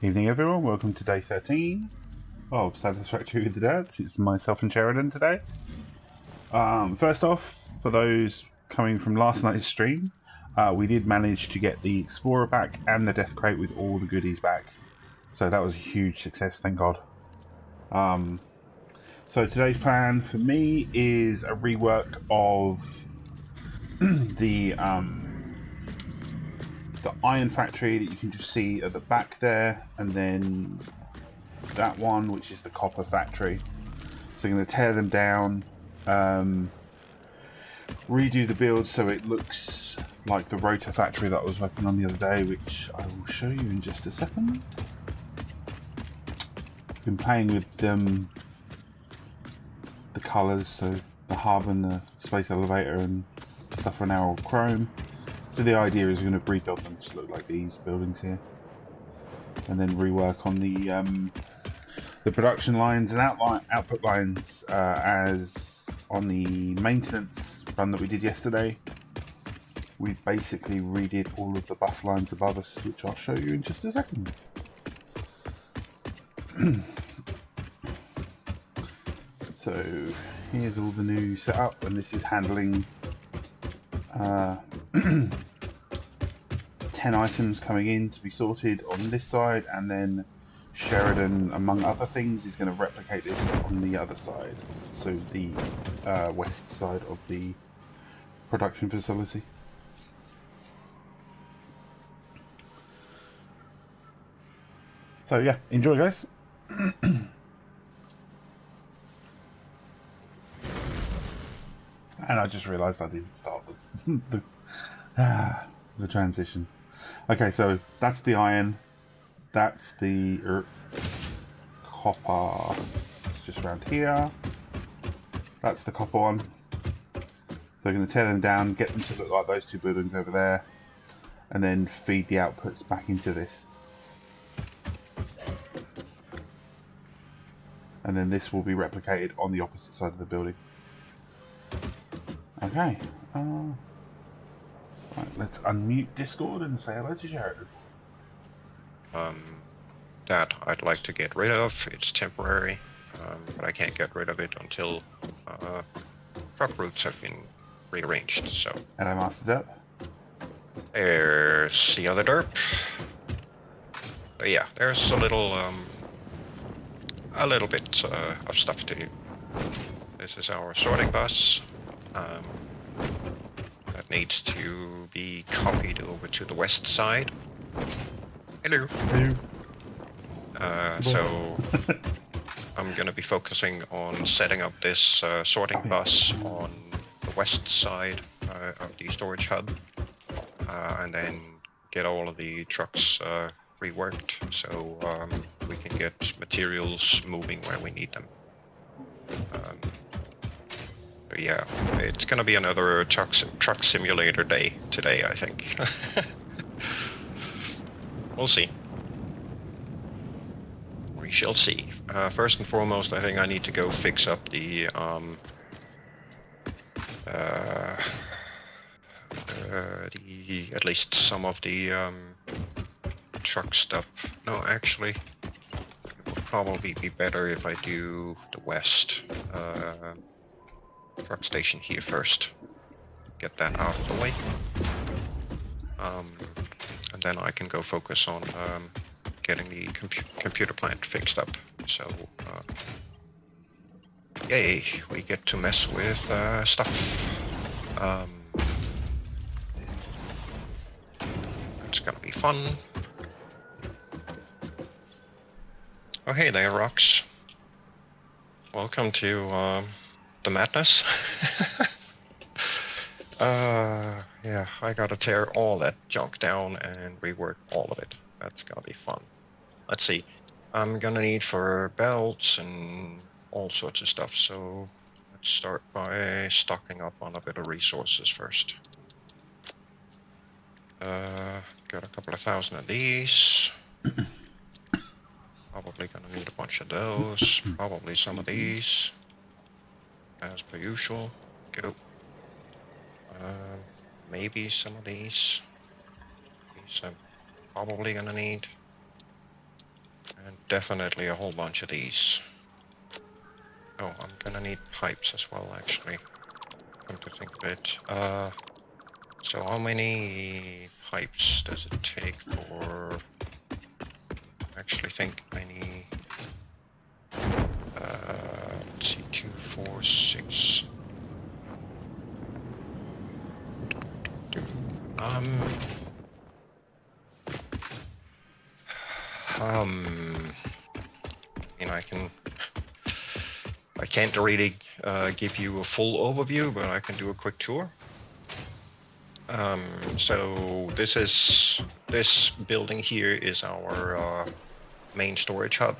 Evening everyone, welcome to day 13 of Satisfactory with the Derps. It's myself and Sharidan today. First off, for those coming from last night's stream, we did manage to get the Explorer back and the Death Crate with all the goodies back. So that was a huge success, thank God. So today's plan for me is a rework of the iron factory that you can just see at the back there, and then that one which is the copper factory. So I'm going to tear them down, redo the build so it looks like the rotor factory that I was working on the other day, which I will show you in just a second. Been playing with the colours, so the hub and the space elevator and stuff are now all chrome. So the idea is we're going to rebuild them to look like these buildings here, and then rework on the production lines and output lines as on the maintenance run that we did yesterday. We basically redid all of the bus lines above us, which I'll show you in just a second. So here's all the new setup, and this is handling 10 items coming in to be sorted on this side, and then Sheridan, among other things, is going to replicate this on the other side, so the west side of the production facility. So yeah, enjoy guys. And I just realised I didn't start the transition. Okay, so that's the iron, that's the copper, it's just around here, that's the copper one. So I'm going to tear them down, get them to look like those two buildings over there, and then feed the outputs back into this. And then this will be replicated on the opposite side of the building. Okay, right, let's unmute Discord and say hello to Sheridan. That I'd like to get rid of. It's temporary, but I can't get rid of it until truck routes have been rearranged. So. Hello, Master Derp. There's the other derp. But yeah, there's a little bit of stuff to do. This is our sorting bus. That needs to be copied over to the west side. Hello. Hello. So I'm going to be focusing on setting up this sorting bus on the west side of the storage hub, and then get all of the trucks reworked so we can get materials moving where we need them. But yeah, it's going to be another truck simulator day today, I think. We'll see. We shall see. First and foremost, I think I need to go fix up the at least some of the truck stuff. No, actually, it would probably be better if I do the west truck station here first. Get that out of the way. And then I can go focus on getting the computer plant fixed up. So, yay, we get to mess with stuff. It's gonna be fun. Oh hey there, Rocks. Welcome to the madness. Yeah, I gotta tear all that junk down and rework all of it. That's gonna be fun. Let's see. I'm gonna need for belts and all sorts of stuff, so let's start by stocking up on a bit of resources first. Got a couple of thousand of these. Probably gonna need a bunch of those. Probably some of these. As per usual. Go. Maybe some of these. These I'm probably gonna need. definitely a whole bunch of these. Oh, I'm gonna need pipes as well, actually. Come to think of it. So how many pipes does it take for... I actually think I need... let's see, 2, 4, 6... I can't really give you a full overview, but I can do a quick tour. So this building here is our main storage hub.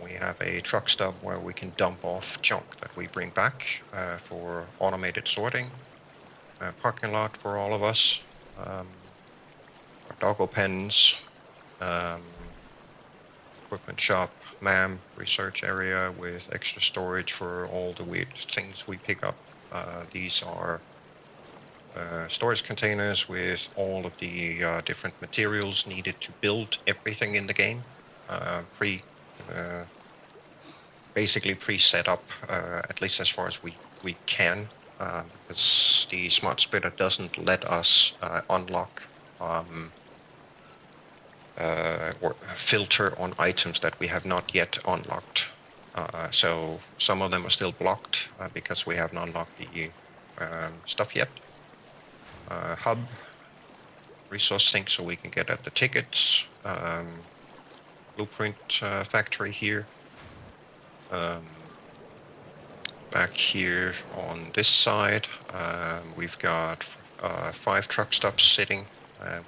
We have a truck stop where we can dump off junk that we bring back for automated sorting. Parking lot for all of us. Our doggo pens. Equipment shop, MAM, research area with extra storage for all the weird things we pick up. These are storage containers with all of the different materials needed to build everything in the game. Basically pre-set up, at least as far as we can, because the smart splitter doesn't let us unlock or filter on items that we have not yet unlocked. So some of them are still blocked because we haven't unlocked the stuff yet. Hub, resource sink so we can get at the tickets. Blueprint factory here. Back here on this side, we've got 5 truck stops sitting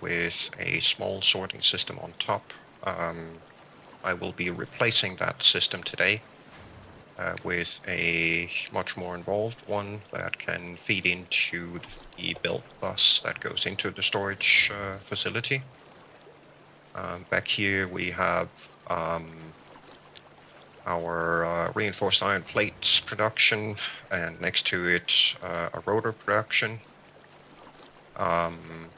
with a small sorting system on top. I will be replacing that system today with a much more involved one that can feed into the belt bus that goes into the storage facility. Back here we have our reinforced iron plates production, and next to it a rotor production.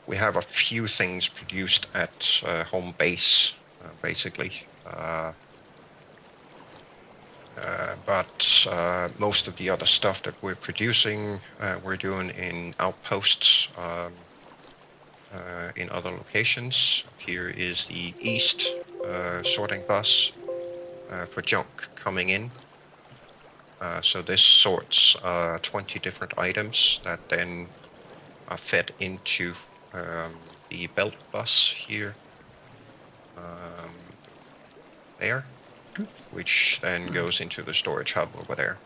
We have a few things produced at home base, basically. But most of the other stuff that we're producing, we're doing in outposts in other locations. Here is the east sorting bus for junk coming in. So this sorts 20 different items that then are fed into the belt bus here. There. Oops. Which then goes into the storage hub over there.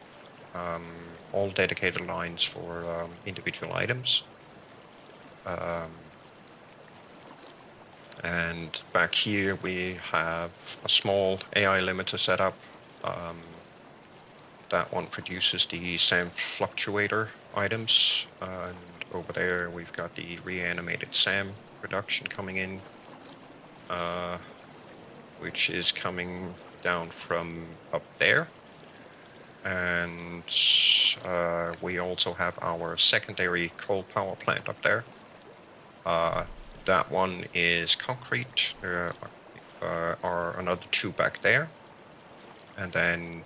All dedicated lines for individual items. And back here we have a small AI limiter setup. That one produces the SAM fluctuator items. And over there we've got the reanimated SAM production coming in, which is coming down from up there. And we also have our secondary coal power plant up there. That one is concrete. There are another 2 back there. And then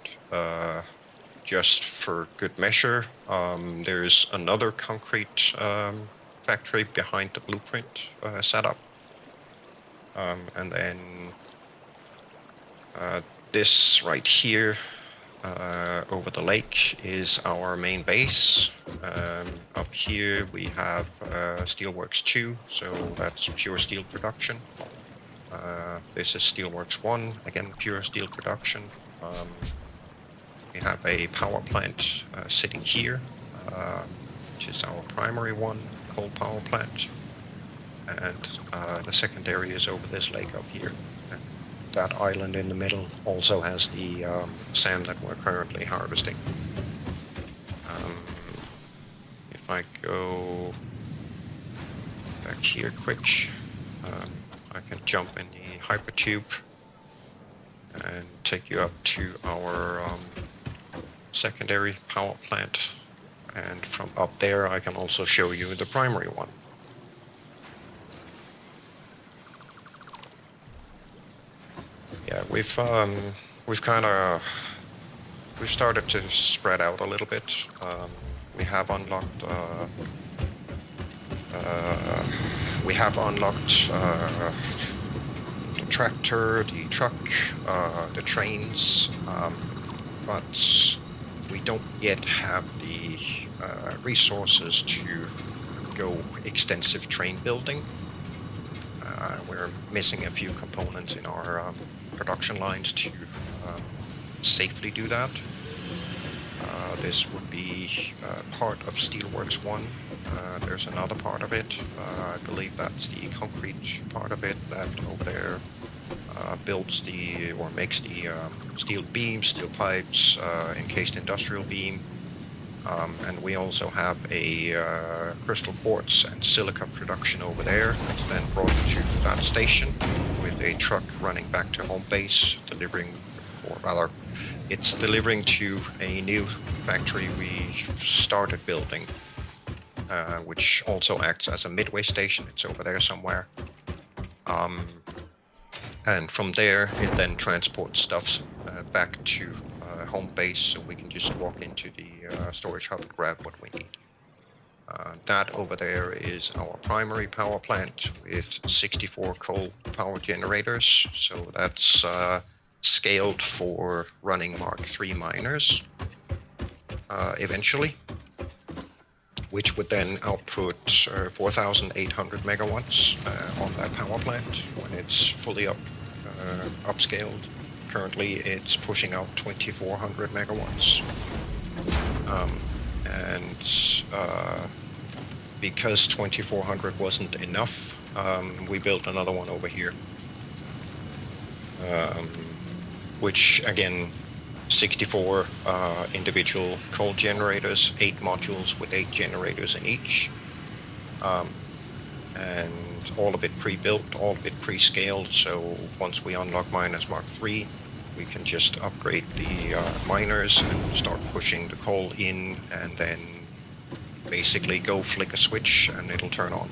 just for good measure, there's another concrete factory behind the blueprint setup. And then this right here over the lake is our main base. Up here we have Steelworks 2, so that's pure steel production. This is Steelworks 1, again pure steel production. We have a power plant sitting here, which is our primary one, coal power plant. And the secondary is over this lake up here. And that island in the middle also has the sand that we're currently harvesting. If I go back here quick, I can jump in the hypertube and take you up to our secondary power plant, and from up there I can also show you the primary one. Yeah, we've started to spread out a little bit. We have unlocked the tractor, the truck, the trains, but we don't yet have the resources to go extensive train building. We're missing a few components in our production lines to safely do that. This would be part of Steelworks 1. There's another part of it. I believe that's the concrete part of it that over there builds or makes the steel beams, steel pipes, encased industrial beam. And we also have a crystal quartz and silica production over there. It's then brought to that station with a truck running back to home base, delivering, or rather, it's delivering to a new factory we started building, which also acts as a midway station. It's over there somewhere. And from there, it then transports stuff back to home base, so we can just walk into the storage hub and grab what we need. That over there is our primary power plant with 64 coal power generators. So that's scaled for running Mark III miners eventually, which would then output 4,800 megawatts on that power plant when it's fully upscaled. Currently, it's pushing out 2,400 megawatts. Because 2,400 wasn't enough, we built another one over here. Which again, 64 individual coal generators, 8 modules with 8 generators in each. And all of it pre-built, all of it pre-scaled, so once we unlock miners Mark III, we can just upgrade the miners and start pushing the coal in, and then basically go flick a switch and it'll turn on.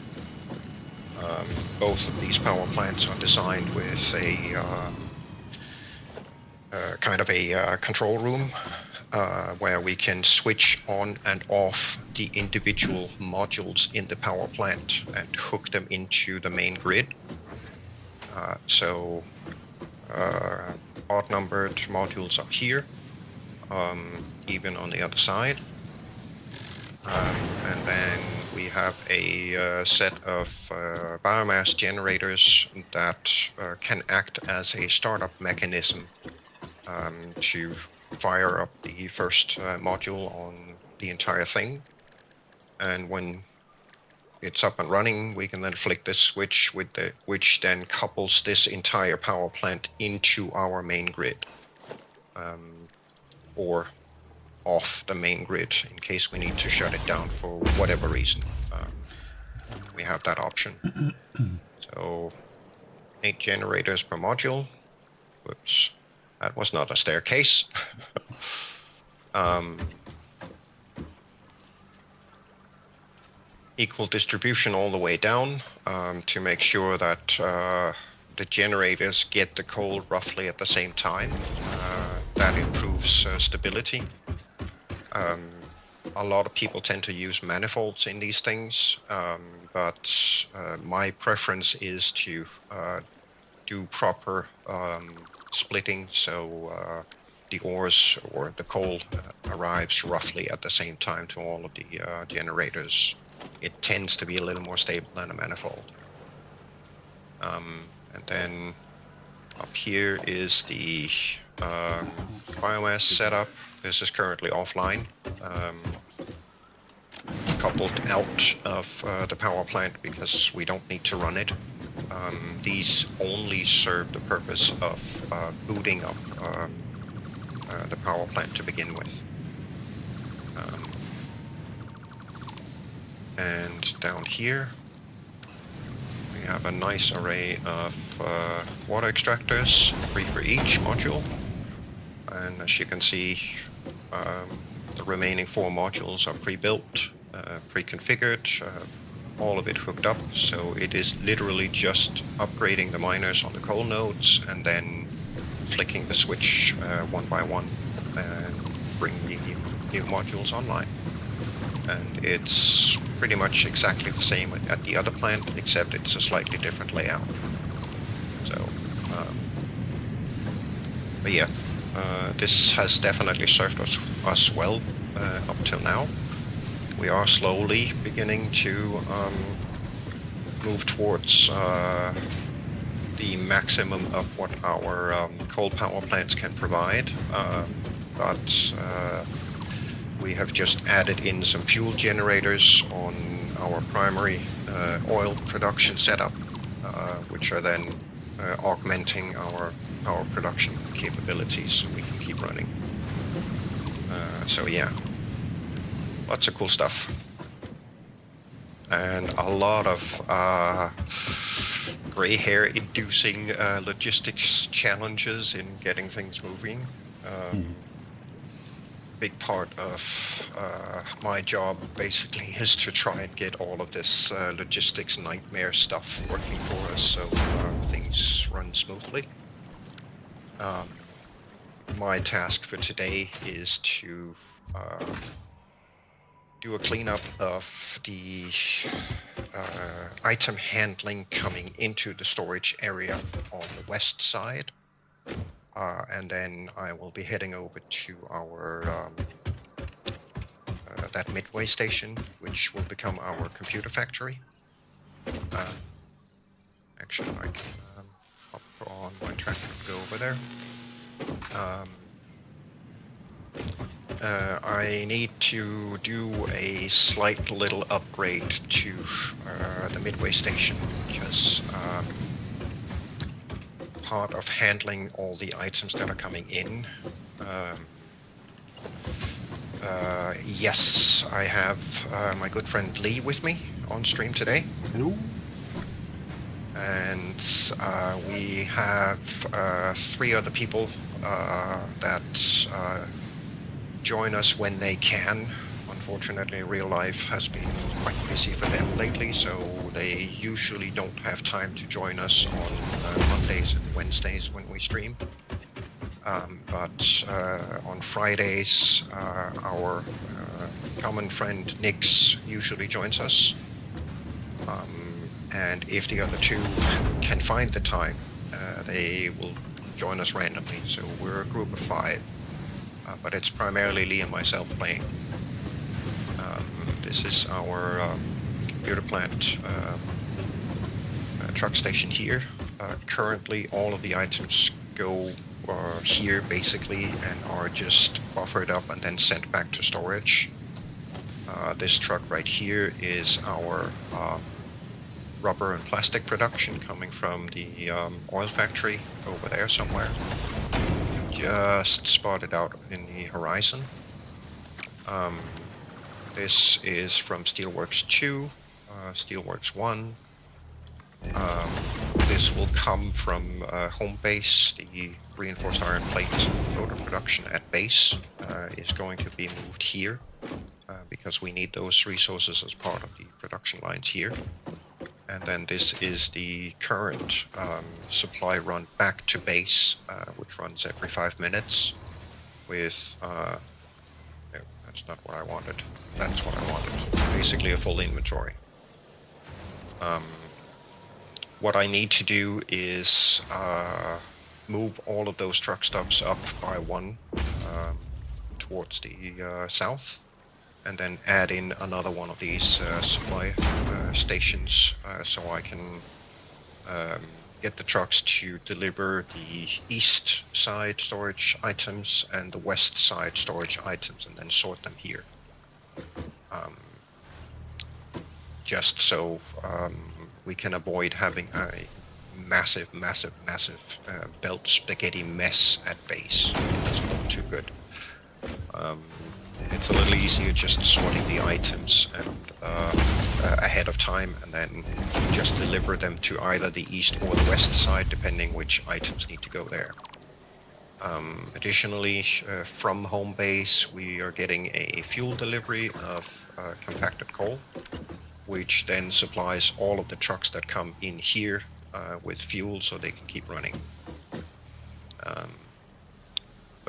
Both of these power plants are designed with a kind of a control room where we can switch on and off the individual modules in the power plant and hook them into the main grid. So odd-numbered modules are here, even on the other side. And then we have a set of biomass generators that can act as a startup mechanism to fire up the first module on the entire thing. And when it's up and running, we can then flick this switch which then couples this entire power plant into our main grid, or off the main grid in case we need to shut it down for whatever reason. We have that option. So 8 generators per module. Whoops, that was not a staircase. Equal distribution all the way down to make sure that the generators get the coal roughly at the same time. That improves stability. A lot of people tend to use manifolds in these things, but my preference is to do proper splitting, so the ores or the coal arrives roughly at the same time to all of the generators. It tends to be a little more stable than a manifold. And then up here is the biomass setup. This is currently offline, coupled out of the power plant because we don't need to run it. These only serve the purpose of booting up the power plant to begin with. And down here we have a nice array of water extractors, 3 for each module. And as you can see, the remaining 4 modules are pre-built, pre-configured, all of it hooked up. So it is literally just upgrading the miners on the coal nodes and then flicking the switch one by one and bring the new modules online. And it's pretty much exactly the same at the other plant, except it's a slightly different layout. So, but yeah, this has definitely served us well up till now. We are slowly beginning to move towards the maximum of what our coal power plants can provide, but we have just added in some fuel generators on our primary oil production setup, which are then augmenting our production capabilities so we can keep running. So yeah, lots of cool stuff. And a lot of gray hair inducing logistics challenges in getting things moving. Big part of my job basically is to try and get all of this logistics nightmare stuff working for us so things run smoothly. My task for today is to do a cleanup of the item handling coming into the storage area on the west side. And then I will be heading over to our that midway station, which will become our computer factory. Actually, I can hop on my tractor and go over there. I need to do a slight little upgrade to the midway station because part of handling all the items that are coming in. Yes, I have my good friend Lee with me on stream today. Hello. And we have 3 other people that join us when they can. Unfortunately, real life has been quite busy for them lately, so they usually don't have time to join us on Mondays and Wednesdays when we stream. But on Fridays, our common friend Nix usually joins us. And if the other 2 can find the time, they will join us randomly. So we're a group of 5. But it's primarily Lee and myself playing. This is our computer plant truck station here. Currently, all of the items go here basically and are just buffered up and then sent back to storage. This truck right here is our rubber and plastic production coming from the oil factory over there somewhere. Just spotted out in the horizon. This is from Steelworks 2, Steelworks 1. This will come from home base. The reinforced iron plate rotor production at base is going to be moved here because we need those resources as part of the production lines here. And then this is the current supply run back to base, which runs every 5 minutes with, no, that's not what I wanted. That's what I wanted. Basically a full inventory. What I need to do is move all of those truck stops up by 1 towards the south. And then add in another one of these supply stations so I can get the trucks to deliver the east side storage items and the west side storage items and then sort them here. Just so we can avoid having a massive belt spaghetti mess at base. It doesn't look too good. It's a little easier just sorting the items and ahead of time and then just deliver them to either the east or the west side depending which items need to go there. Additionally, from home base we are getting a fuel delivery of compacted coal, which then supplies all of the trucks that come in here with fuel so they can keep running.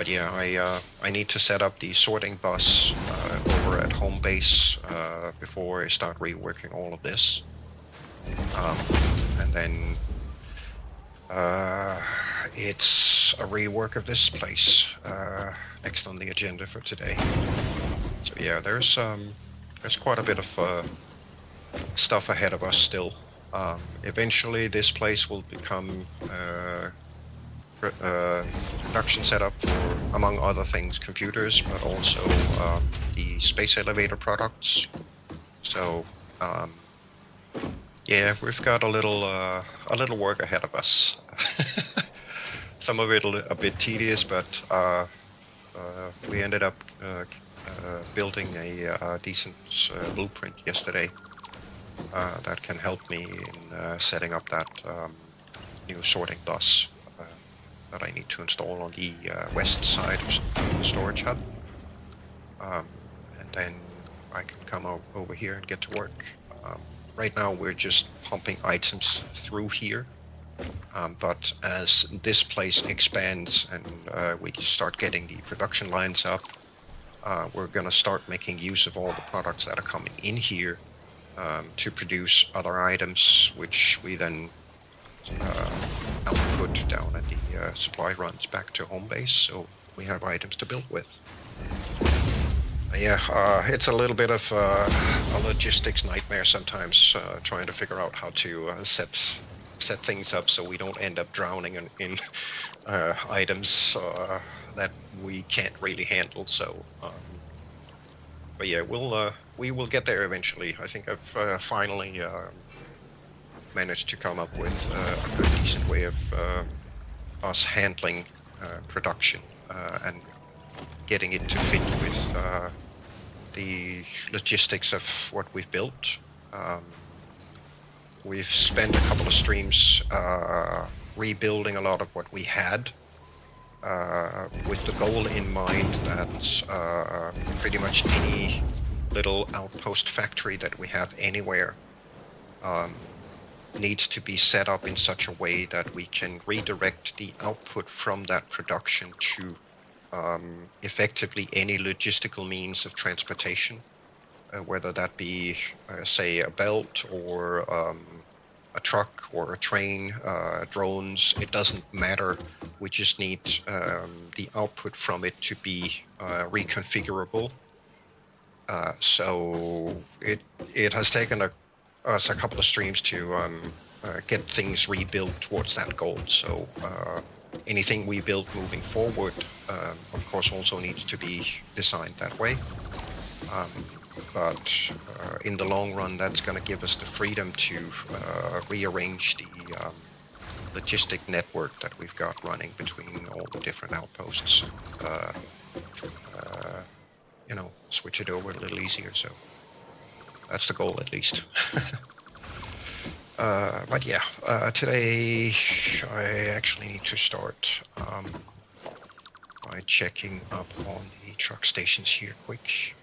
But yeah, I need to set up the sorting bus over at home base before I start reworking all of this. And then it's a rework of this place next on the agenda for today. So yeah, there's quite a bit of stuff ahead of us still. Eventually, this place will become production setup for, among other things, computers, but also the space elevator products. So yeah, we've got a little work ahead of us. Some of it a bit tedious, but we ended up building a decent blueprint yesterday that can help me in setting up that new sorting bus that I need to install on the west side of the storage hub. And then I can come over here and get to work. Right now we're just pumping items through here. But as this place expands and we start getting the production lines up, we're going to start making use of all the products that are coming in here to produce other items, which we then output down at the supply runs back to home base, so we have items to build with. Yeah, it's a little bit of a logistics nightmare sometimes, trying to figure out how to set things up so we don't end up drowning in items that we can't really handle. So, but yeah, we will get there eventually. I think I've finally managed to come up with a good, decent way of us handling production and getting it to fit with the logistics of what we've built. We've spent a couple of streams rebuilding a lot of what we had, with the goal in mind that pretty much any little outpost factory that we have anywhere needs to be set up in such a way that we can redirect the output from that production to effectively any logistical means of transportation, whether that be, say, a belt or a truck or a train, drones. It doesn't matter. We just need the output from it to be reconfigurable. So it has taken us a couple of streams to get things rebuilt towards that goal. So anything we build moving forward, of course, also needs to be designed that way. But in the long run, that's going to give us the freedom to rearrange the logistic network that we've got running between all the different outposts. You know, switch it over a little easier. So that's the goal, at least. But yeah, today I actually need to start by checking up on the truck stations here quick.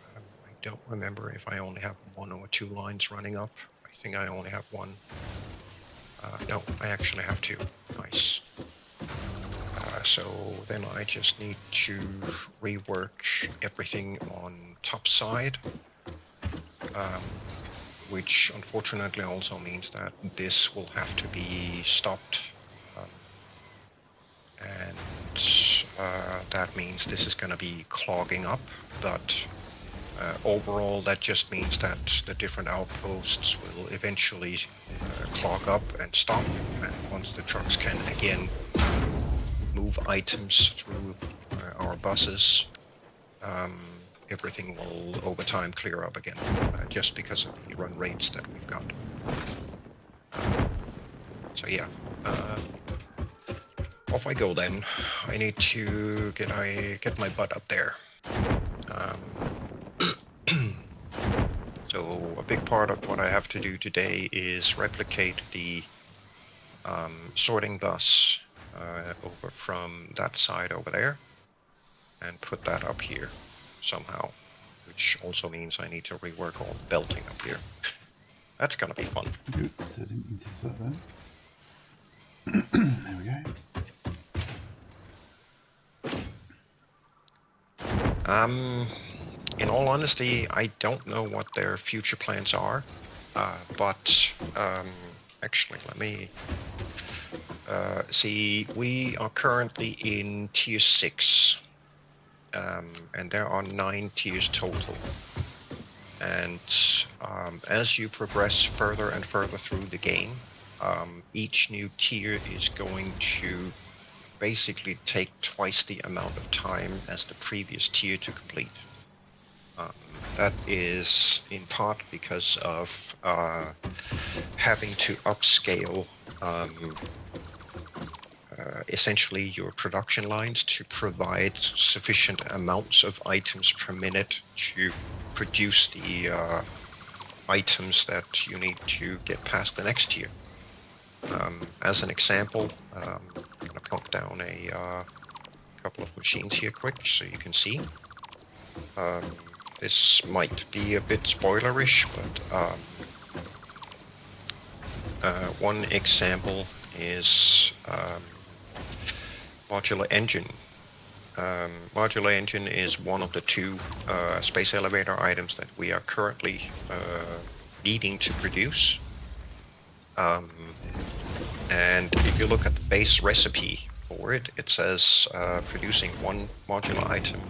I don't remember if I only have 1 or 2 lines running up. I think I only have 1. No, I actually have 2. Nice. So then I just need to rework everything on top side. Which unfortunately also means that this will have to be stopped. And that means this is going to be clogging up, but overall that just means that the different outposts will eventually clog up and stop, and once the trucks can again move items through our buses, everything will over time clear up again, just because of the run rates that we've got. So yeah, off I go then. I need to get my butt up there. So a big part of what I have to do today is replicate the sorting bus over from that side over there and put that up here somehow, which also means I need to rework all the belting up here. That's gonna be fun. Oops, I didn't mean to put that. There we go. In all honesty, I don't know what their future plans are, but actually, let me see. We are currently in tier 6, and there are 9 tiers total. And as you progress further and further through the game, each new tier is going to basically take twice the amount of time as the previous tier to complete. That is in part because of having to upscale essentially your production lines to provide sufficient amounts of items per minute to produce the items that you need to get past the next tier. As an example, I'm going to plunk down a couple of machines here quick so you can see. This might be a bit spoilerish, but one example is modular engine. Modular engine is one of the 2 space elevator items that we are currently needing to produce. And if you look at the base recipe for it, it says producing 1 modular item,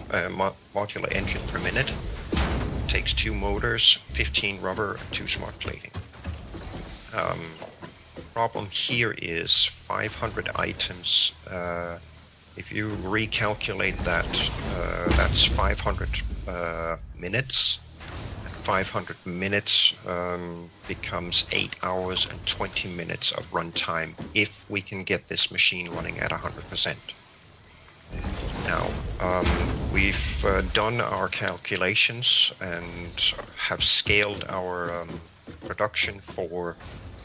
modular engine per minute. It takes 2 motors, 15 rubber, and 2 smart plating. Problem here is 500 items. If you recalculate that, that's 500 minutes. 500 minutes becomes 8 hours and 20 minutes of runtime if we can get this machine running at 100%. Now, we've done our calculations and have scaled our production for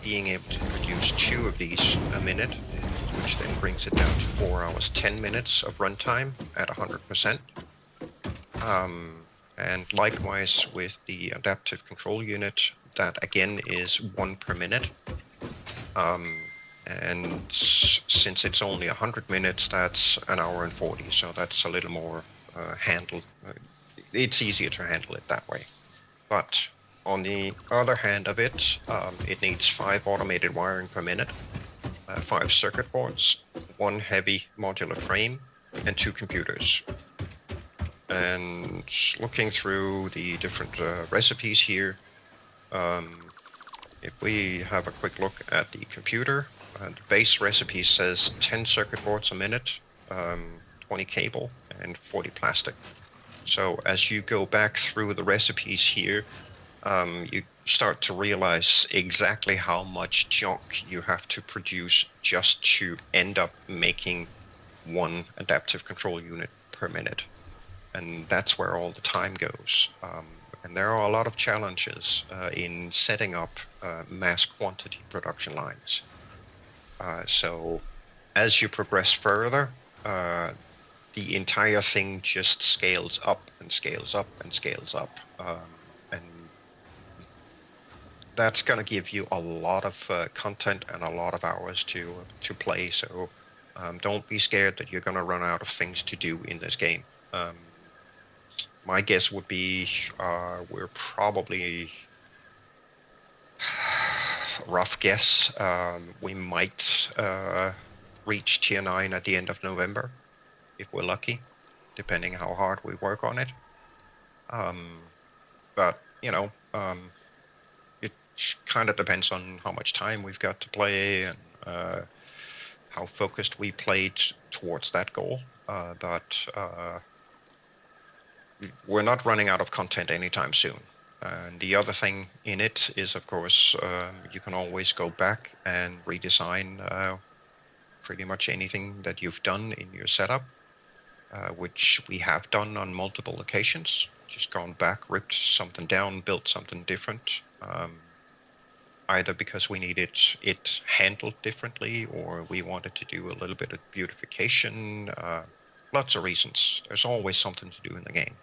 being able to produce 2 of these a minute, which then brings it down to 4 hours 10 minutes of runtime at 100%. And likewise with the adaptive control unit, that again is 1 per minute. And since it's only 100 minutes, that's 1 hour and 40. So that's a little more handled. It's easier to handle it that way. But on the other hand of it, it needs 5 automated wiring per minute, 5 circuit boards, 1 heavy modular frame, and 2 computers. And looking through the different recipes here, if we have a quick look at the computer, the base recipe says 10 circuit boards a minute, 20 cable, and 40 plastic. So as you go back through the recipes here, you start to realize exactly how much junk you have to produce just to end up making 1 adaptive control unit per minute. And that's where all the time goes. And there are a lot of challenges in setting up mass quantity production lines. So as you progress further, the entire thing just scales up and scales up and scales up. And that's going to give you a lot of content and a lot of hours to play. So don't be scared that you're going to run out of things to do in this game. My guess would be we're probably, rough guess, we might reach tier 9 at the end of November, if we're lucky, depending how hard we work on it. But, you know, it kind of depends on how much time we've got to play and how focused we played towards that goal. But we're not running out of content anytime soon. And the other thing in it is, of course, you can always go back and redesign pretty much anything that you've done in your setup, which we have done on multiple occasions. Just gone back, ripped something down, built something different, either because we needed it handled differently or we wanted to do a little bit of beautification. Lots of reasons. There's always something to do in the game.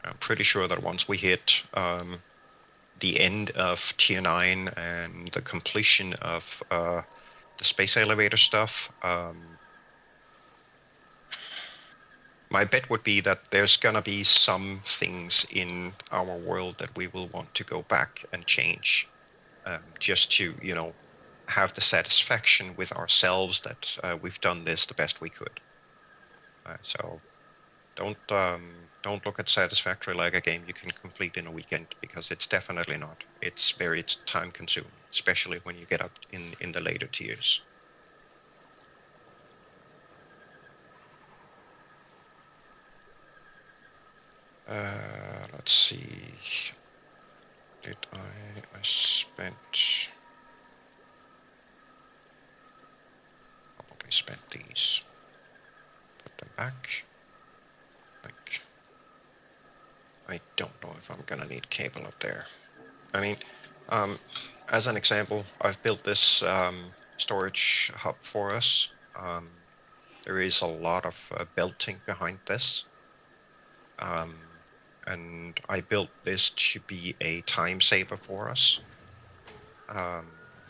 I'm pretty sure that once we hit the end of tier 9 and the completion of the space elevator stuff, My bet would be that there's gonna be some things in our world that we will want to go back and change, just to, have the satisfaction with ourselves that we've done this the best we could. So don't look at Satisfactory like a game you can complete in a weekend, because it's definitely not. It's very time consuming, especially when you get up in the later tiers. Let's see. Did I spent probably spent these. Put them back. Like, I don't know if I'm gonna need cable up there. I mean, as an example, I've built this storage hub for us. There is a lot of belting behind this. And I built this to be a time saver for us.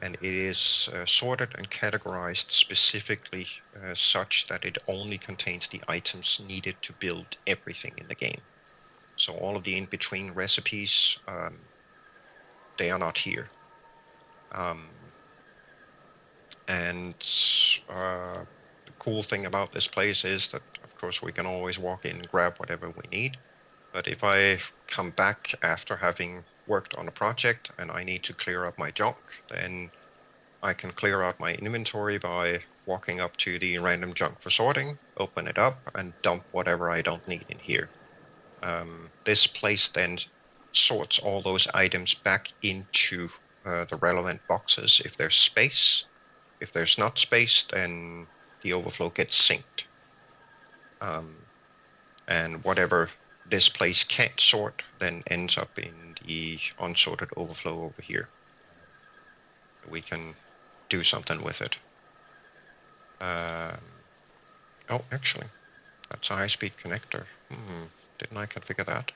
And it is sorted and categorized specifically such that it only contains the items needed to build everything in the game. So all of the in-between recipes, they are not here. And the cool thing about this place is that, of course, we can always walk in and grab whatever we need. But if I come back after having worked on a project and I need to clear up my junk, then I can clear out my inventory by walking up to the random junk for sorting, open it up, and dump whatever I don't need in here. This place then sorts all those items back into the relevant boxes if there's space. If there's not space, then the overflow gets synced. And whatever this place can't sort then ends up in the unsorted overflow over here. We can do something with it. Oh, actually, that's a high-speed connector. Didn't I configure that?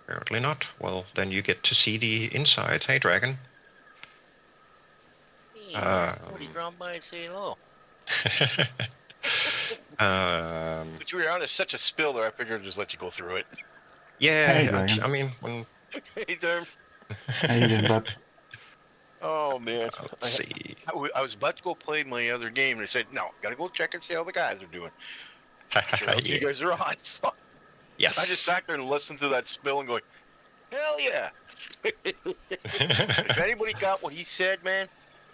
Apparently not. Well, then you get to see the inside. Hey, Dragon. 40 ground by and say hello. But you were on such a spill there, I figured I'd just let you go through it. Yeah, Hey, Dragon. I mean, when... Hey, Derp. How you doing, bud? Oh, man. Let's see. I was about to go play my other game, and I said, no, gotta go check and see how the guys are doing. Sure, Yeah. you guys are on. So Yes. I just sat there and listened to that spill and going, hell yeah. If anybody got what he said, man,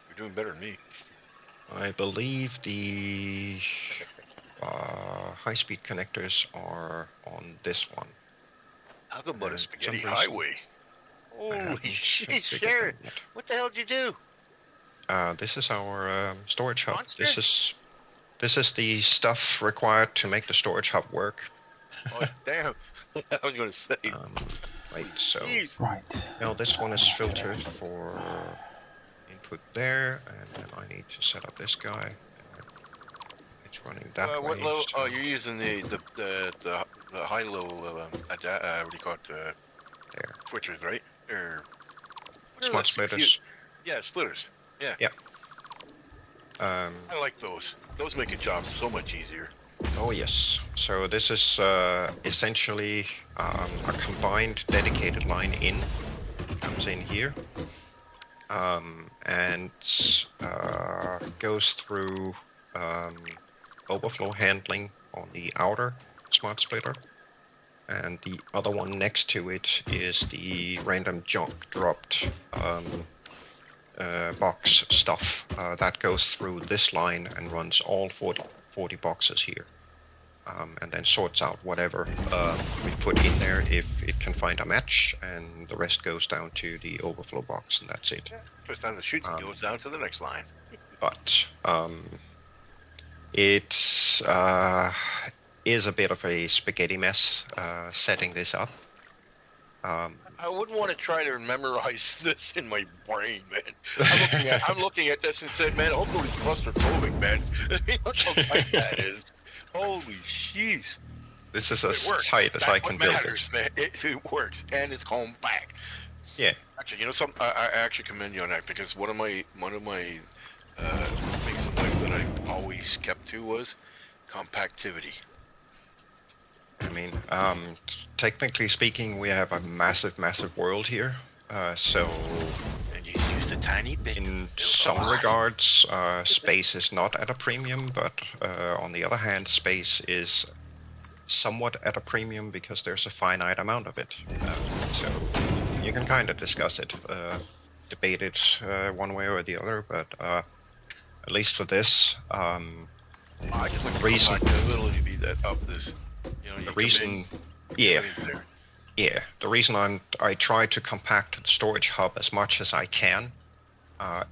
you're doing better than me. I believe the high-speed connectors are on this one. How about a And spaghetti some reason- highway? I Holy haven't shit, configured Sharon. them yet. What the hell did you do? This is our storage hub. Monster? This is the stuff required to make the storage hub work. Oh, damn. I was going to say. Right, so Jeez. Right. now this one is filtered for input there, and then I need to set up this guy. It's running that way. What level? so- Oh, you're using the high-low, what do you call it, There. switchers, right? Or what are Smart those splitters. Yeah, splitters. Yeah. Yeah. I like those. Those make a job so much easier. Oh yes. So this is essentially a combined dedicated line in. Comes in here. And goes through overflow handling on the outer smart splitter. And the other one next to it is the random junk dropped box stuff that goes through this line and runs all 40 boxes here. And then sorts out whatever we put in there if it can find a match, and the rest goes down to the overflow box, and that's it. First time the shoots goes down to the next line. But it is a bit of a spaghetti mess setting this up. I wouldn't want to try to memorize this in my brain, man. I'm looking at this and said, man, hopefully it's claustrophobic, man. Look how tight that is. Holy jeez. This is as tight as I can build it. Man. It works, and it's compact. Yeah. Actually, I actually commend you on that, because one of my things in life that I always kept to was compactivity. I mean, technically speaking, we have a massive world here. So And you use a tiny bit. in some regards, space is not at a premium, but on the other hand, space is somewhat at a premium because there's a finite amount of it. So you can kind of discuss it, debate it one way or the other, but at least for this, I just like the the reason- compatibility to be that up this. You know, you the come reason, in, yeah, everything's there. yeah, the reason I try to compact the storage hub as much as I can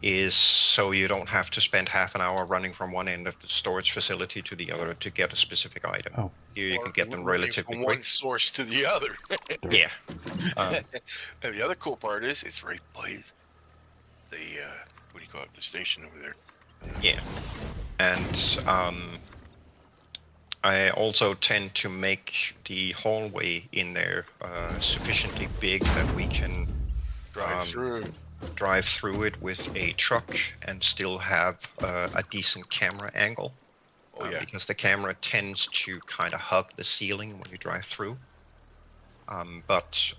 is so you don't have to spend half an hour running from one end of the storage facility to the other to get a specific item. Oh. Here you Or can get them running relatively from quick. one source to the other. Yeah. And the other cool part is it's right by the what do you call it? The station over there. Yeah. And I also tend to make the hallway in there sufficiently big that we can Drive through. drive through it with a truck and still have a decent camera angle. Oh yeah. Because the camera tends to kind of hug the ceiling when you drive through. But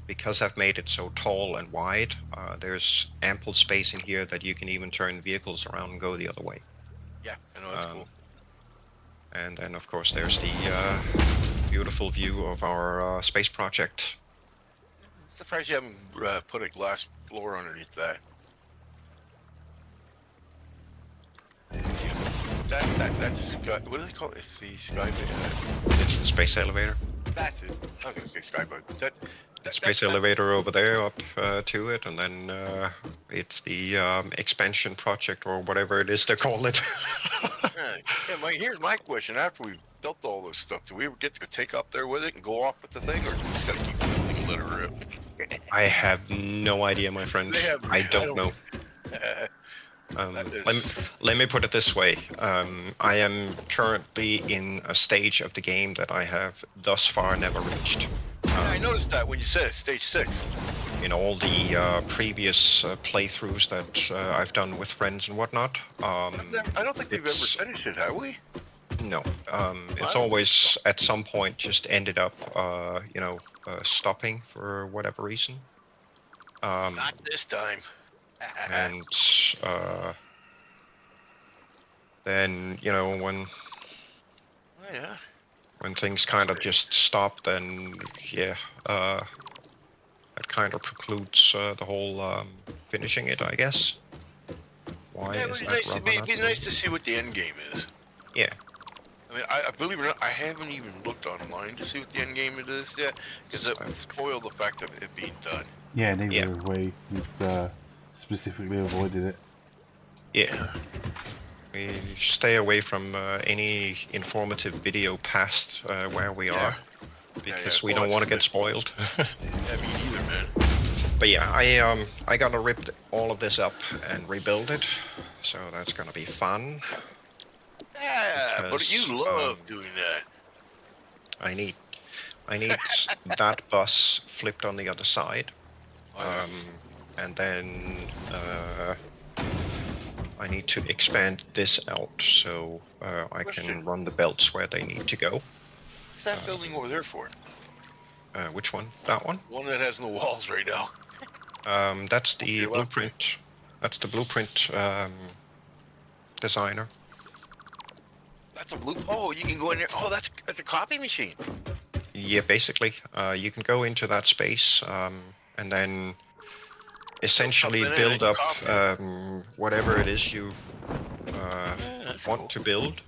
because I've made it so tall and wide, there's ample space in here that you can even turn vehicles around and go the other way. Yeah, I know that's cool. And then, of course, there's the beautiful view of our space project. Surprised you haven't put a glass floor underneath that. That's sky, what do they call it? It's the sky. It's the space elevator. That's it. I was gonna say skyboat. Space elevator over there up to it, and then it's the expansion project or whatever it is they call it. Yeah, Mike, here's my question. After we built all this stuff, do we ever get to take up there with it and go off with the thing, or do we just gotta keep building and let it rip? I have no idea, my friend. I don't know. Let me put it this way. I am currently in a stage of the game that I have thus far never reached. I noticed that when you said it, stage 6. In all the previous playthroughs that I've done with friends and whatnot. I don't think we've ever finished it, have we? No. It's always at some point just ended up, stopping for whatever reason. Not this time. And then when Oh, yeah. when things kind of just stop, then yeah, that kind of precludes the whole finishing it, I guess. Why Yeah, is it'd that be nice to see what the end game is. Yeah. I mean, I believe it or not, I haven't even looked online to see what the end game it is yet, because it would spoil the fact of it being done. Yeah, neither have we. We've specifically avoided it. Yeah. We stay away from any informative video past where we are, because we don't want to get spoiled. Yeah, me neither, man. But yeah, I gotta rip all of this up and rebuild it, so that's gonna be fun. Yeah, but Because, you love doing that. I need that bus flipped on the other side, and then I need to expand this out so I can run the belts where they need to go. What's that building over there for? Which one? That one? One that has no walls right now. That's the blueprint. That's the blueprint designer. That's a blue. Oh, you can go in there. Oh, that's a copy machine. Yeah, basically, you can go into that space and then essentially build up whatever it is you want to build.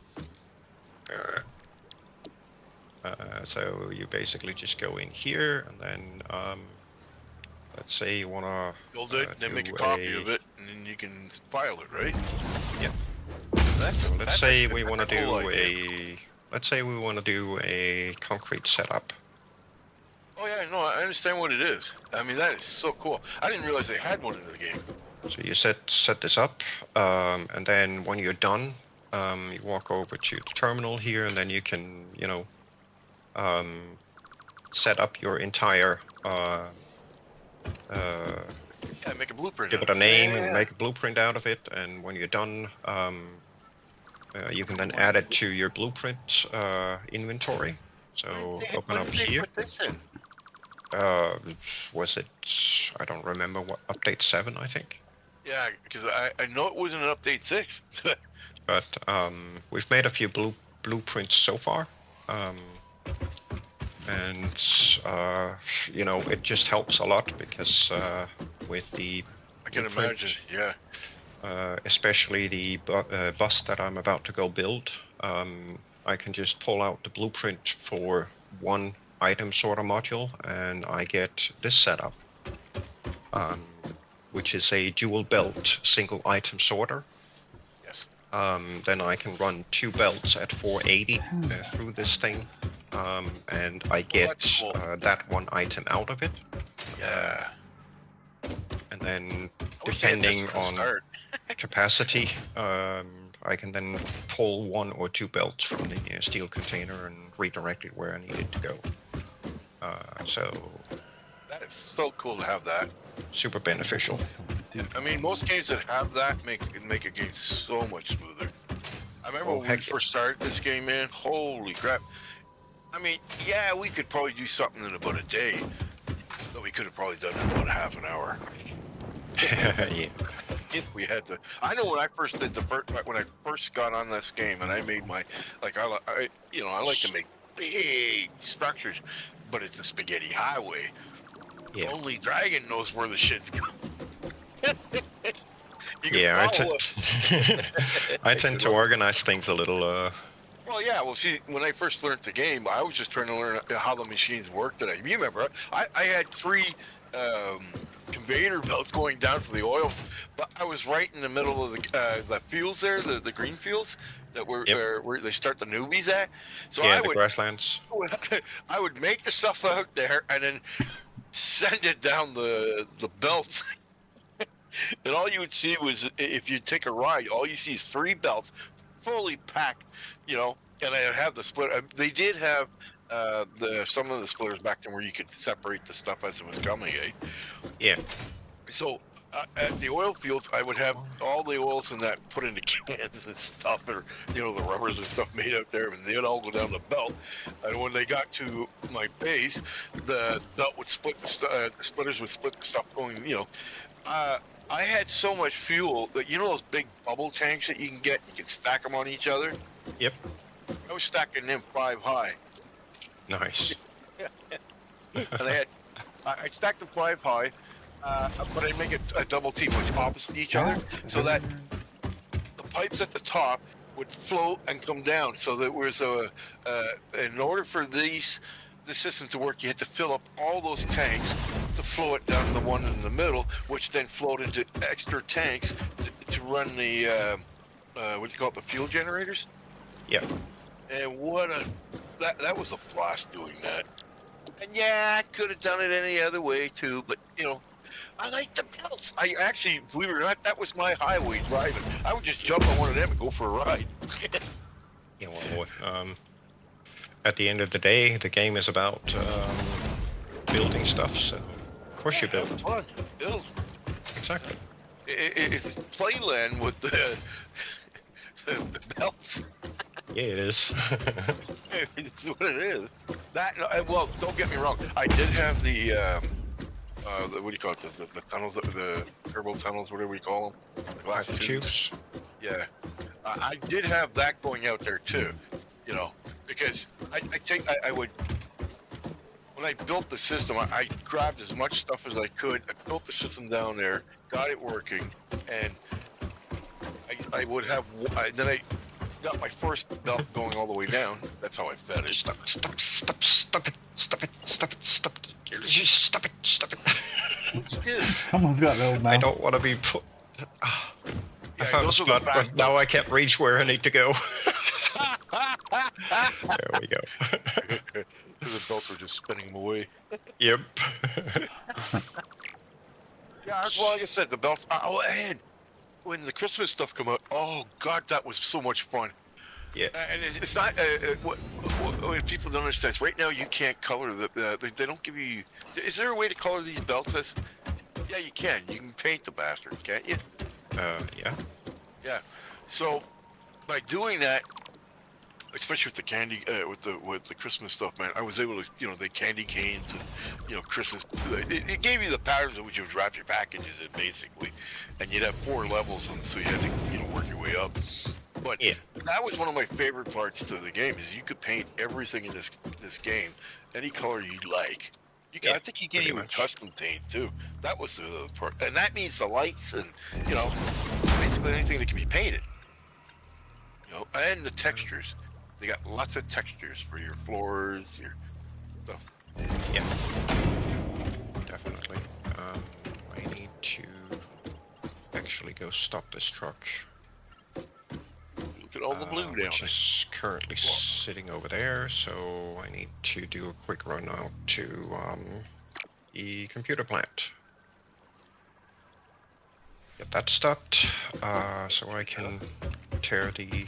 So you basically just go in here and then let's say you want to build it, then make a copy of it, and then you can file it, right? Yeah. Let's say we want to do a concrete setup. Oh yeah, no, I understand what it is. I mean, that is so cool. I didn't realize they had one in the game. So you set this up, and then when you're done, you walk over to the terminal here, and then you can, set up your entire. Yeah, make a blueprint. Give it a name and make a blueprint out of it, and when you're done, you can then add it to your blueprint inventory. So When open did up they here. put this in? Was it? I don't remember what update 7, I think. Yeah, because I know it wasn't an update 6. But we've made a few blueprints so far, and you know, it just helps a lot because with the I can blueprint, imagine. Yeah. especially the bus that I'm about to go build, I can just pull out the blueprint for one item sorter module, and I get this setup, which is a dual belt single item sorter. Yes. Then I can run 2 belts at 480 through this thing, and I get that's cool. that one item out of it. Yeah. And then I wish they had this depending at the on start. capacity, I can then pull 1 or 2 belts from the steel container and redirect it where I need it to go. So That is so cool to have that. super beneficial. I mean, most games that have that make a game so much smoother. I remember Oh, when we heck yeah. first started this game, man. Holy crap! I mean, yeah, we could probably do something in about a day, but we could have probably done it in about half an hour Yeah. if we had to. I know when I first did when I first got on this game and I made my I you know, I like to make big structures, but it's a spaghetti highway. Yeah. Only Dragon knows where the shit's going. Yeah, I tend to organize things a little. Well, yeah. Well, see, when I first learned the game, I was just trying to learn how the machines worked. You remember, I had 3 conveyor belts going down to the oils, but I was right in the middle of the fields there, the green fields that were where they start the newbies at. So yeah, I the would grasslands. I would make the stuff out there and then send it down the belts. And all you would see was, if you take a ride, all you see is 3 belts fully packed, you know, and I have the split. They did have some of the splitters back then where you could separate the stuff as it was coming, eh? Yeah. So at the oil fields, I would have all the oils in that put into cans and stuff, or, you know, the rubbers and stuff made out there, and they'd all go down the belt. And when they got to my base, the belt would split, the splitters would split the stuff going, you know. I had so much fuel that, you know, those big bubble tanks that you can stack them on each other? Yep. I was stacking them 5 high. Nice. And I stacked them 5 high, but I make a double T, which opposite each other, so that the pipes at the top would float and come down. So there was in order for the system to work, you had to fill up all those tanks to flow it down to the one in the middle, which then flowed into extra tanks to run the what do you call it, the fuel generators. Yeah. And that was a blast doing that. And yeah, I could have done it any other way too, but, you know, I like the belts. I actually, believe it or not, that was my highway driving. I would just jump on one of them and go for a ride. Yeah. Well, at the end of the day, the game is about building stuff, so of course you build. Fun. Build. Exactly. It's playland with the belts. Yeah, it is. It's what it is. That, well, don't get me wrong. I did have the what do you call it? The tunnels, the turbo tunnels, whatever you call them. The glass tubes. Yeah. I did have that going out there too. You know, because I would, when I built the system, I grabbed as much stuff as I could. I built the system down there, got it working, and I would have, then I got my first belt going all the way down. That's how I fed it. Stop it. Which is, Someone's got the old mouse. I don't want to be put. I yeah, found a those are the spot, but fast now I belts. can't reach where I need to go. There we go. The belts were just spinning them away. Yep. Yeah, well, like I said, the belts. Oh, and when the Christmas stuff come out, oh god, that was so much fun. Yeah. And it's not. What people don't understand is right now you can't color they don't give you. Is there a way to color these belts? Yeah, you can. You can paint the bastards, can't you? Yeah. Yeah. So by doing that, especially with the candy, with the Christmas stuff, man. I was able to, the candy canes and Christmas. It gave you the patterns in which you would wrap your packages in, basically, and you'd have 4 levels, and so you had to work your way up. But Yeah. that was one of my favorite parts to the game is you could paint everything in this game, any color you like. I think you can pretty even much. custom paint too. That was the part, and that means the lights and basically anything that can be painted. And the textures. They got lots of textures for your floors, your stuff. Yeah. Definitely. I need to actually go stop this truck. Look at all the blue down Which there. is currently sitting over there, so I need to do a quick run out to the computer plant. Get that stopped, so I can tear the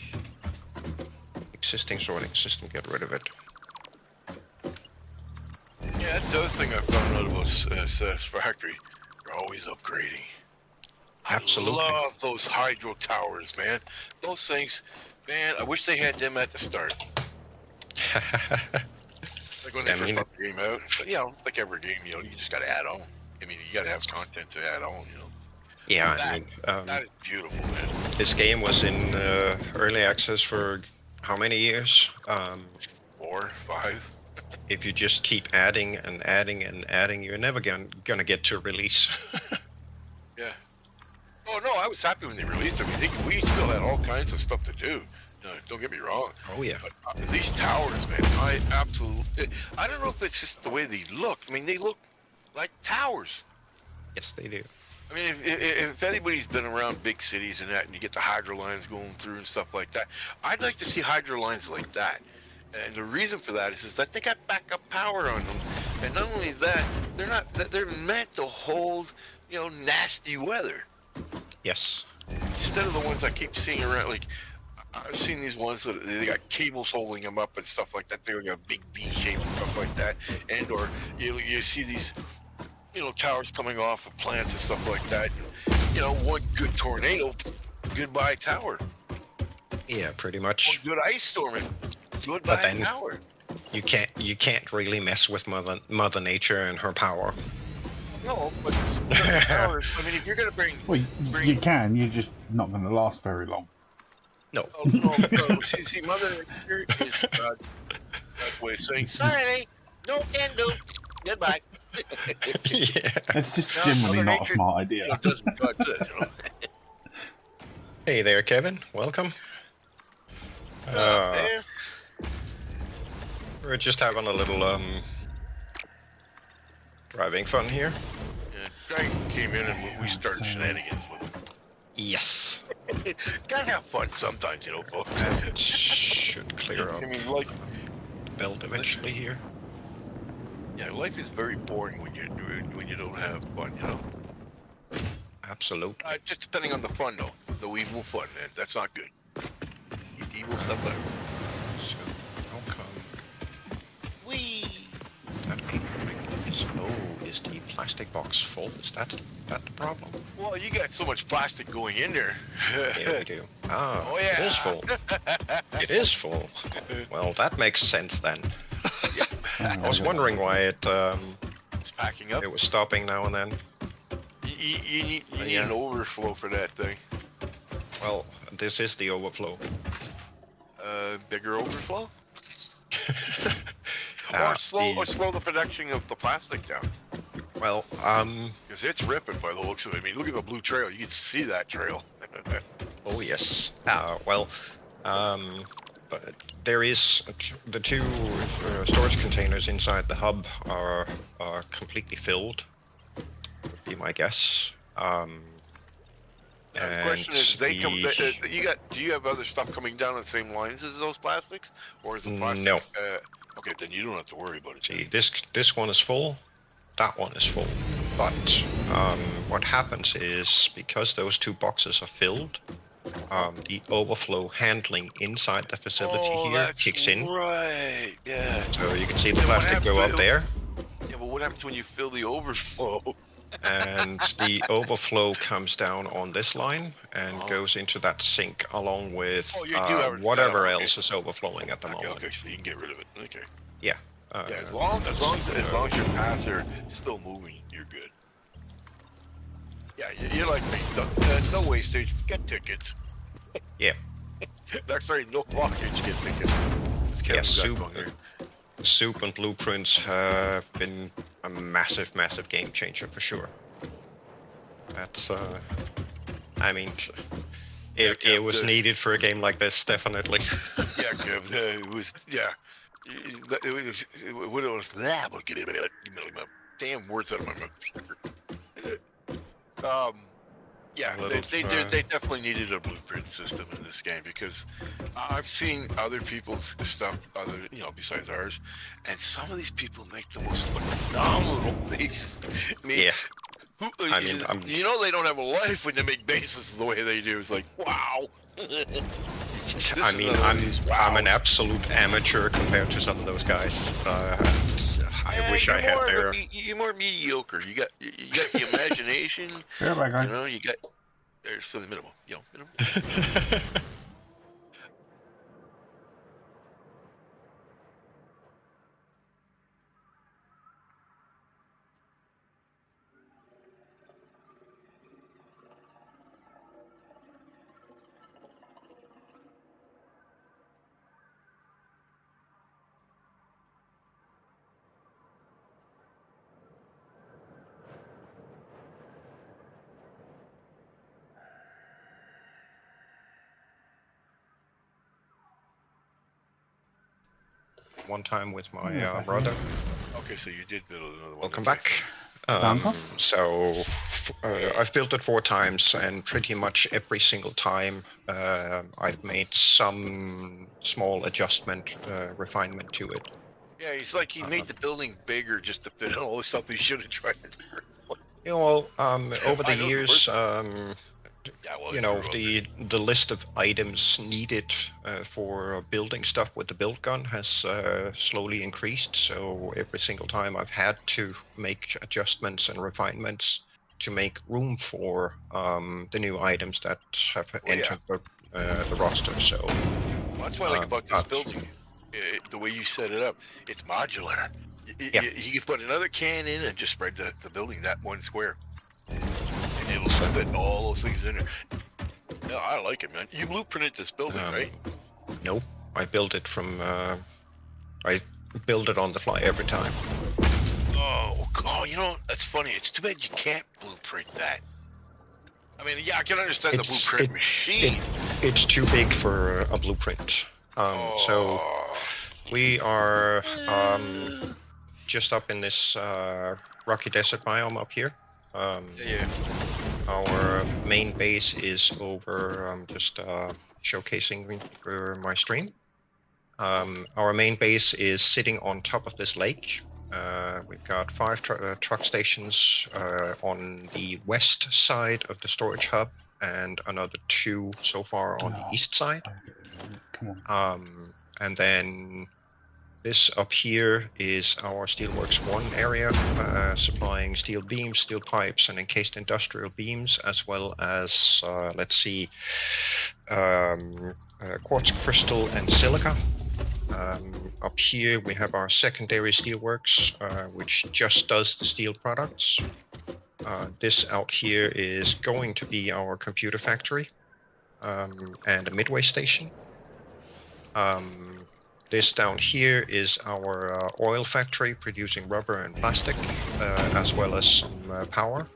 existing sorting system, get rid of it. Yeah, that's the other thing I found out about Satisfactory. They're always upgrading. Absolutely. I love those hydro towers, man. Those things, man, I wish they had them at the start. Like when they first brought the game out. But, like every game, you just got to add on. I mean, you got to have content to add on, Yeah, that is beautiful, man. this game was in early access for how many years? 4, 5. If you just keep adding and adding and adding, you're never gonna get to release. Yeah. Oh no, I was happy when they released them. We still had all kinds of stuff to do. Don't get me wrong. Oh yeah. But these towers, man, I don't know if it's just the way they look. I mean, they look like towers. Yes, they do. I mean, if anybody's been around big cities and that, and you get the hydro lines going through and stuff like that, I'd like to see hydro lines like that. And the reason for that is that they got backup power on them, and not only that, they're meant to hold, nasty weather. Yes. Instead of the ones I keep seeing around, like I've seen these ones that they got cables holding them up and stuff like that. They got a big V shape and stuff like that, and or you see these. Towers coming off of plants and stuff like that. One good tornado, goodbye tower. Yeah, pretty much. One good ice storm, goodbye then- tower. You can't really mess with Mother Nature and her power. No, but towers. I mean, if you're gonna bring, Well, you can. You're just not going to last very long. No. no, see, Mother Nature is that way of saying sorry, no can do. Goodbye. Yeah. It's just No, generally Mother not a Nature, smart idea. does what God says, Hey there, Kevin. Welcome. Man. We're just having a little driving fun here. Yeah, Dragon came in and we started shenanigans with him. Yes. Gotta have fun sometimes, folks. That should clear up I mean, life, the belt eventually here. life is very boring when you don't have fun, Absolutely. Just depending on the fun, though. The evil fun, man. That's not good. Evil stuff like So, how come Whee! that is the plastic box full? Is that the problem? well, you got so much plastic going in there. Yeah, we do. Ah, Oh, yeah. it is full. It is full. Well, that makes sense then. I was wondering why It's packing up. it was stopping now and then. You need Yeah. an overflow for that thing. Well, this is the overflow. Bigger overflow? Ah, or slow the production of the plastic down. Well, Because it's ripping by the looks of it. I mean, look at the blue trail. You can see that trail. oh yes. But there is the 2 storage containers inside the hub are completely filled. Would be my guess. The question is, do you have other stuff coming down the same lines as those plastics? Or is the plastic... No. Okay, then you don't have to worry about it. See, this one is full, that one is full. But what happens is, because those 2 boxes are filled, the overflow handling inside the facility here kicks in. Right, yeah. So you can see the Yeah, what plastic go happens up there. Yeah, but what happens when you fill the overflow? And the overflow comes down on this line and goes into that sink along with Oh, you do have it set whatever up, okay. else is overflowing at the Okay, moment. okay, so you can get rid of it. Okay. Yeah. Yeah, as long as your paths are still moving, you're good. Yeah, you're like me. No wastage. Get tickets. Yeah. Sorry, no blockage. Get tickets. Yeah, soup and blueprints have been a massive game changer for sure. That's I mean, it was needed for a game like this, definitely. Yeah, Kev, it was. Yeah, what it was that? I'll get it. My damn words out of my mouth. Yeah, they definitely needed a blueprint system in this game because I've seen other people's stuff, besides ours, and some of these people make the most phenomenal bases. Yeah. They don't have a life when they make bases the way they do. It's like, wow. I'm an absolute amateur compared to some of those guys. I wish I had their. You're more mediocre. You got the imagination. Yeah, bye, guys. You got. There's the minimum. Minimum. One time with my brother. Okay, so you did build another one. Welcome back. So I've built it 4 times, and pretty much every single time I've made some small adjustment, refinement to it. Yeah, it's like he made the building bigger just to fit all the stuff he should have tried. Over the years, the list of items needed for building stuff with the build gun has slowly increased. So every single time I've had to make adjustments and refinements to make room for the new items that have entered the roster. So that's what I like about this building. The way you set it up, it's modular. You can put another can in and just spread the building that one square. And it'll fit all those things in there. No, I like it, man. You blueprinted this building, right? Nope. I built it from. I build it on the fly every time. Oh, that's funny. It's too bad you can't blueprint that. I mean, yeah, I can understand the blueprint machine. It's too big for a blueprint. So we are just up in this rocky desert biome up here. Our main base is over, just showcasing for my stream. Our main base is sitting on top of this lake. We've got 5 truck stations on the west side of the storage hub, and another 2 so far on the east side. Come on. And then this up here is our Steelworks 1 area, supplying steel beams, steel pipes, and encased industrial beams, as well as, quartz crystal and silica. Up here we have our secondary steelworks, which just does the steel products. This out here is going to be our computer factory and a midway station. This down here is our oil factory producing rubber and plastic, as well as some power.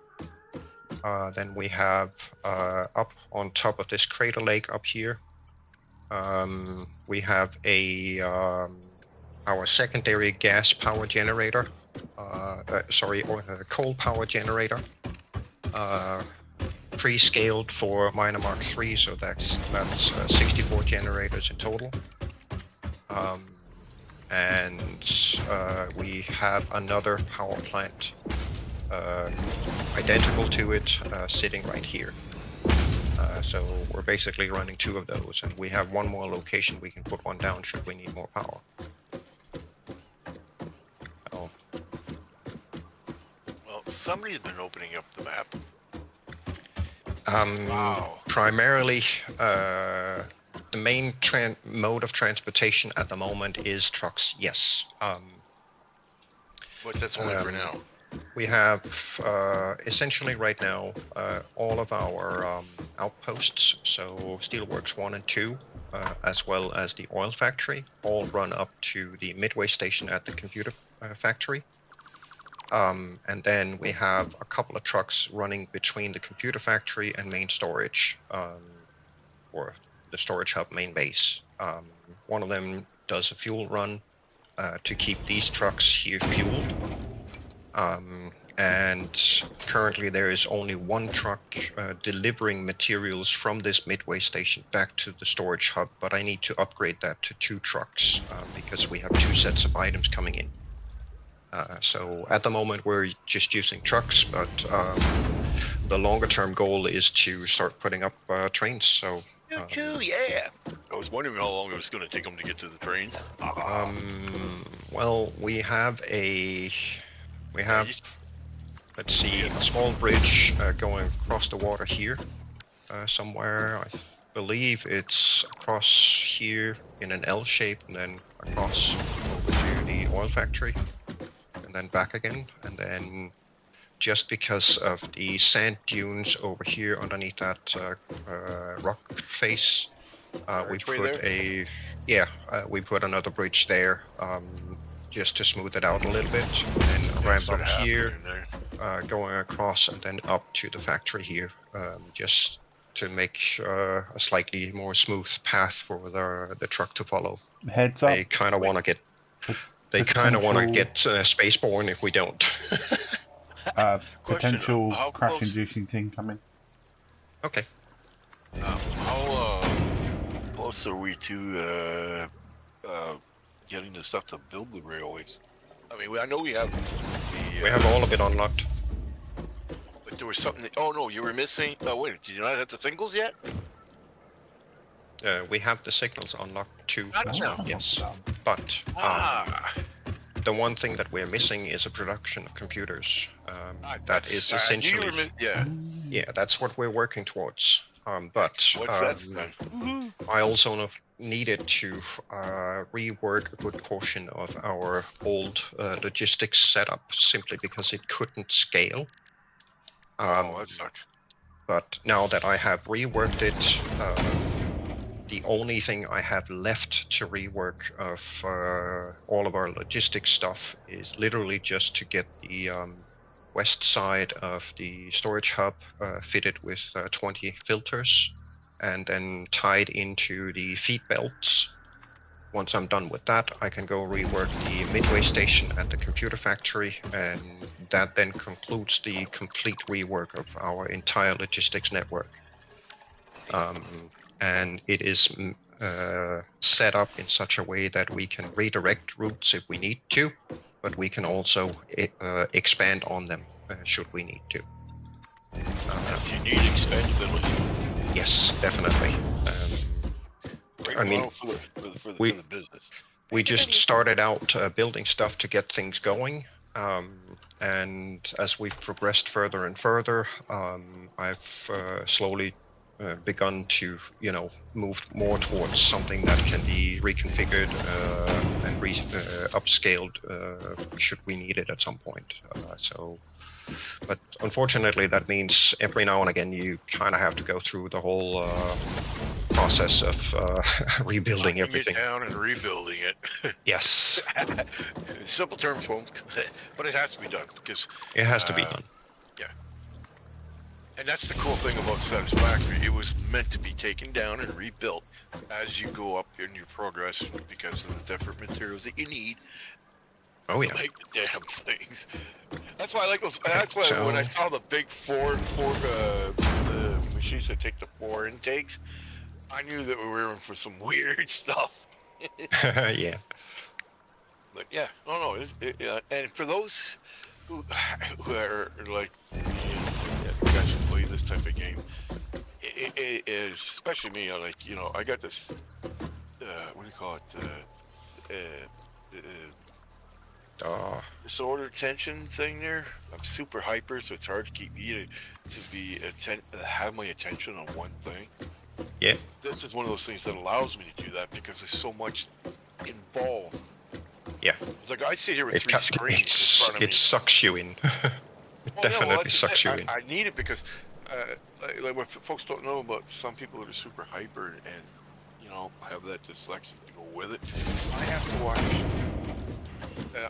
Then we have up on top of this crater lake up here, we have our secondary gas power generator, coal power generator, pre-scaled for Miner Mark III, so that's 64 generators in total. And we have another power plant identical to it sitting right here. So we're basically running 2 of those, and we have 1 more location we can put 1 down should we need more power. somebody's been opening up the map. Wow. Primarily, the main mode of transportation at the moment is trucks. Yes. But that's only for now. We have essentially right now all of our outposts, so Steelworks 1 and 2, as well as the oil factory, all run up to the midway station at the computer factory. And then we have a couple of trucks running between the computer factory and main storage, or the storage hub main base. One of them does a fuel run to keep these trucks here fueled. And currently there is only one truck delivering materials from this midway station back to the storage hub, but I need to upgrade that to 2 trucks because we have 2 sets of items coming in. So at the moment we're just using trucks, but the longer term goal is to start putting up trains. So yeah. I was wondering how long it was going to take them to get to the trains. Well, we have let's see, a small bridge going across the water here somewhere. I believe it's across here in an L shape and then across over to the oil factory and then back again. And then just because of the sand dunes over here underneath that rock face, we put another bridge there just to smooth it out a little bit, and a ramp up here going across and then up to the factory here, just to make a slightly more smooth path for the truck to follow. Heads up. They kind of want to get spaceborne if we don't. Potential crash-inducing thing coming. Okay. How close are we to getting the stuff to build the railways? I mean, I know we have we have all of it unlocked. But there was something that, oh no, you were missing. Oh wait, did you not have the singles yet? We have the signals unlocked too. Gotcha. Yes, but the one thing that we're missing is a production of computers. That is essentially yeah, that's what we're working towards. But I also needed to rework a good portion of our old logistics setup simply because it couldn't scale. That sucks. But now that I have reworked it, the only thing I have left to rework of all of our logistics stuff is literally just to get the west side of the storage hub fitted with 20 filters and then tied into the feed belts. Once I'm done with that, I can go rework the midway station at the computer factory, and that then concludes the complete rework of our entire logistics network. And it is set up in such a way that we can redirect routes if we need to, but we can also expand on them should we need to. You need expandability. Yes, definitely. I mean, for the business. We just started out building stuff to get things going, and as we've progressed further and further, I've slowly begun to, move more towards something that can be reconfigured and upscaled should we need it at some point. But unfortunately, that means every now and again you kind of have to go through the whole process of rebuilding everything. It down and rebuilding it. Yes. Simple terms won't, but it has to be done because it has to be done. Yeah. And that's the cool thing about Satisfactory. It was meant to be taken down and rebuilt as you go up in your progress because of the different materials that you need. Oh yeah. To make the damn things. That's why I like those. That's why when I saw the big four the machines that take the 4 intakes, I knew that we were in for some weird stuff. Yeah. But yeah, no. And for those who are like, you guys should play this type of game. It is, especially me. I I got this. What do you call it? Oh, disorder tension thing there. I'm super hyper, so it's hard to keep me to have my attention on one thing. yeah. This is one of those things that allows me to do that because there's so much involved. Yeah. It's like I sit here with It, 3 ca- screens in front of me. it sucks you in. It definitely that's sucks it. you in. I need it because, like what folks don't know about some people that are super hyper and have that dyslexia to go with it. I have to watch.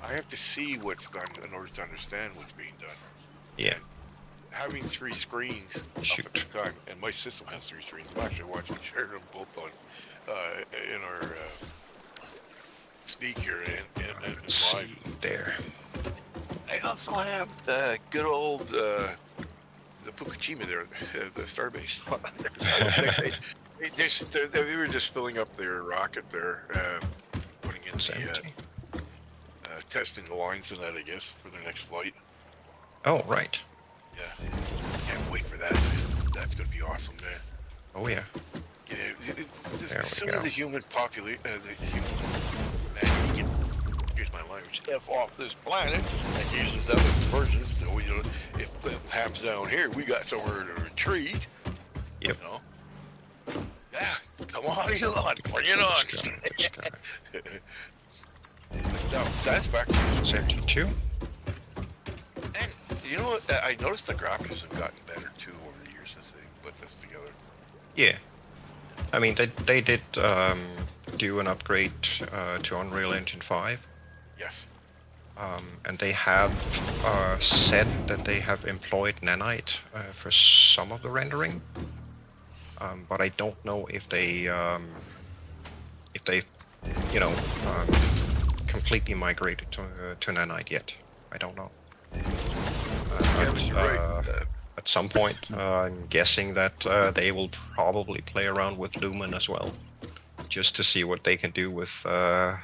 I have to see what's done in order to understand what's being done. Yeah. And having 3 screens up at Shoot. the time, and my system has 3 screens. I'm actually watching Sharidan both on in our speak here and Let's see live. there. I also have the good old the Fukushima there, the Starbase. They were just filling up their rocket there, putting in the testing the lines and that, I guess, for their next flight. Oh, right. Yeah, can't wait for that. That's gonna be awesome, man. Oh, yeah. Yeah, just, There as we soon go. as the human population, man, you get, here's my language, F off this planet and uses other versions. So if it happens down here, we got somewhere to retreat. Yep. Yeah, come on, Elon, bring it on. Let's go. Now, Satisfactory. 72. And you know what? I noticed the graphics have gotten better too over the years since they put this together. Yeah. I mean, they did do an upgrade to Unreal Engine 5. Yes. And they have said that they have employed Nanite for some of the rendering. But I don't know if they completely migrated to Nanite yet. I don't know. At some point, I'm guessing that they will probably play around with Lumen as well, just to see what they can do with the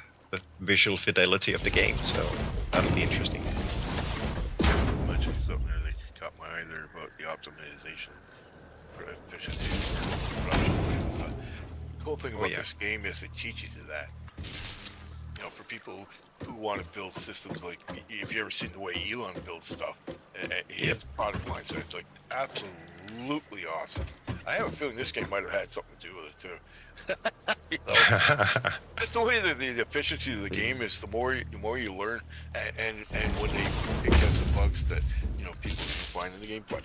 visual fidelity of the game. So that'll be interesting. Mentioned something there that caught my eye there about the optimization for efficiency. The cool thing about this game is it teaches you that. For people who want to build systems, like if you ever seen the way Elon builds stuff, his product line, so it's like absolutely awesome. I have a feeling this game might have had something to do with it too. Just the way that the efficiency of the game is, the more you learn, and when they catch the bugs that people can find in the game. But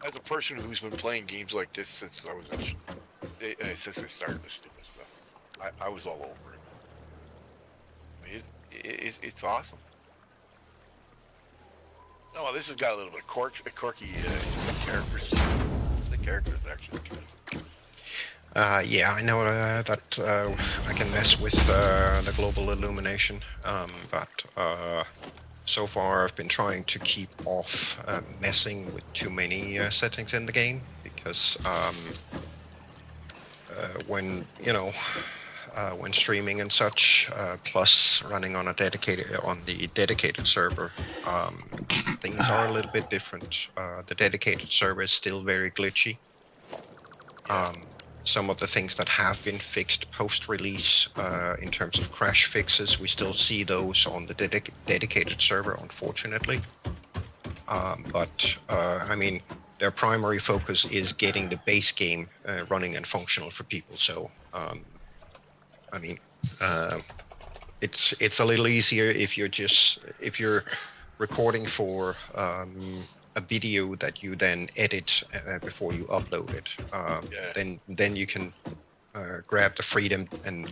as a person who's been playing games like this since I was since they started this stupid stuff, I was all over it. It's awesome. Oh, this has got a little bit of quirky characters. The characters actually good. Yeah, I know that I can mess with the global illumination, but so far I've been trying to keep off messing with too many settings in the game, because when streaming and such, plus running on the dedicated server, things are a little bit different. The dedicated server is still very glitchy. Some of the things that have been fixed post-release, in terms of crash fixes, we still see those on the dedicated server, unfortunately. But I mean, their primary focus is getting the base game running and functional for people. So I mean, it's a little easier if you're recording for a video that you then edit before you upload it. Then you can grab the freedom and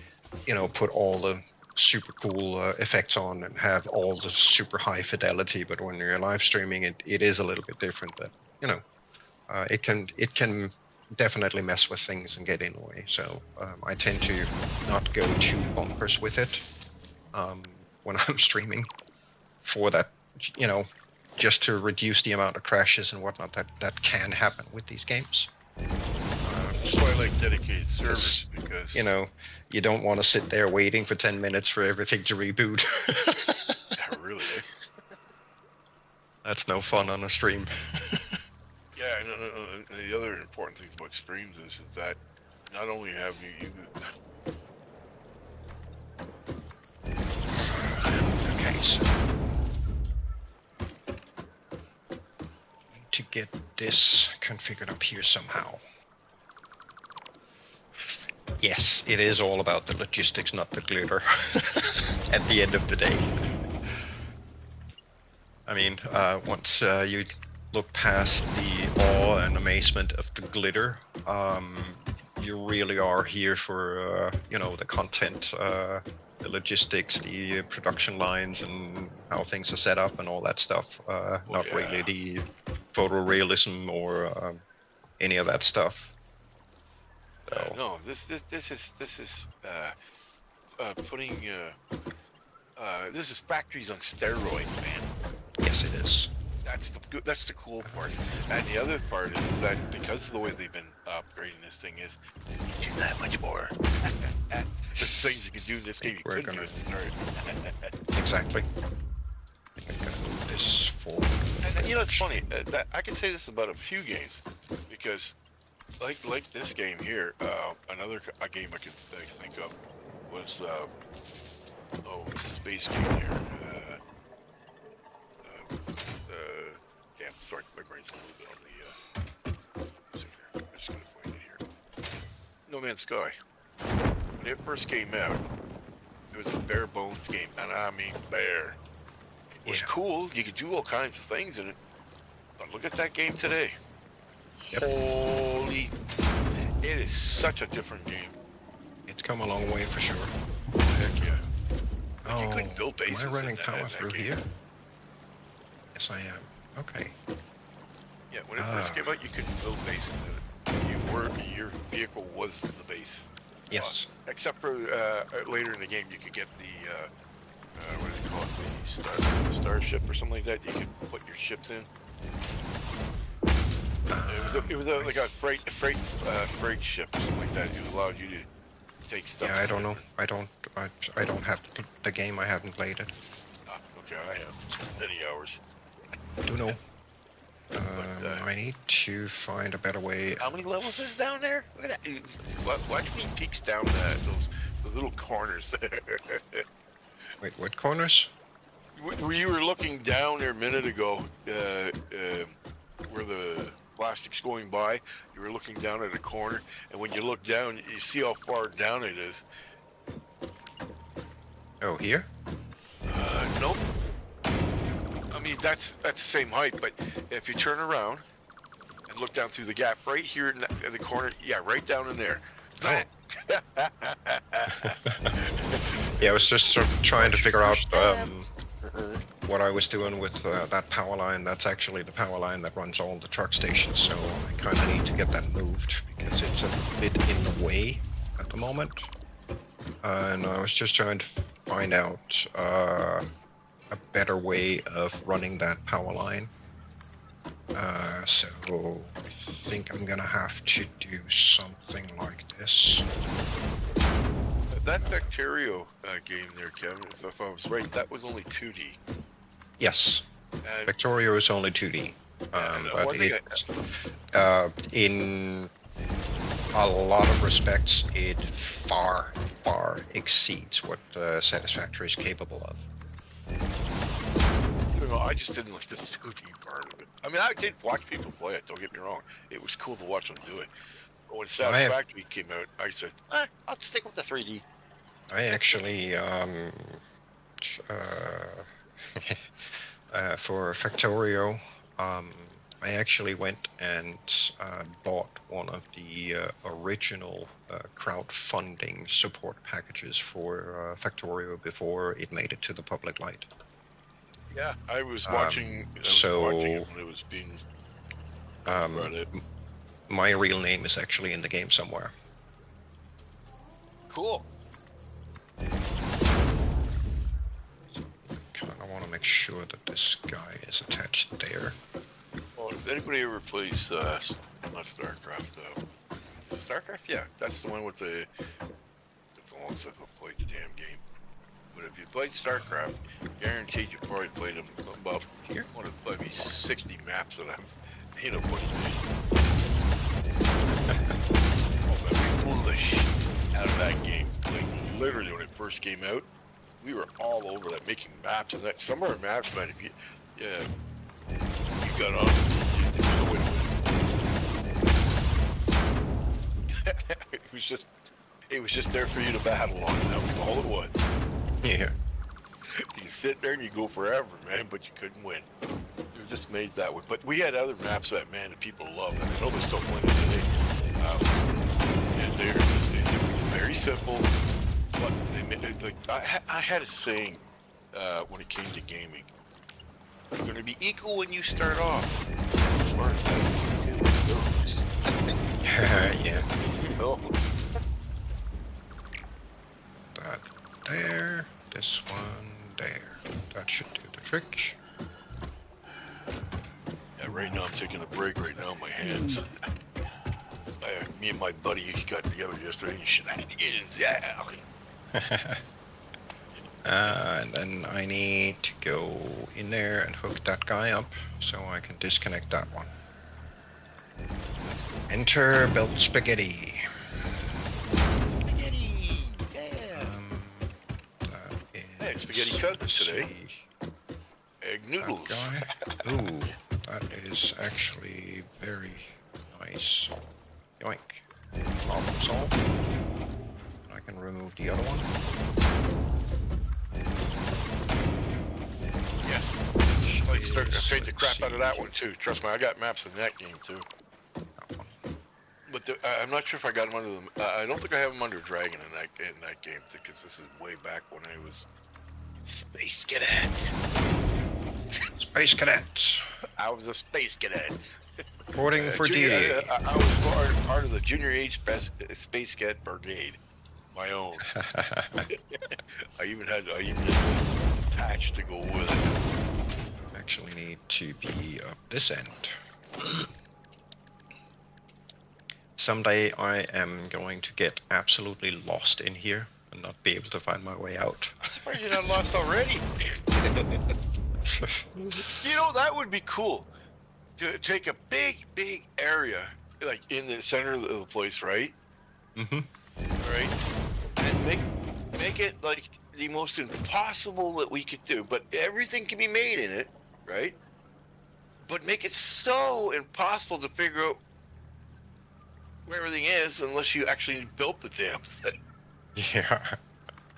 put all the super cool effects on and have all the super high fidelity. But when you're live streaming, it is a little bit different. That it can definitely mess with things and get in the way. So I tend to not go too bonkers with it when I'm streaming, for that, just to reduce the amount of crashes and whatnot that can happen with these games. That's why I like dedicated servers, because you don't want to sit there waiting for 10 minutes for everything to reboot. Yeah, really. That's no fun on a stream. Yeah, no. The other important thing about streams is that not only have you so need to get this configured up here somehow. Yes, it is all about the logistics, not the glitter. At the end of the day. I mean, once you look past the awe and amazement of the glitter, you really are here for, you know, the content, the logistics, the production lines, and how things are set up and all that stuff. Not really the photorealism or any of that stuff. So. No, this is putting this is factories on steroids, man. Yes, it is. That's the cool part. And the other part is that because of the way they've been upgrading this thing is you can do that much more. There's things you can do in this game you couldn't do in third. Exactly. I'm gonna move this forward. And you know, it's funny that I can say this about a few games because, like this game here, another game I could think of was it's a space game here. Damn, sorry, my brain's a little bit on the. I'm just gonna find it here. No Man's Sky. When it first came out, it was a bare bones game, and I mean bare. It was cool. You could do all kinds of things in it. But look at that game today. Yep. Holy! It is such a different game. It's come a long way for sure. Heck yeah. Oh, you couldn't build bases. am I running in power that through game. here? Yes, I am. Okay. Yeah, when it first came out, you couldn't build bases in it. Your vehicle was the base. Yes. Except for later in the game, you could get the what do they call it? The starship or something like that. You could put your ships in. It was like a freight ship or something like that. It allowed you to take stuff. Yeah, I don't know. I don't have the game. I haven't played it. Okay, I have many hours. I do know. I need to find a better way. How many levels is down there? Look at that. Watch me peeks down those little corners there. Wait, what corners? Where you were looking down there a minute ago, where the plastic's going by, you were looking down at a corner, and when you look down, you see how far down it is. Oh, here? Nope. I mean, that's the same height, but if you turn around and look down through the gap right here in the corner, yeah, right down in there. Oh. Yeah, I was just sort of trying to figure out what I was doing with that power line. That's actually the power line that runs all the truck stations, so I kind of need to get that moved because it's a bit in the way at the moment. And I was just trying to find out a better way of running that power line. So I think I'm gonna have to do something like this. That Bacterio game there, Kevin, if I was right, that was only 2D. Yes, And Victoria is only 2D, but it, in a lot of respects, it far exceeds what Satisfactory is capable of. I don't know, I just didn't like the 2D part of it. I mean, I did watch people play it, don't get me wrong. It was cool to watch them do it. But when Satisfactory came out, I said, I'll stick with the 3D. I actually, for Factorio, I actually went and bought one of the original crowdfunding support packages for Factorio before it made it to the public light. Yeah, I was watching. Watching it when it was being run. My real name is actually in the game somewhere. Cool. Kind of want to make sure that this guy is attached there. Well, if anybody ever plays, not StarCraft, StarCraft, yeah, that's the one with the. It's a long since I've played the damn game. But if you played StarCraft, guaranteed you probably played them about Here? one of maybe 60 maps that I've, put in. Oh man, we blew the shit out of that game. Like literally when it first came out, we were all over that, making maps and that. Some of our maps, man, if you, yeah, you got on, it was just there for you to battle on. That was all it was. Yeah. You sit there and you go forever, man, but you couldn't win. It was just made that way. But we had other maps that, man, that people love. And I know they're still playing today. And it was very simple. But they made it, like, I had a saying when it came to gaming. You're going to be equal when you start off. As far as that, Yeah. you know. That there. This one there. That should do the trick. Yeah, right now I'm taking a break right now in my hands. Me and my buddy got together yesterday. Shenanigans, yeah. And then I need to go in there and hook that guy up so I can disconnect that one. Enter build spaghetti. Spaghetti! Yeah! That is Hey, spaghetti cousins today. the- Egg that noodles. guy. Ooh, that is actually very nice. Yoink. Problem solved. I can remove the other one. Yes. I started to paint the crap out of that one too. Trust me, I got maps in that game too. That one. But I'm not sure if I got them under them. I don't think I have them under Dragon in that game because this is way back when I was Space Cadet. Space Cadets. I was a Space Cadet. Reporting for duty. I was part of the Junior Age Space Cadet Brigade, my own. I even had attached to go with it. Actually need to be up this end. Someday I am going to get absolutely lost in here and not be able to find my way out. I'm surprised you're not lost already. You know, that would be cool. To take a big area, like in the center of the place, right? Mm-hmm. Right? And make it like the most impossible that we could do. But everything can be made in it, right? But make it so impossible to figure out where everything is unless you actually built the damn thing. Yeah.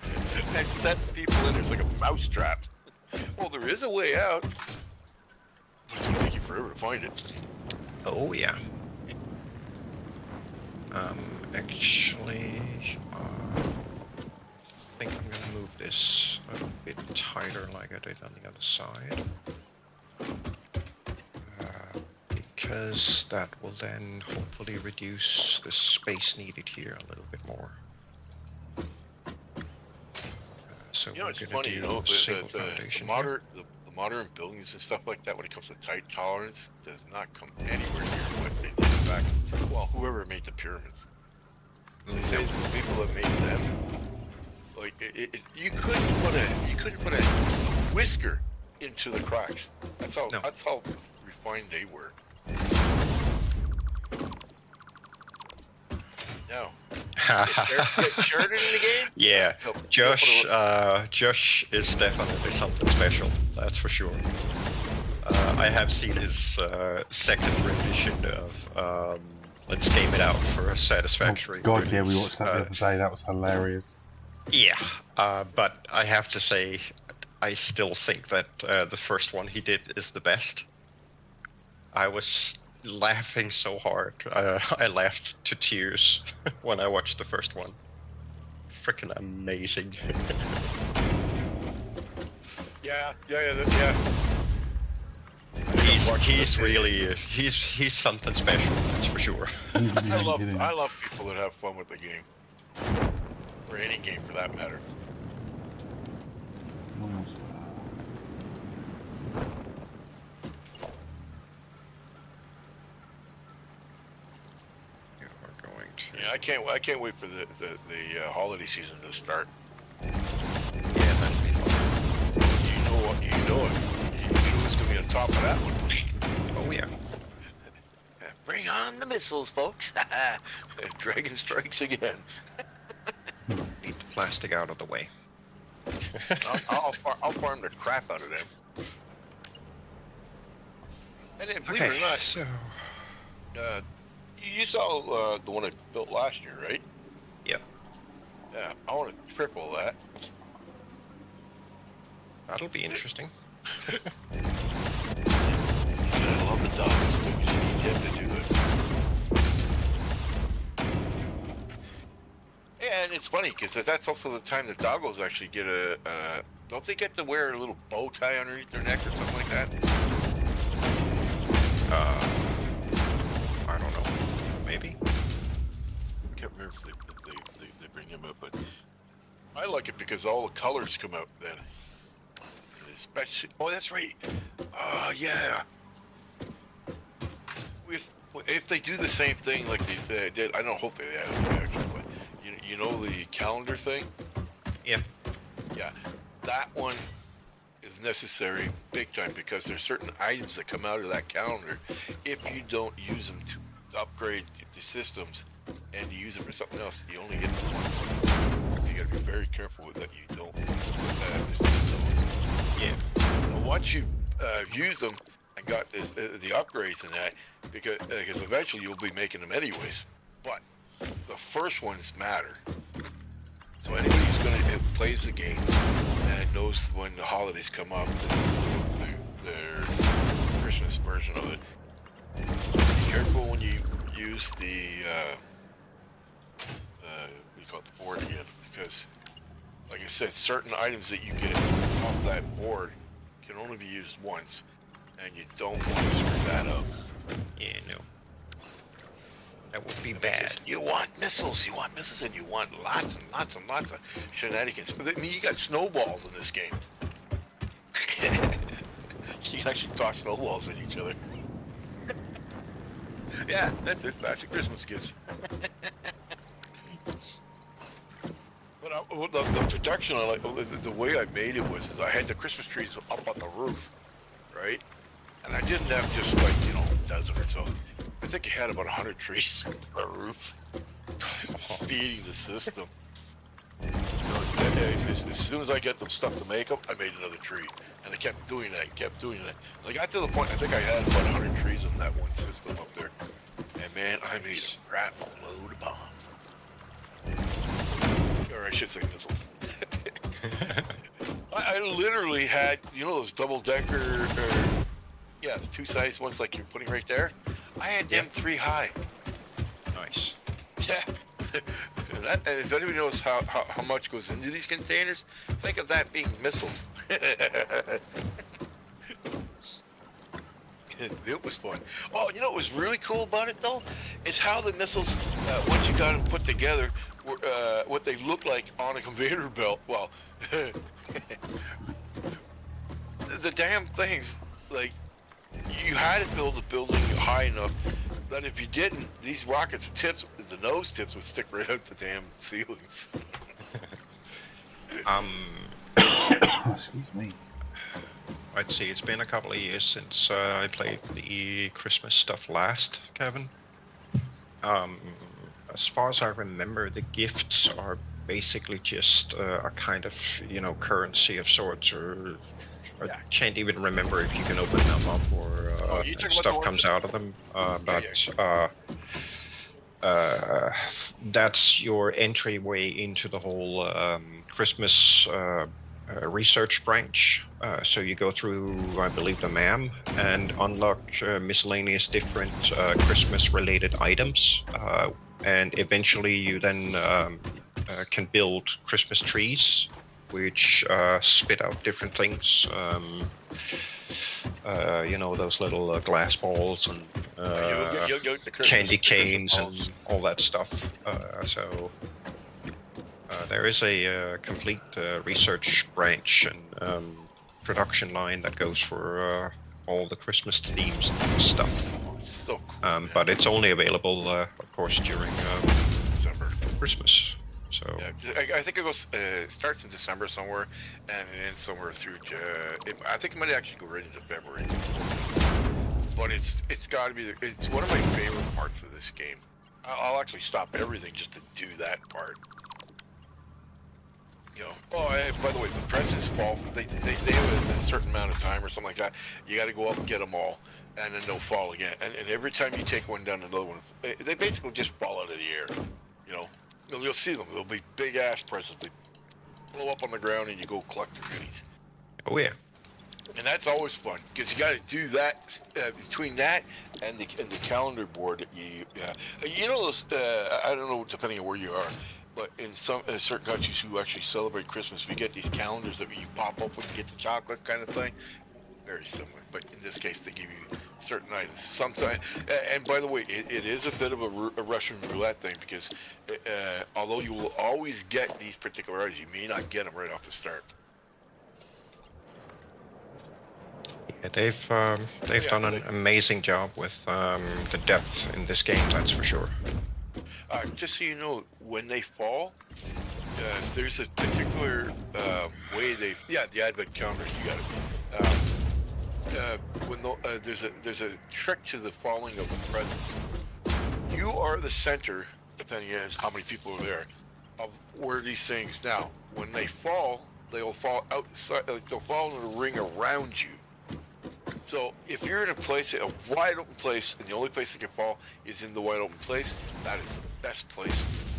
And set people in there's like a mousetrap. Well, there is a way out. But it's gonna take you forever to find it. Oh yeah. Actually, I think I'm gonna move this a bit tighter like I did on the other side. Because that will then hopefully reduce the space needed here a little bit more. So You know, we're it's gonna funny, do you know, single the foundation here. modern buildings and stuff like that, when it comes to tight tolerance, does not come anywhere near what they did back. Well, whoever made the pyramids, they say the people that made them, like you couldn't put a whisker into the cracks. That's how refined they were. No. Sheridan in the game? Yeah, Josh is definitely something special, that's for sure. I have seen his second rendition of Let's Game It Out for Satisfactory. Oh, God, yeah, we release. watched that the other day. That was hilarious. Yeah, but I have to say, I still think that the first one he did is the best. I was laughing so hard. I laughed to tears when I watched the first one. Freaking amazing. Yeah. He's really he's something special, that's for sure. I love people that have fun with the game, or any game for that matter. Almost. We're going to. Yeah, I can't wait for the holiday season to start. Yeah, that'll be fun. You know who's gonna be on top of that one. Oh yeah. Bring on the missiles, folks. Dragon strikes again. Need the plastic out of the way. I'll farm the crap out of them. And then, believe it or not, so you saw the one I built last year, right? Yep. Yeah, I want to triple that. That'll be interesting. I love the dogs. You just need him to do it. Yeah, and it's funny because that's also the time the doggos actually get don't they get to wear a little bow tie underneath their neck or something like that? I don't know. Maybe. I can't remember if they bring him up, but I like it because all the colors come out then. Especially, oh, that's right. Yeah. If they do the same thing like they did, I don't hope they have actually, but you know the calendar thing? Yep. Yeah, that one is necessary big time because there's certain items that come out of that calendar. If you don't use them to upgrade the systems and you use it for something else, you only get them once. You gotta be very careful with that. You don't yeah. Once you use them and got the upgrades and that, because eventually you'll be making them anyways. But the first ones matter. So anybody who plays the game and knows when the holidays come up, this is their Christmas version of it. Be careful when you use the we call it the board again, because like I said, certain items that you get off that board can only be used once, and you don't want to screw that up. Yeah, no. That would be bad. You want missiles, and you want lots and lots and lots of shenanigans. I mean, you got snowballs in this game. You can actually toss snowballs at each other. Yeah, that's it. That's your Christmas gifts. But the protection, I like the way I made it was I had the Christmas trees up on the roof, right? And I didn't have just like, a dozen or so. I think I had about 100 trees on the roof, feeding the system. As soon as I get them stuff to make them, I made another tree, and I kept doing that. I got to the point I think I had about 100 trees in that one system up there, and man, I made a crap load of bombs. Or I should say missiles. I literally had, those double-decker, the two-sized ones like you're putting right there. I had them 3 high. Nice. Yeah. And if anybody knows how much goes into these containers, think of that being missiles. It was fun. Oh, what was really cool about it though? Is how the missiles, once you got them put together, what they look like on a conveyor belt. Well, the damn things, like, you had to build a building high enough that if you didn't, these rockets' tips, the nose tips would stick right out the damn ceilings. Excuse me. I'd say it's been a couple of years since I played the Christmas stuff last, Kevin. As far as I remember, the gifts are basically just a kind of, currency of sorts, or I can't even remember if you can open them up or stuff comes out of them. That's your entryway into the whole Christmas research branch. So you go through, I believe, the MAM and unlock miscellaneous different Christmas-related items. And eventually you then can build Christmas trees, which spit out different things. Those little glass balls and candy canes and all that stuff. So there is a complete research branch and production line that goes for all the Christmas themes and stuff. So cool, but it's only available, of course, during December. Christmas. So yeah, I think it goes. It starts in December somewhere, and then somewhere through. I think it might actually go right into February. But it's got to be. It's one of my favorite parts of this game. I'll actually stop everything just to do that part. You know, oh, hey, by the way, the presents fall. They have a certain amount of time or something like that. You got to go up and get them all, and then they'll fall again. And every time you take one down, another one, they basically just fall out of the air. You know, you'll see them. They'll be big ass presents. They blow up on the ground, and you go collect your goodies. Oh yeah. And that's always fun because you got to do that between that and the calendar board that you know those I don't know depending on where you are, but in some certain countries who actually celebrate Christmas, we get these calendars that you pop up when you get the chocolate kind of thing. Very similar, but in this case they give you certain items. Sometimes, and by the way, it is a bit of a Russian roulette thing because although you will always get these particular items, you may not get them right off the start. Yeah, they've done an amazing job with the depth in this game. That's for sure. Just so you know, when they fall, there's a particular way the advent calendar. You got it. There's a trick to the falling of the presents. You are the center, depending on how many people are there, of where these things. Now, when they fall, they'll fall outside. They'll fall in a ring around you. So if you're in a wide open place, and the only place they can fall is in the wide open place, that is the best place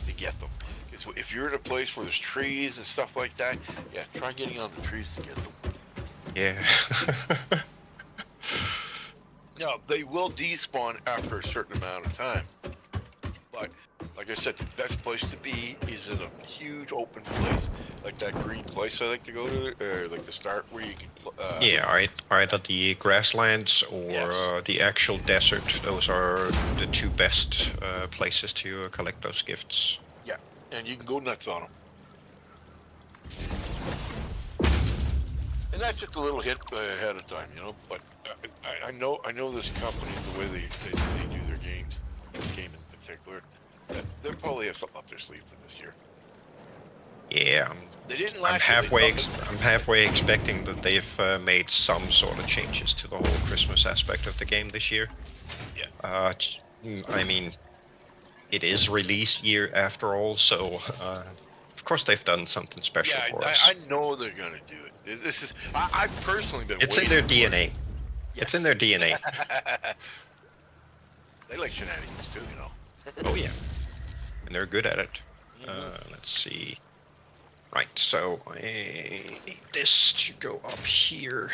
to get them. If you're in a place where there's trees and stuff like that, yeah, try getting on the trees to get them. Yeah. Now, they will despawn after a certain amount of time. But, like I said, the best place to be is in a huge open place. Like that green place I like to go to, or like the start where you can... yeah, either the grasslands or Yes. the actual desert. Those are the two best places to collect those gifts. Yeah, and you can go nuts on them. And that's just a little hit ahead of time, you know. But I know this company, the way they do their games, this game in particular, that they'll probably have something up their sleeve for this year. Yeah, They didn't I'm last year, I'm halfway expecting that they've made some sort of changes to the whole Christmas aspect of the game this year. Yeah. I mean, it is release year after all, so of course they've done something special for us. I know they're gonna do it. This is I've personally been. It's in their waiting for DNA. it. Yes. It's in their DNA. They like shenanigans too, you know. Oh yeah, and they're good at it. Let's see. Right, so I need this to go up here.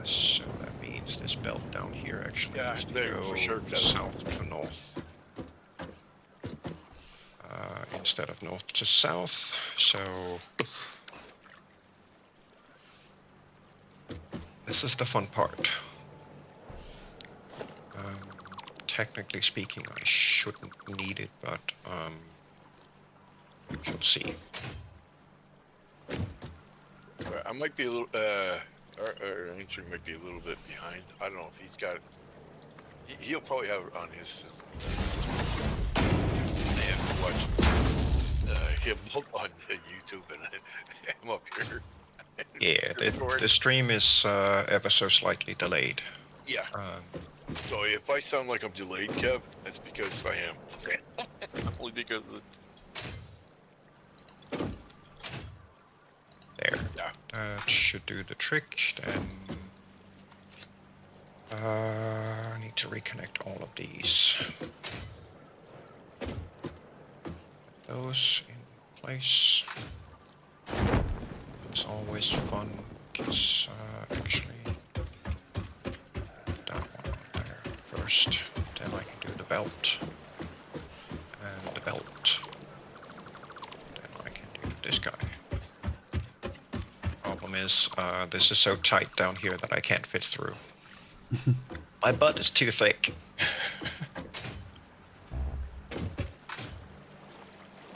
So that means this belt down here actually needs to there, go for sure, south to north. Instead of north to south, so... This is the fun part. Technically speaking, I shouldn't need it, but we'll see. I might be a little. Our answering might be a little bit behind. I don't know if he's got it. He'll probably have it on his system. I have to watch him on YouTube and him up here. Yeah, the stream is ever so slightly delayed. Yeah. So if I sound like I'm delayed, Kev, that's because I am. Only because of the... There. Yeah. That should do the trick. Then I need to reconnect all of these. Those in place. It's always fun because actually that one on there first. Then I can do the belt and the belt. Then I can do this guy. Problem is, this is so tight down here that I can't fit through. My butt is too thick.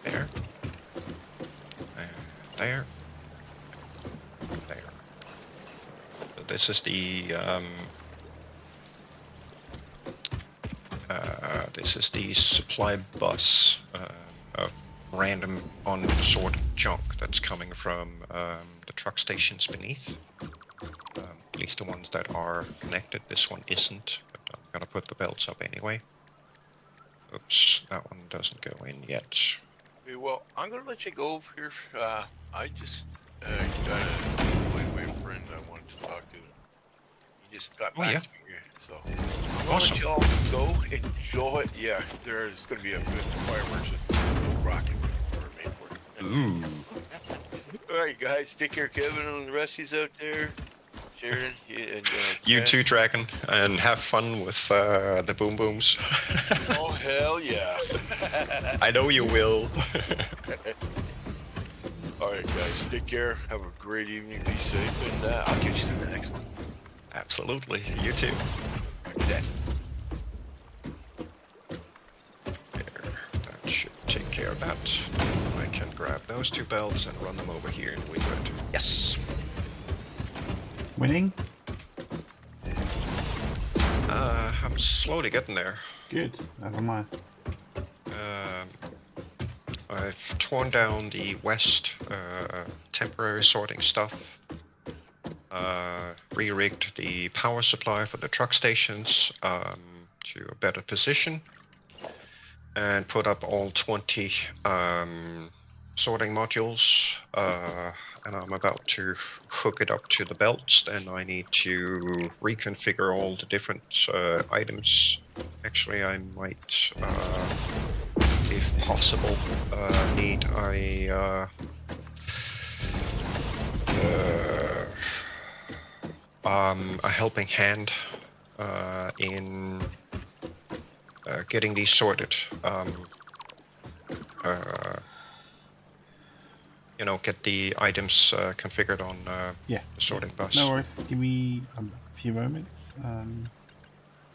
There. And there. There. So this is the supply bus of random unsorted junk that's coming from the truck stations beneath. At least the ones that are connected. This one isn't, but I'm gonna put the belts up anyway. Oops, that one doesn't go in yet. Okay, well, I'm gonna let you go over here. I just got a friend I wanted to talk to. He just got back to me here, so I'm gonna let y'all go. Enjoy. Yeah, there's gonna be a good fireworks just rocking for me. Ooh. All right, guys, take care, Kevin, and the resties out there. Sheridan, and You Ken. too, Dragon, and have fun with the boom booms. Oh hell yeah! I know you will. All right, guys, take care. Have a great evening. Be safe, and I'll catch you in the next one. Absolutely, you too. Okay. There, that should take care of that. I can grab those 2 belts and run them over here, and we good. Yes. Winning? I'm slowly getting there. Good, as am I. I've torn down the west temporary sorting stuff, re-rigged the power supply for the truck stations to a better position, and put up all 20 sorting modules, and I'm about to hook it up to the belts. Then I need to reconfigure all the different items. Actually, I might, if possible, need a helping hand in getting these sorted. You know, get the items configured on Yeah. the sorting bus. No worries. Give me a few moments.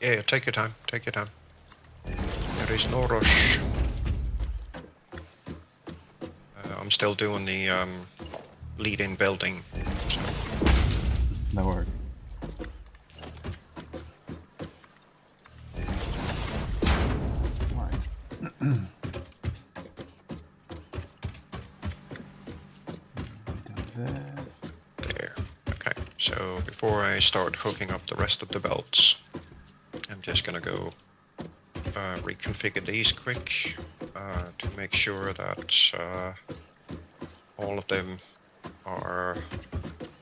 Yeah, take your time. Take your time. There is no rush. I'm still doing the lead-in building. So. No worries. Right. There. Okay. So before I start hooking up the rest of the belts, I'm just gonna go reconfigure these quick to make sure that all of them are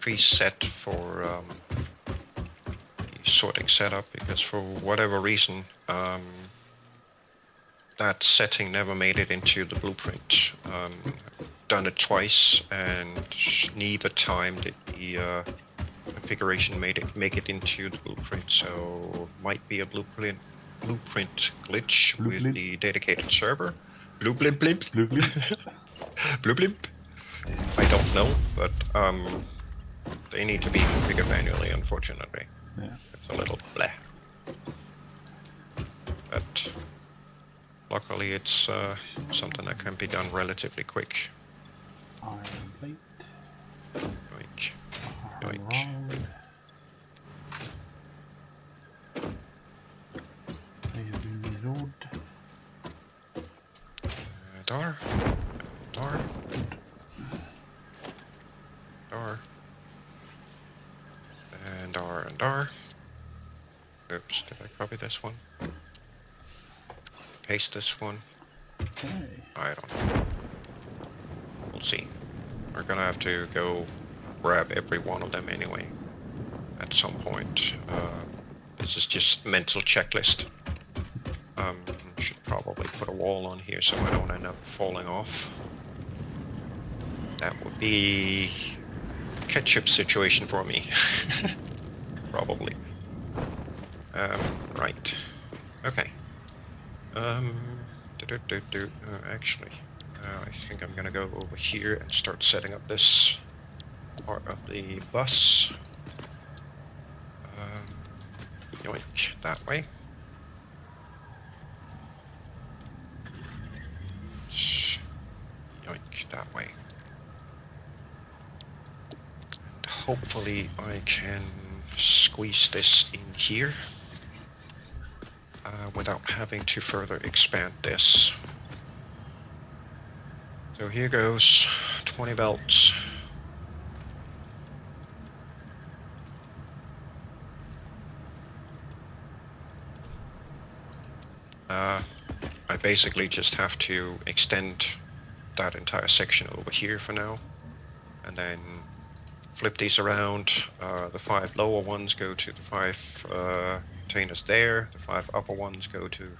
preset for the sorting setup, because for whatever reason that setting never made it into the blueprint. Done it twice, and neither time did the configuration make it into the blueprint. So might be a blueprint glitch with the dedicated server. Blue blimp blimp. Blue blimp. Blue blimp. I don't know, but they need to be configured manually, unfortunately. Yeah. It's a little bleh. But luckily it's something that can be done relatively quick. Iron plate. Yoink. Iron Yoink. rod. Heavy rod. Dar. Dar. Dar. And dar and dar. Oops, did I copy this one? Paste this one? Okay. I don't know. We'll see. We're gonna have to go grab every one of them anyway at some point. This is just mental checklist. Should probably put a wall on here so I don't end up falling off. That would be a ketchup situation for me. Probably. Right. Okay. Actually, I think I'm gonna go over here and start setting up this part of the bus. Yoink, that way. Yoink, that way. And hopefully I can squeeze this in here without having to further expand this. So here goes 20 belts. I basically just have to extend that entire section over here for now, and then flip these around. The 5 lower ones go to the 5 containers there. The 5 upper ones go to the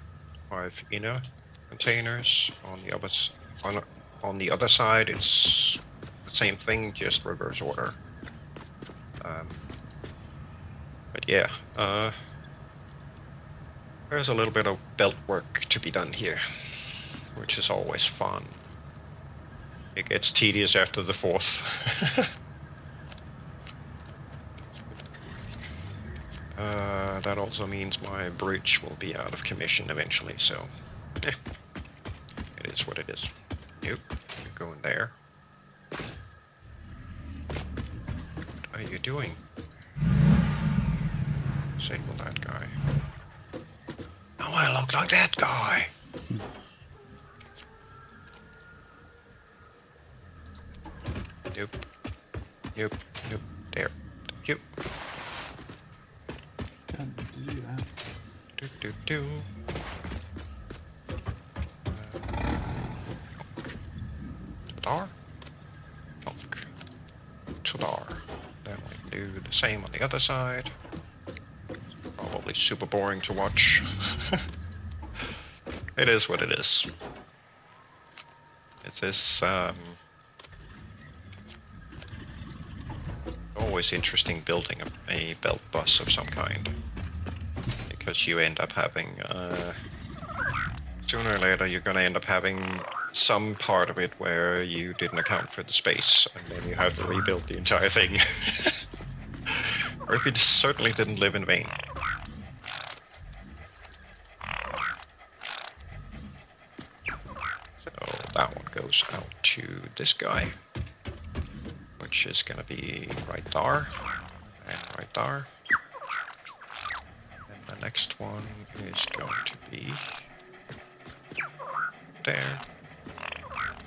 5 inner containers. On the other side, it's the same thing, just reverse order. But yeah, there's a little bit of belt work to be done here, which is always fun. It gets tedious after the 4th. That also means my bridge will be out of commission eventually, so yeah, it is what it is. Nope, you're going there. What are you doing? Disable that guy. Oh, I look like that guy! Nope. Nope. Nope. There. Thank you. Can't do that. Do do do. Tudar. Funk. Tudar. Then we do the same on the other side. Probably super boring to watch. It is what it is. It's this always interesting building a belt bus of some kind, because you end up having sooner or later you're gonna end up having some part of it where you didn't account for the space, and then you have to rebuild the entire thing. Or if it certainly didn't live in vain. So that one goes out to this guy, which is gonna be right there, and right there. And the next one is going to be there,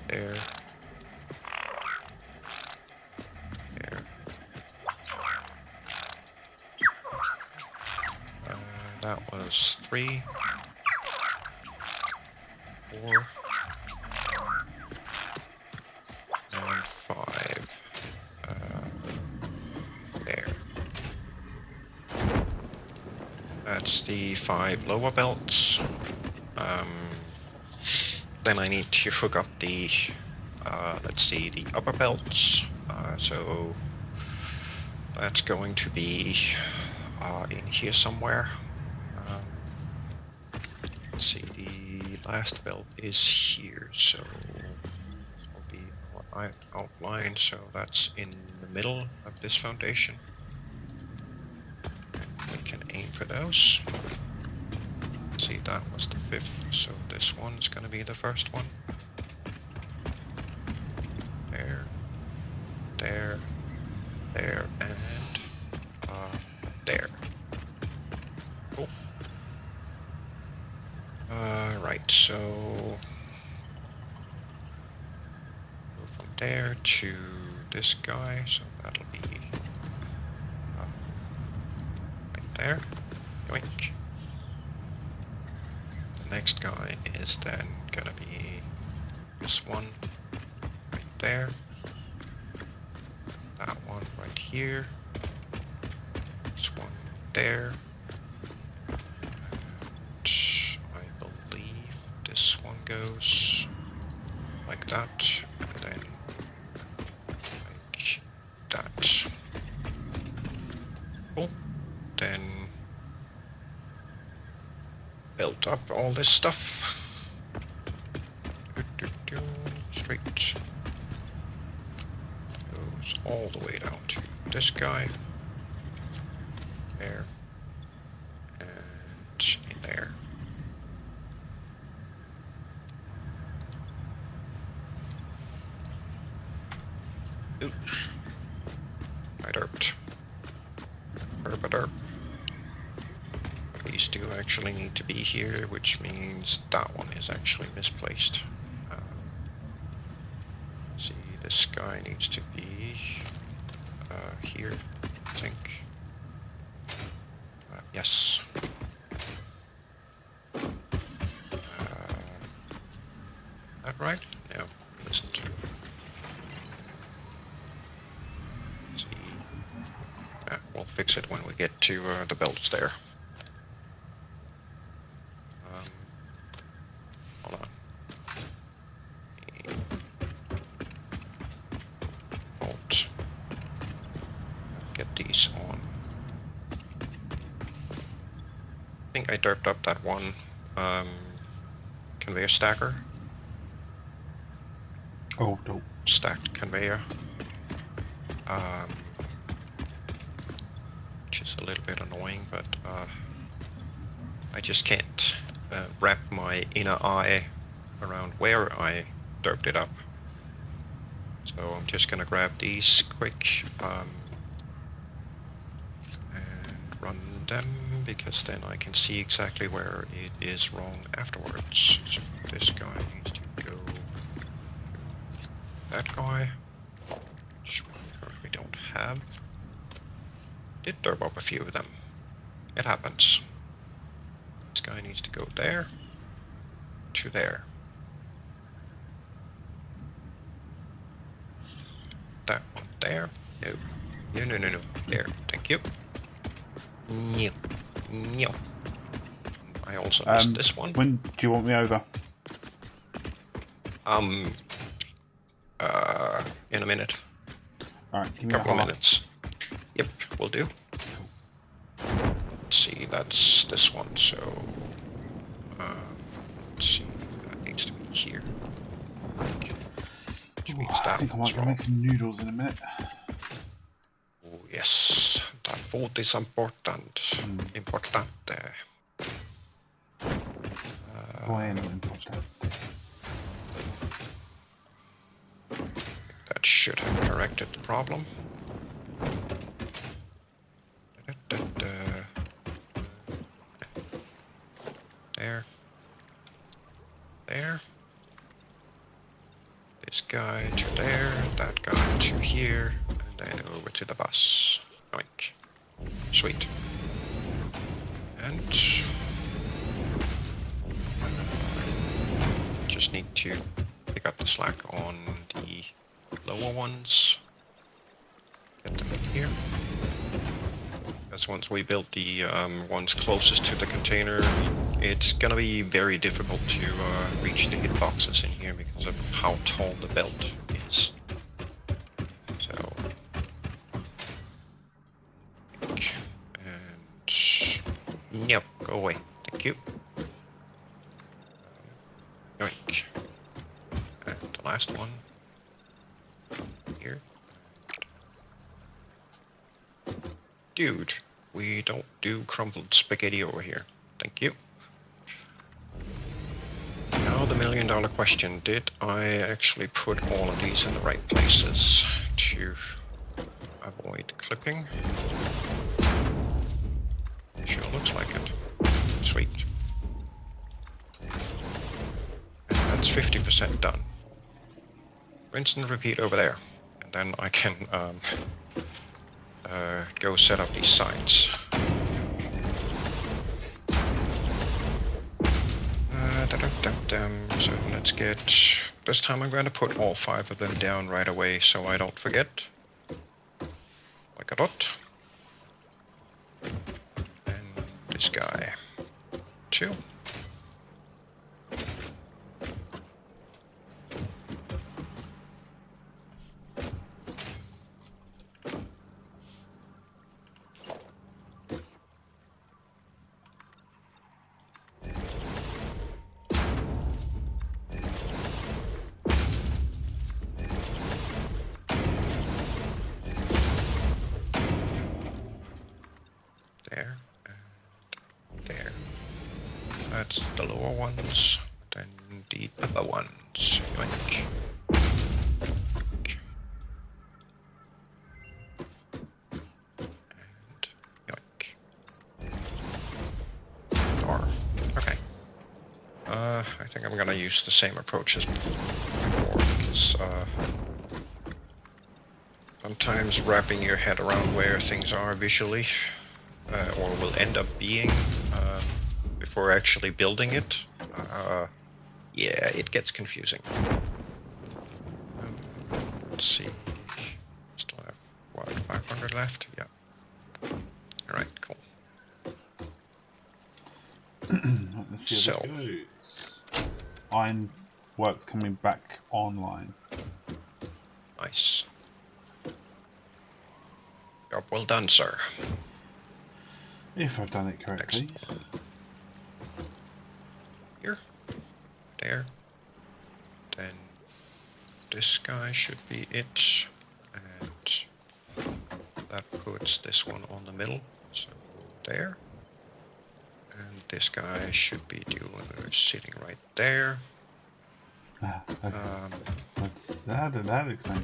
there, there. That was 3, 4, and 5. There. That's the 5 lower belts. Then I need to hook up the, let's see, the upper belts. So that's going to be in here somewhere. Let's see, the last belt is here, so this will be what I outlined, so that's in the middle of this foundation. And we can aim for those. See, that was the 5th, so this one's gonna be the first one. There, there, there, and there. Cool. Right, so go from there to this guy, so that'll be right there. Yoink. The next guy is then gonna be this one right there. That one right here. This one there. This one goes like that, and then like that. Cool. Then build up all this stuff. Straight. Goes all the way down to this guy. There. And in there. Oops. I derped. Derp. These two actually need to be here, which means that one is actually misplaced. See, this guy needs to be here, I think. Yes. That right? No, it isn't. to the belts there. Hold on. Bolt. Get these on. I think I derped up that one conveyor stacker. Oh, dope. Stacked conveyor. Which is a little bit annoying, but I just can't wrap my inner eye around where I derped it up. So I'm just gonna grab these quick and run them, because then I can see exactly where it is wrong afterwards. So this guy needs to go that guy, which we currently don't have. Did derp up a few of them. It happens. This guy needs to go there to there. That one there. No. No, no, no, no. There. Thank you. No. No. I also missed this one. When do you want me over? In a minute. Alright, give me Couple a of heart. minutes. Yep, will do. Let's see, that's this one, so... let's see, that needs to be here. Which means I that think I might one's go wrong. make some noodles in a minute. Oh, yes, that food is important. Importante. Bueno, importante. That should have corrected the problem. There. There. This guy to there, that guy to here, and then over to the bus. Oink. Sweet. And just need to pick up the slack on the lower ones. Get them in here. Because once we build the ones closest to the container, it's gonna be very difficult to reach the hitboxes in here because of how tall the belt is. So, and no, go away. Thank you. Yoink. And the last one here. Dude, we don't do crumbled spaghetti over here. Thank you. Now the $1,000,000 question, did I actually put all of these in the right places to avoid clipping? Sure looks like it. Sweet. And that's 50% done. Rinse and repeat over there. And then I can go set up these sites. So let's get... This time I'm going to put all 5 of them down right away so I don't forget. Like a dot. And this guy. 2. There, and there. That's the lower ones, then the upper ones. Yoink. And yoink. Or, okay. I think I'm gonna use the same approach as before, because sometimes wrapping your head around where things are visually or will end up being before actually building it, yeah, it gets confusing. Let's see, still have what, 500 left? Yeah. All right, cool. Let's see how this goes. Iron work coming back online. Nice. Job well done, sir. If I've done it correctly. Excellent. Here. There. Then this guy should be it. And that puts this one on the middle. So there. And this guy should be sitting right there. Ah, okay. How did that explain?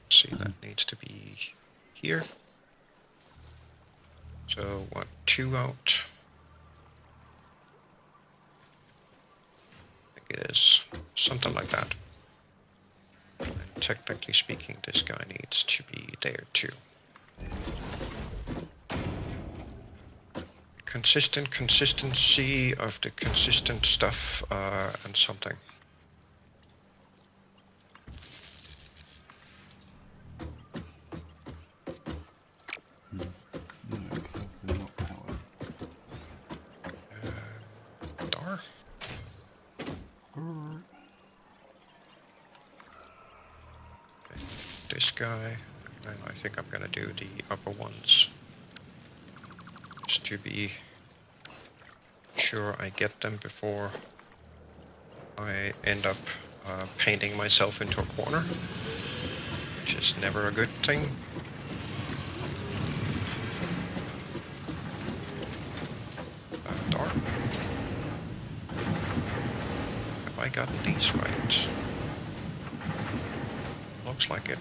See, that needs to be here. So what, 2 out? I think it is something like that. And technically speaking, this guy needs to be there too. Consistency of the consistent stuff and something. Dar? This guy, and I think I'm gonna do the upper ones. Just to be sure I get them before I end up painting myself into a corner, which is never a good thing. Darn. Have I gotten these right? Looks like it.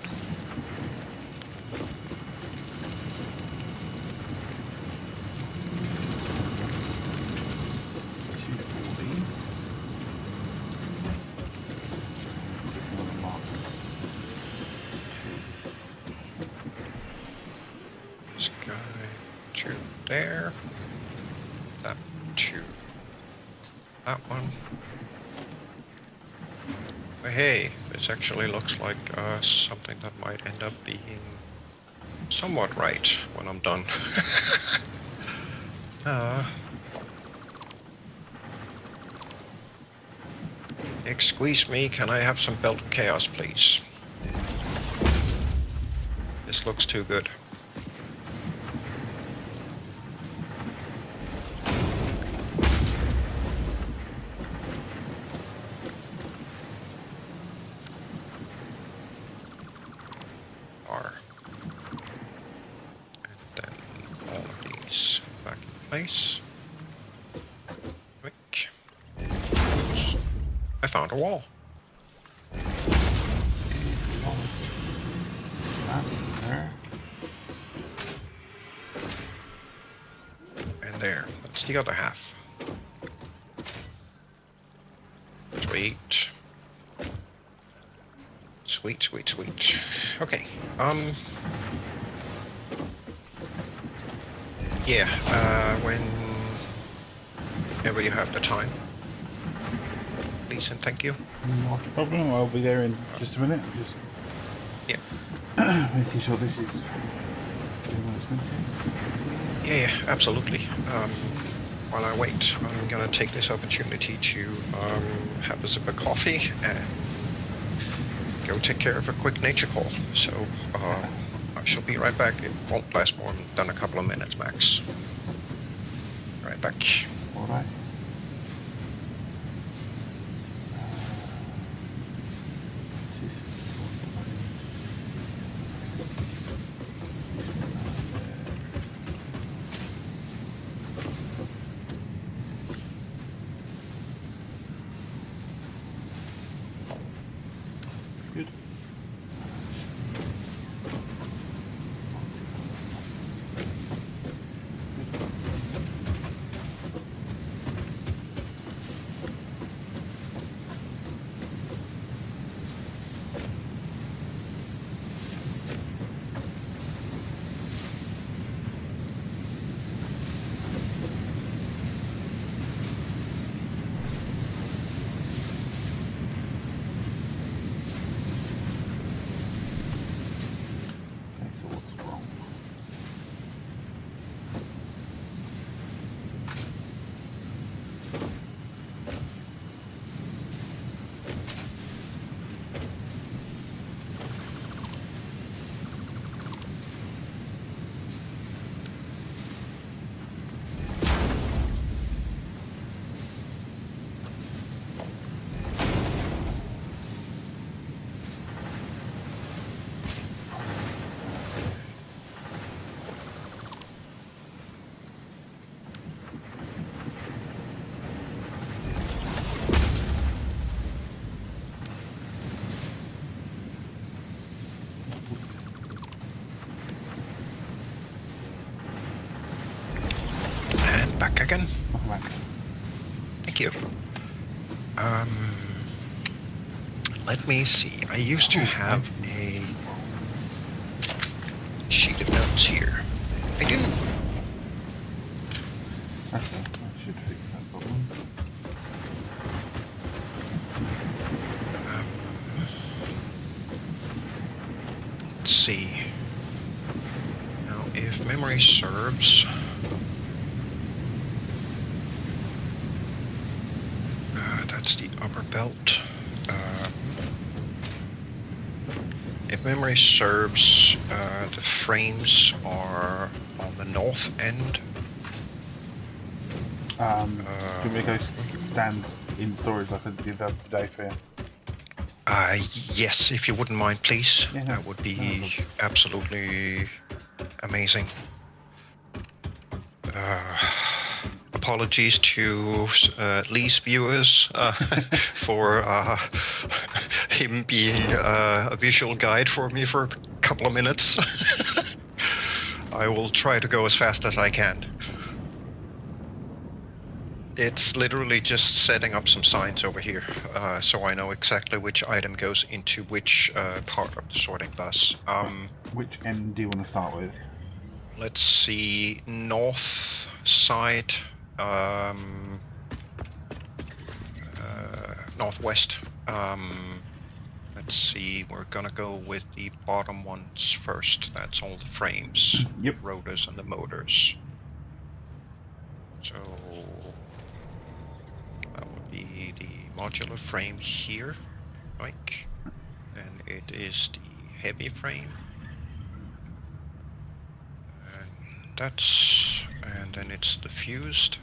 This guy to there. That to that one. But hey, this actually looks like something that might end up being somewhat right when I'm done. Excuse me, can I have some belt of chaos, please? This looks too good. Place. Quick. I found a wall. And there. That's the other half. Sweet. Sweet, sweet, sweet. Okay. Yeah, whenever you have the time. Please and thank you. Not a problem, I'll be there in just a minute. Just making sure this is doing what it's meant to. Yeah, absolutely. While I wait, I'm gonna take this opportunity to have a sip of coffee and go take care of a quick nature call. So, I shall be right back. It won't last more than a couple of minutes max. Right back. All right. Good. again. Welcome back. Thank you. Let me see. I used to have a sheet of notes here. I do. Okay, I should fix that problem. Let's see. Now, if memory serves, that's the upper belt. If memory serves, the frames are on the north end. Can we go stand in storage like I did the other day for you? Yes, if you wouldn't mind, please. Yeah, That would be no. absolutely amazing. Apologies to Lee's viewers for him being a visual guide for me for a couple of minutes. I will try to go as fast as I can. It's literally just setting up some signs over here, so I know exactly which item goes into which part of the sorting bus. Which end do you want to start with? Let's see, north side, northwest. Let's see, we're gonna go with the bottom ones first. That's all the frames, Yep. rotors, and the motors. So that would be the modular frame here, like, and it is the heavy frame. And then it's the fused.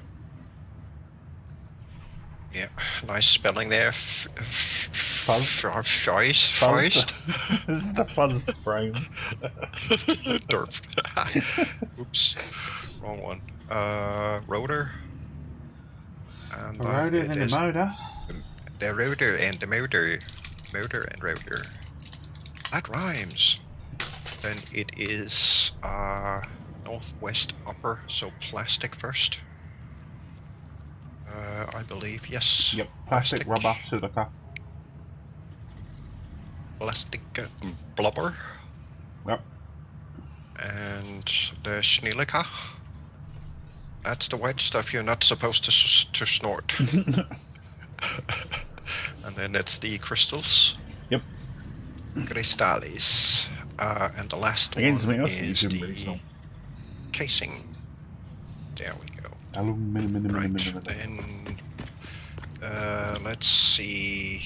Yeah, nice spelling there. Feist. This is the fuzzed frame. Derp. Oops, wrong one. Rotor. And A rotor then a motor. The rotor and the motor. Motor and rotor. That rhymes. Then it is northwest upper, so plastic first. I believe, yes. Yep, plastic, rubber, silica. Plastic blubber. Yep. And the Schnillica. That's the white stuff you're not supposed to snort. And then it's the crystals. Yep. Crystales. And the last Again, one something else that you is shouldn't the really smell. casing. There we go. Aluminium. Then let's see.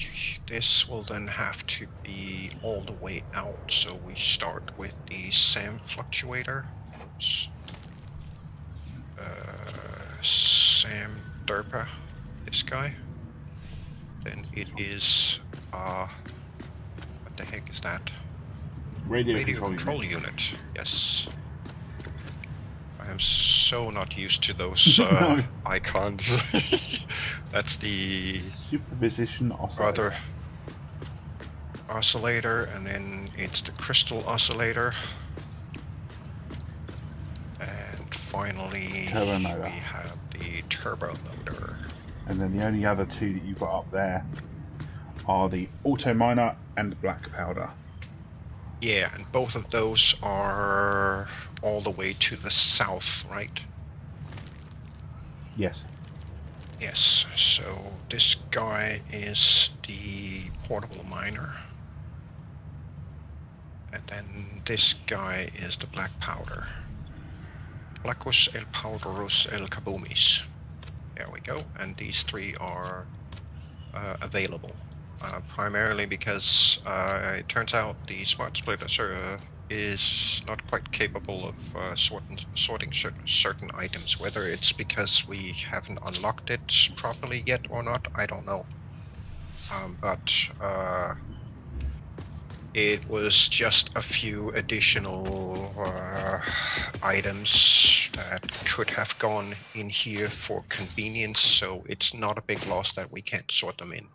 This will then have to be all the way out. So we start with the SAM fluctuator. SAM Derpa, this guy. Then it is what the heck is that? Radio control unit. Yes. I am so not used to those icons. That's the superposition oscillator. other oscillator, and then it's the crystal oscillator. And finally, Turbo motor. we have the turbo motor. And then the only other two that you've got up there are the auto miner and black powder. Yeah, and both of those are all the way to the south, right? Yes. Yes, so this guy is the portable miner. And then this guy is the black powder. Blackus el powderus el kabumis. There we go, and these three are available. Primarily because it turns out the smart splitter is not quite capable of sorting certain items. Whether it's because we haven't unlocked it properly yet or not, I don't know. But it was just a few additional items that could have gone in here for convenience, so it's not a big loss that we can't sort them in.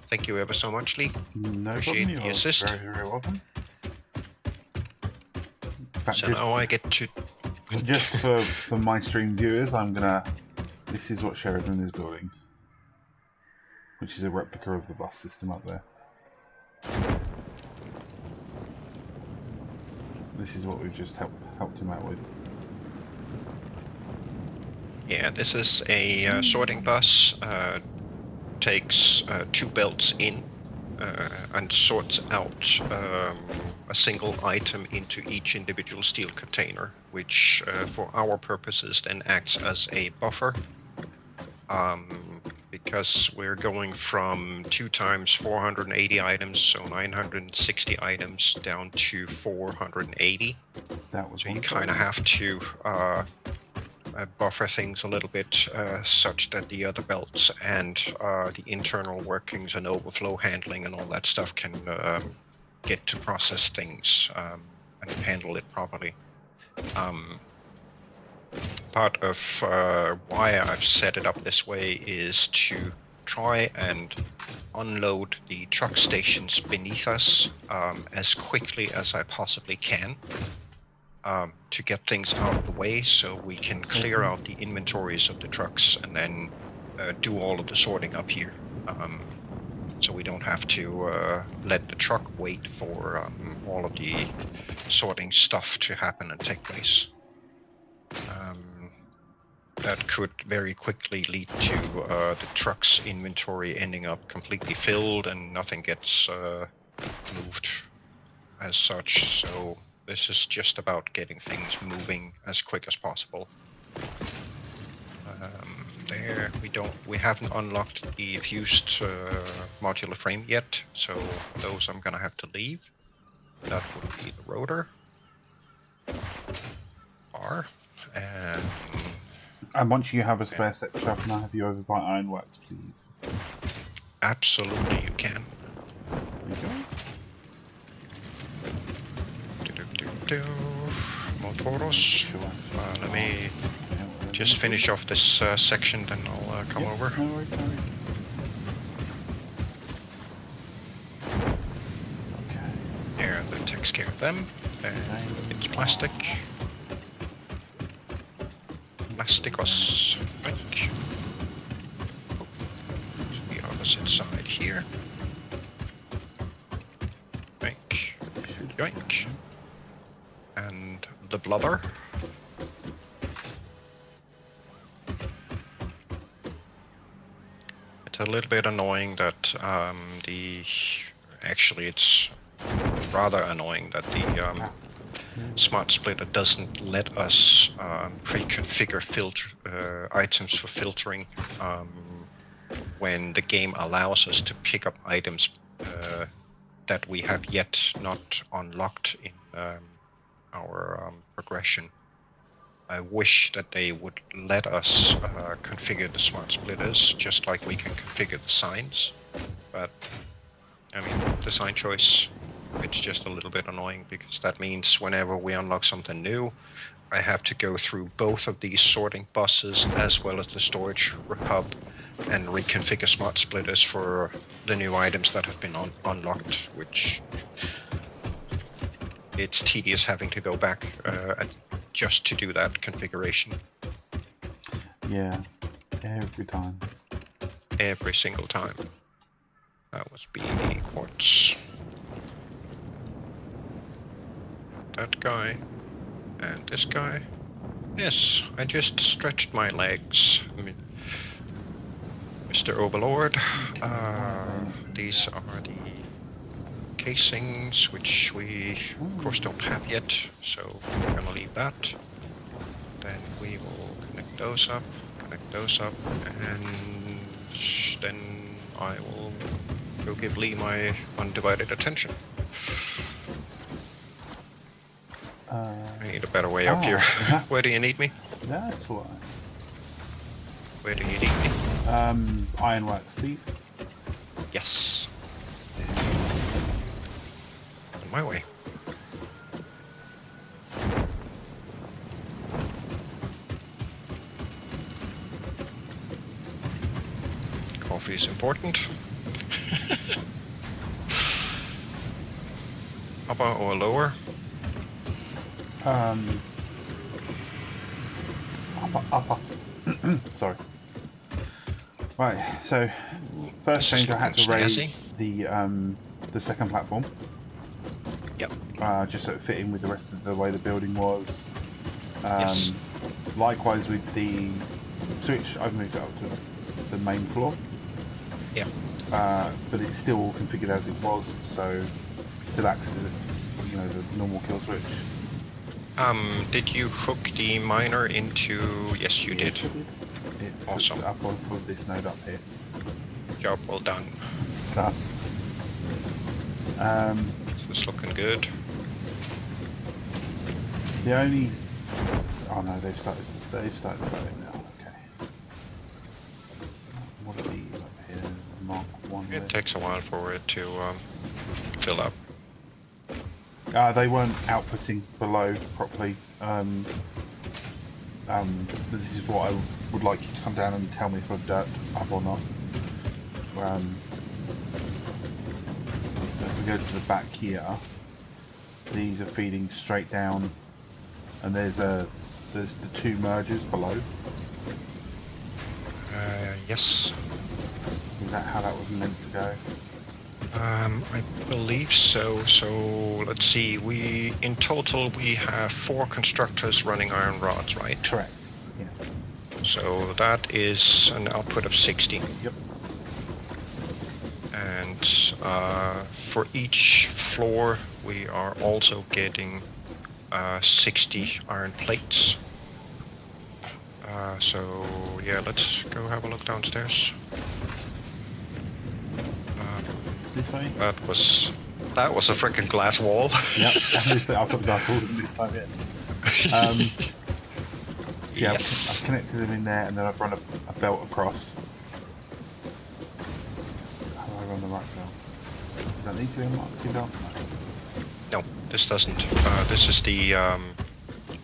Thank you ever so much, Lee. No Appreciate problem. the You're assist. very, very welcome. Fact So is, now I get to... Just for my stream viewers, I'm gonna. This is what Sheridan is building, which is a replica of the bus system up there. This is what we've just helped him out with. Yeah, this is a sorting bus. Takes 2 belts in and sorts out a single item into each individual steel container, which for our purposes then acts as a buffer. Because we're going from 2 times 480 items, so 960 items, down to 480. That was so you kind of have to buffer things a little bit such that the other belts and the internal workings and overflow handling and all that stuff can get to process things and handle it properly. Part of why I've set it up this way is to try and unload the truck stations beneath us as quickly as I possibly can. To get things out of the way so we can clear out the inventories of the trucks and then do all of the sorting up here. So we don't have to let the truck wait for all of the sorting stuff to happen and take place. That could very quickly lead to the truck's inventory ending up completely filled and nothing gets moved as such. So this is just about getting things moving as quick as possible. There we haven't unlocked the fused modular frame yet, so those I'm gonna have to leave. That would be the rotor bar, and once you have a spare set shaft, can I have you over by Ironworks, please? Absolutely, you can. There you go. Motors. Sure. Let me just finish off this section, then I'll come over. No worries, no worries. Okay. There, that takes care of them. It's plastic. Plasticos. Yoink. The opposite side here. Yoink. Yoink. And the blubber. It's a little bit annoying that actually it's rather annoying that the smart splitter doesn't let us pre-configure items for filtering when the game allows us to pick up items that we have yet not unlocked in our progression. I wish that they would let us configure the smart splitters just like we can configure the signs, but I mean, the sign choice, it's just a little bit annoying because that means whenever we unlock something new, I have to go through both of these sorting buses as well as the storage hub and reconfigure smart splitters for the new items that have been unlocked, which it's tedious having to go back just to do that configuration. Yeah, every time. Every single time. That was B quartz. That guy. And this guy. Yes, I just stretched my legs. I mean, Mr. Overlord. These are the casings, which we of course don't have yet, so we're gonna leave that. Then we will connect those up, and then I will go give Lee my undivided attention. I need a better way up here. Where do you need me? That's why. Where do you need me? Ironworks, please. Yes. On my way. Coffee is important. Upper or lower? Upper. Sorry. Right, so first This is change I had to looking raise snazzy. the second platform. Yep. Just so it fit in with the rest of the way the building was. Yes. Likewise with the switch, I've moved it up to the main floor. Yep. But it's still all configured as it was, so it still acts as the normal kill switch. Did you hook the miner into? Yes, you did. It's Awesome. up on for this node up here. Job well done. So, This is looking good. the only they've started voting now. Okay. What are these up here? Mark 1. It takes a while for it to fill up. They weren't outputting below properly. This is what I would like you to come down and tell me if I've derped up or not. If we go to the back here, these are feeding straight down, and there's the two mergers below. Yes. Is that how that was meant to go? I believe so. So let's see. In total we have 4 constructors running iron rods, right? Correct. Yes. So that is an output of 60. Yep. And for each floor we are also getting 60 iron plates. So yeah, let's go have a look downstairs. This way. That was a freaking glass wall. Yep. I've got the glass walls in this time yet. Yeah, Yes. I've connected them in there, and then I've run a belt across. How do I run the right belt? Does that need to be unlocked? 2 belts? No, this doesn't. This is the.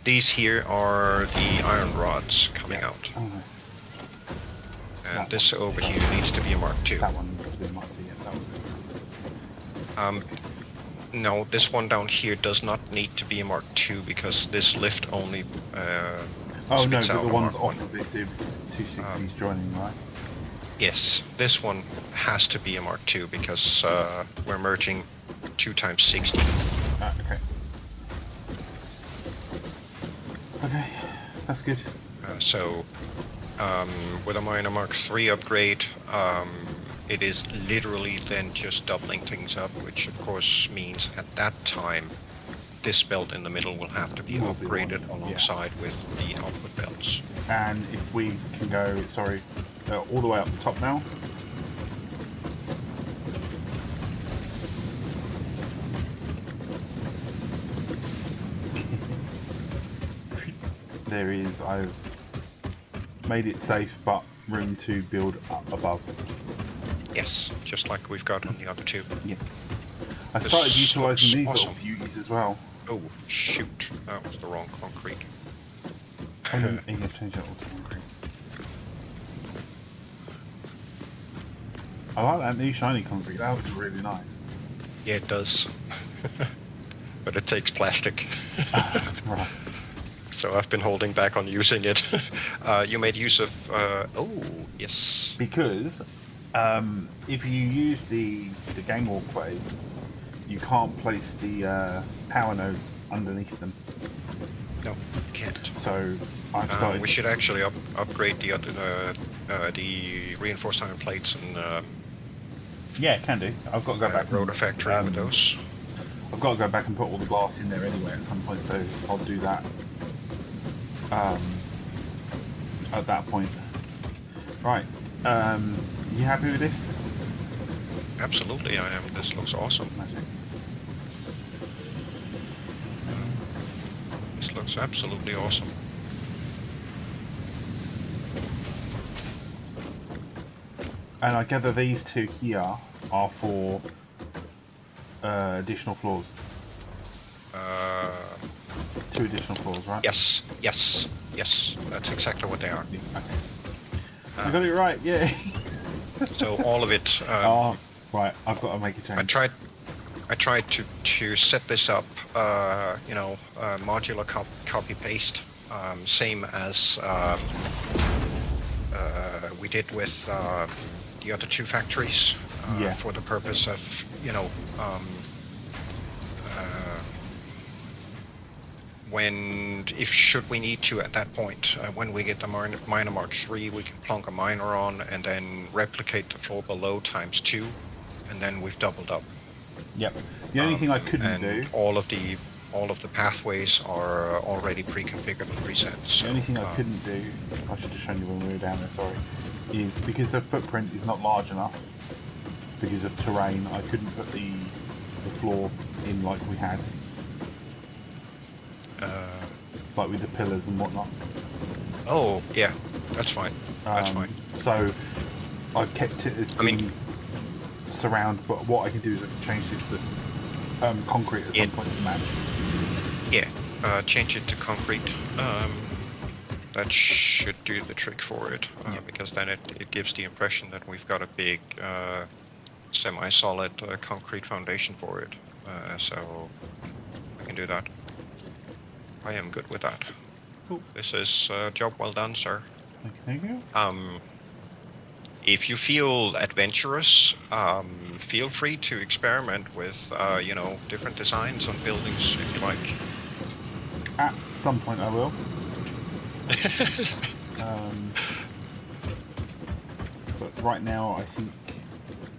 These here are the iron rods coming out, Oh no. and this over here needs to be a Mark II. That one needs to be unlocked. Yeah, that was it. No, this one down here does not need to be a Mark II because this lift only Oh no, spits but out the a ones Mark off I. of it do because it's 260s joining, right? Yes, this one has to be a Mark II because we're merging 2 times 60. Okay. Okay, that's good. So with a minor Mark III upgrade, it is literally then just doubling things up, which of course means at that time this belt in the middle will have to be Will be upgraded one, alongside with the output belts. And if we can go, all the way up the top now. There is, I've made it safe, but room to build up above. Yes, just like we've got on the other 2. Yes. I This started utilising these looks little beauties as well. Oh, shoot. That was the wrong concrete. Oh, you can change that all to concrete. I like that new shiny concrete. That looks really nice. Yeah, it does. But it takes plastic. Right. So I've been holding back on using it. You made use of... oh, yes. Because if you use the game walkways, you can't place the power nodes underneath them. No, you can't. So I've started. We should actually upgrade the other, the reinforced iron plates and Yeah, can do. I've got to go back. Rotor Factory with those. I've got to go back and put all the glass in there anyway at some point, so I'll do that. At that point. Right. You happy with this? Absolutely, I am. This looks awesome. Magic. This looks absolutely awesome. And I gather these 2 here are for additional floors. 2 additional floors, right? Yes, yes, yes. That's exactly what they are. Yeah, okay. I got it right, yeah. So all of it. Oh, right. I've got to make a change. I tried to set this up, modular copy paste. same as we did with the other two factories, Yeah. for the purpose of, you know, should we need to at that point, when we get the miner Mark 3, we can plonk a miner on and then replicate the floor below times 2, and then we've doubled up. Yep. The only thing I couldn't and do. all of the pathways are already pre-configured and preset. So, The only thing I couldn't do, I should have shown you when we were down there, sorry, is because the footprint is not large enough, because of terrain, I couldn't put the floor in like we had. Like with the pillars and whatnot. Oh, yeah, that's fine. That's fine. So I kept it as the surround, but what I can do is I can change this to concrete at some point to match. Yeah, change it to concrete. That should do the trick for it, because then it gives the impression that we've got a big semi-solid concrete foundation for it. So I can do that. I am good with that. Cool. This is job well done, sir. Thank you. If you feel adventurous, feel free to experiment with, you know, different designs on buildings if you like. At some point I will. But right now I think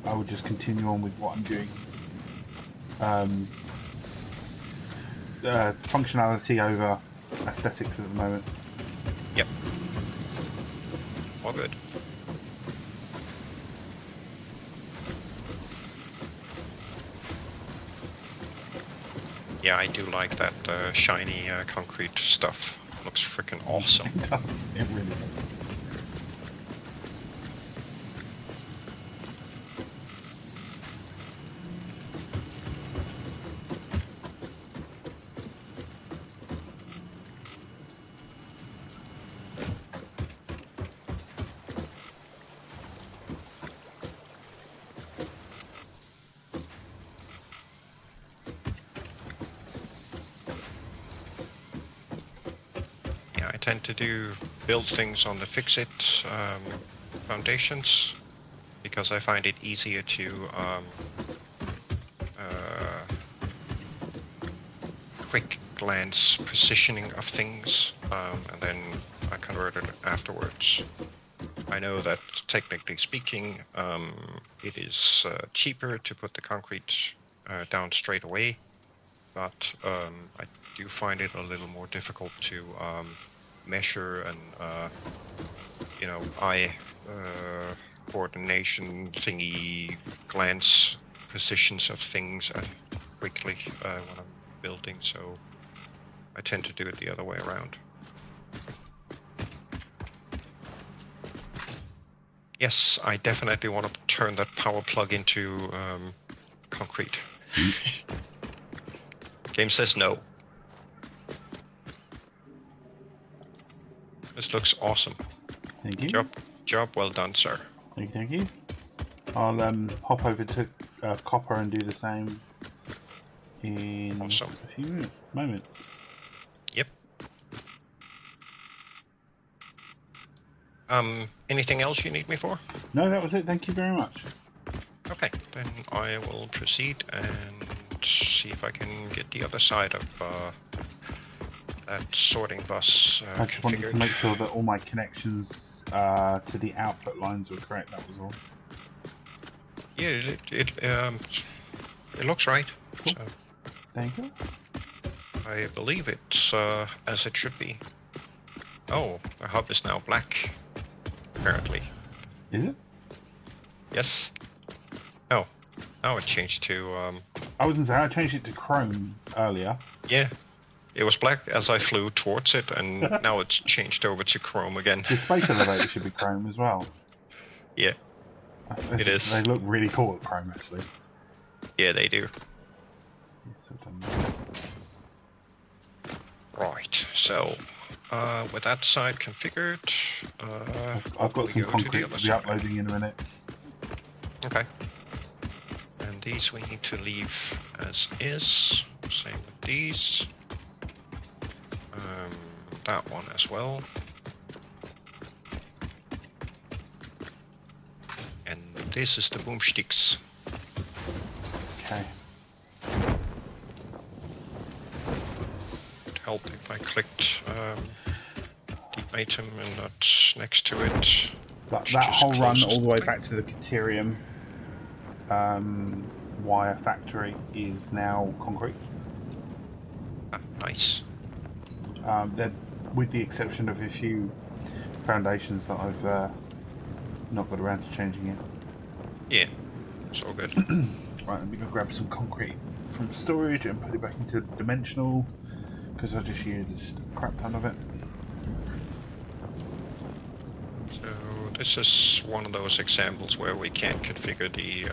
I will just continue on with what I'm doing. Functionality over aesthetics at the moment. Yep. All good. Yeah, I do like that shiny concrete stuff. Looks freaking awesome. It does. It really does. I tend to build things on the fix-it foundations because I find it easier to quick glance positioning of things, and then I convert it afterwards. I know that technically speaking, it is cheaper to put the concrete down straight away, but I do find it a little more difficult to measure and you know, eye coordination thingy, glance positions of things quickly when I'm building, so I tend to do it the other way around. Yes, I definitely want to turn that power plug into concrete. Game says no. This looks awesome. Thank you. Job well done, sir. Thank you. I'll hop over to copper and do the same in a few moments. Yep. Anything else you need me for? No, that was it. Thank you very much. Okay, then I will proceed and see if I can get the other side of that sorting bus I just wanted to make sure that all my connections to the output lines were correct. That was all. Yeah, it looks right. Cool. So Thank you. I believe it's as it should be. Oh, the hub is now black. Apparently. Is it? Yes. Oh, now it changed to. I was gonna say I changed it to chrome earlier. Yeah. It was black as I flew towards it, and now it's changed over to chrome again. The space elevator should be chrome as well. Yeah, it is. They look really cool at chrome, actually. Yeah, they do. Yes, I've done that. Right, so with that side configured, I've got some concrete to be uploading in a minute. Okay. And these we need to leave as is. Same with these. that one as well. And this is the boomsticks. Okay. It'd help if I clicked the item and not next to it. That Which just whole run closes all the way thing. back to the Caterium wire factory is now concrete. Ah, nice. With the exception of a few foundations that I've not got around to changing yet. Yeah, it's all good. Right, let me go grab some concrete from storage and put it back into dimensional, because I just used a crap ton of it. So this is one of those examples where we can't configure the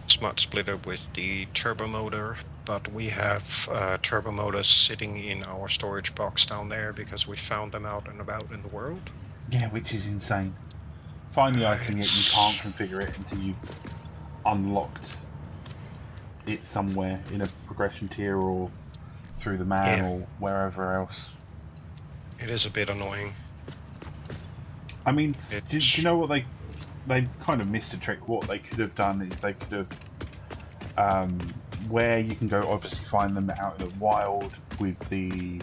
smart splitter with the turbo motor, but we have turbo motors sitting in our storage box down there because we found them out and about in the world. Yeah, which is insane. Find the item, yet you can't configure it until you've unlocked it somewhere in a progression tier or through the man or wherever else. It is a bit annoying. I mean, do you know what they kind of missed a trick? What they could have done is they could have where you can go obviously find them out in the wild with the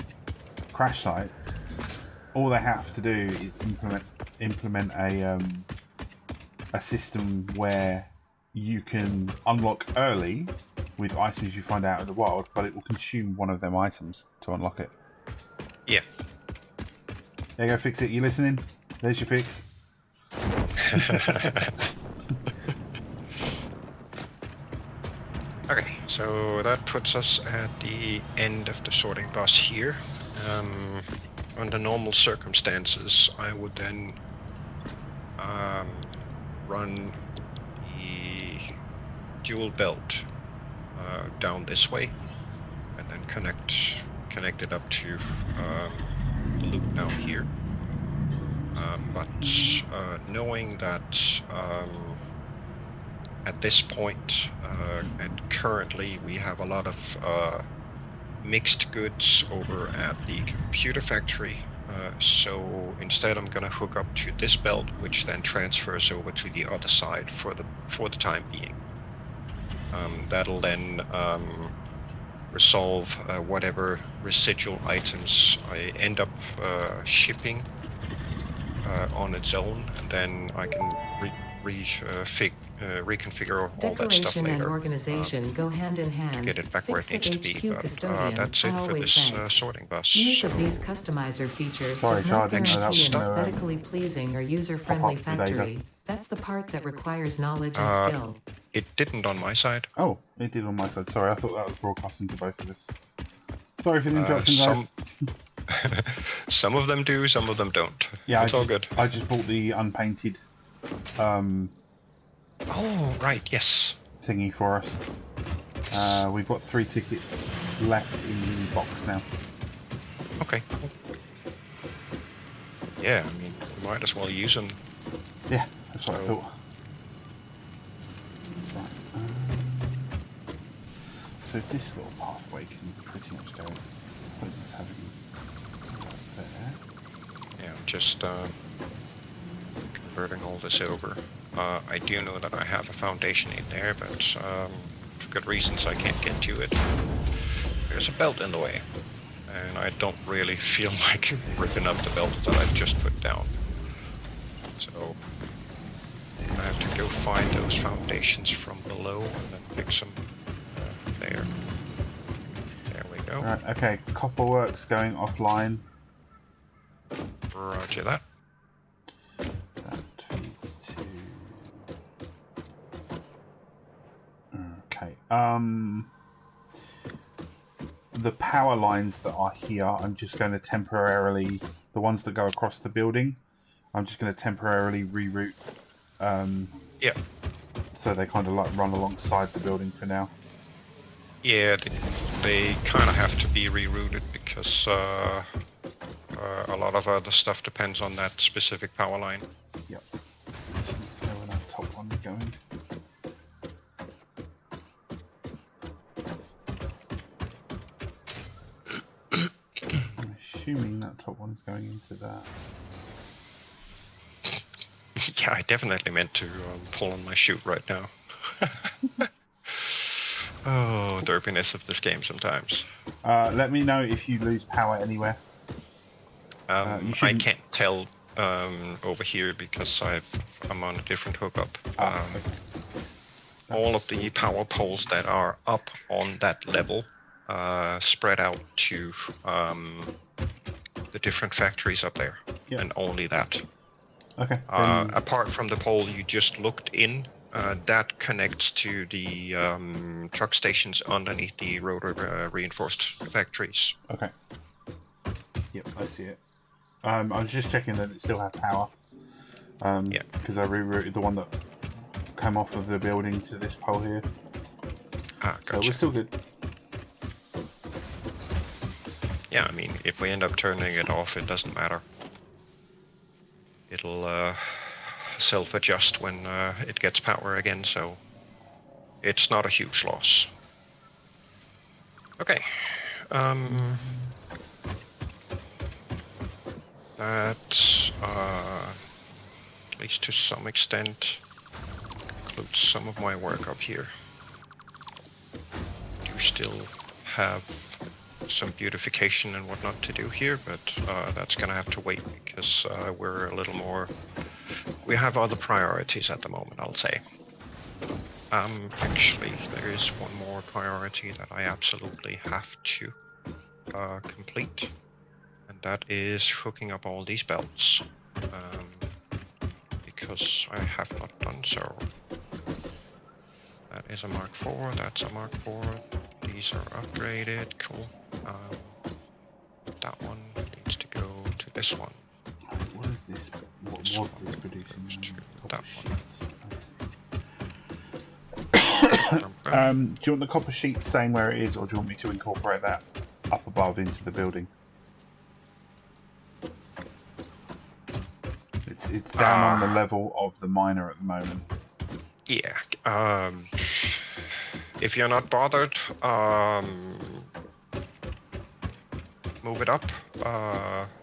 crash sites. All they have to do is implement a system where you can unlock early with items you find out in the wild, but it will consume one of them items to unlock it. Yeah. There you go, fix it. You listening? There's your fix. Okay, so that puts us at the end of the sorting bus here. Under normal circumstances, I would then run the dual belt down this way, and then connect it up to the loop down here. But knowing that at this point and currently we have a lot of mixed goods over at the computer factory, so instead I'm gonna hook up to this belt, which then transfers over to the other side for the time being. That'll then resolve whatever residual items I end up shipping on its own, and then I can reconfigure all that stuff Decoration later. and organization go hand in hand. Get it back where it Fix needs to be, HQ but custodian, that's it I for always this say. sorting bus. Use of So these customizer features Sorry, does not Sharidan, guarantee that an was no, aesthetically pleasing or user-friendly pop-up data. factory. That's the part that requires knowledge and skill. it didn't on my side. Oh, it did on my side. Sorry, I thought that was broadcasting to both of us. Sorry for the interruption, guys. Some of them do, some of them don't. Yeah, It's all good. I just bought the unpainted Oh, right, yes. thingy for us. We've got 3 tickets left in the box now. Okay, cool. Yeah, I mean, we might as well use them. Yeah, that's what I So- thought. Right. So this little pathway can pretty much go. Pointless having there. Yeah, I'm just converting all this over. I do know that I have a foundation in there, but for good reasons I can't get to it. There's a belt in the way, and I don't really feel like ripping up the belt that I've just put down. So I have to go find those foundations from below and then fix them there. There we go. Right, okay, Copperworks going offline. Roger that. That feeds to... Okay, the power lines that are here, I'm just going to temporarily, the ones that go across the building, I'm just going to temporarily reroute. Yeah. So they kind of like run alongside the building for now. Yeah, they kind of have to be rerouted because a lot of other stuff depends on that specific power line. Yep. Let's know where that top one is going. I'm assuming that top one is going into that. Yeah, I definitely meant to pull on my chute right now. Oh, derpiness of this game sometimes. Let me know if you lose power anywhere. You I shouldn't. can't tell over here because I'm on a different hookup. Okay. All of the power poles that are up on that level spread out to the different factories up there, and only that. Okay. Apart from the pole you just looked in, that connects to the truck stations underneath the rotor reinforced factories. Okay. Yep, I see it. I was just checking that it still has power. Because I rerouted the one that came off of the building to this pole here. Gotcha. So we're still good. Yeah, I mean, if we end up turning it off, it doesn't matter. It'll self-adjust when it gets power again, so it's not a huge loss. Okay. That, at least to some extent, includes some of my work up here. Do still have some beautification and whatnot to do here, but that's gonna have to wait because we're a little more... We have other priorities at the moment, I'll say. Actually, there is one more priority that I absolutely have to complete. And that is hooking up all these belts, because I have not done so. That is a Mark IV, that's a Mark IV, these are upgraded, cool. That one needs to go to this one. What is this? What was this producing? To that one. Do you want the copper sheet saying where it is, or do you want me to incorporate that up above into the building? It's down on the level of the miner at the moment. Yeah. If you're not bothered, move it up.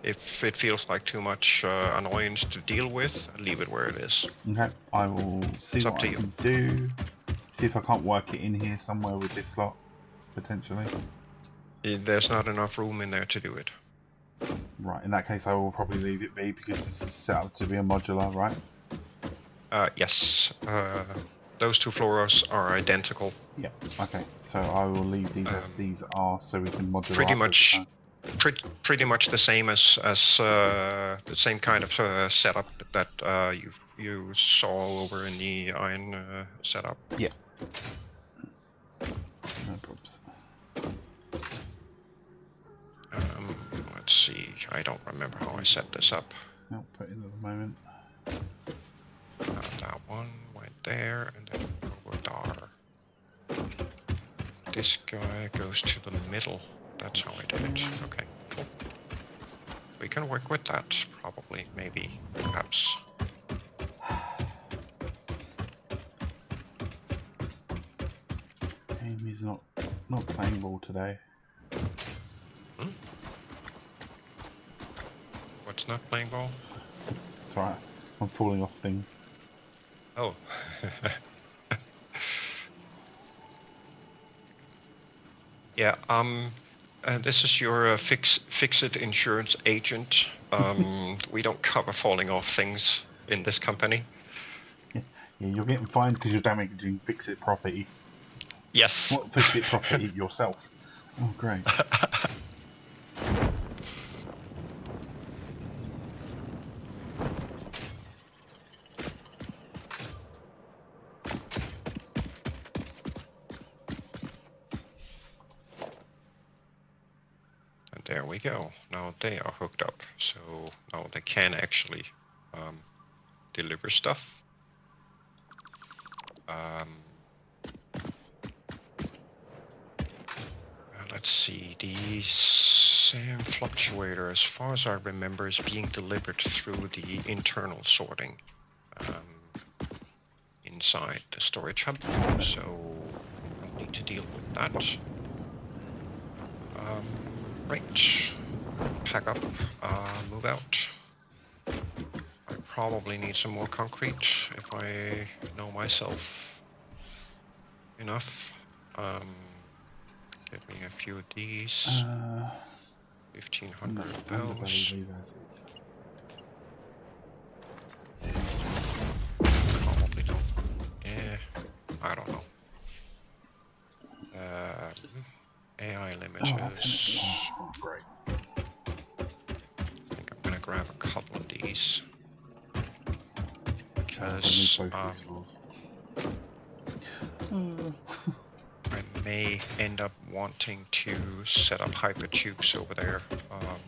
If it feels like too much annoyance to deal with, leave it where it is. Okay, I will see what I can do. See if I can't work it in here somewhere with this slot, potentially. There's not enough room in there to do it. Right, in that case I will probably leave it be because this is set up to be a modular, right? Yes. Those two floors are identical. Yeah, okay. So I will leave these as these are so we can modularize. Pretty much the same as the same kind of setup that you saw over in the iron setup. Yeah. No problems. Let's see. I don't remember how I set this up. I'll put in at the moment. That one went there, and then over there. This guy goes to the middle. That's how I did it. Okay, cool. We can work with that, probably, maybe, perhaps. Amy's not playing ball today. Hmm? What's not playing ball? It's alright. I'm falling off things. Oh. Yeah, this is your fix-it insurance agent. We don't cover falling off things in this company. Yeah, you're getting fined because you're damaging fix-it property. Yes. What fix-it property yourself? Oh, great. There we go. Now they are hooked up, so now they can actually deliver stuff. Let's see. The SAM fluctuator, as far as I remember, is being delivered through the internal sorting inside the storage hub, so I need to deal with that. Right. pack up, move out. I probably need some more concrete if I know myself enough. Get me a few of these. 1,500 of those. Probably don't. Yeah, I don't know. AI limiters. Oh, great. I think I'm gonna grab a couple of these I because need both these floors. I may end up wanting to set up hypertubes over there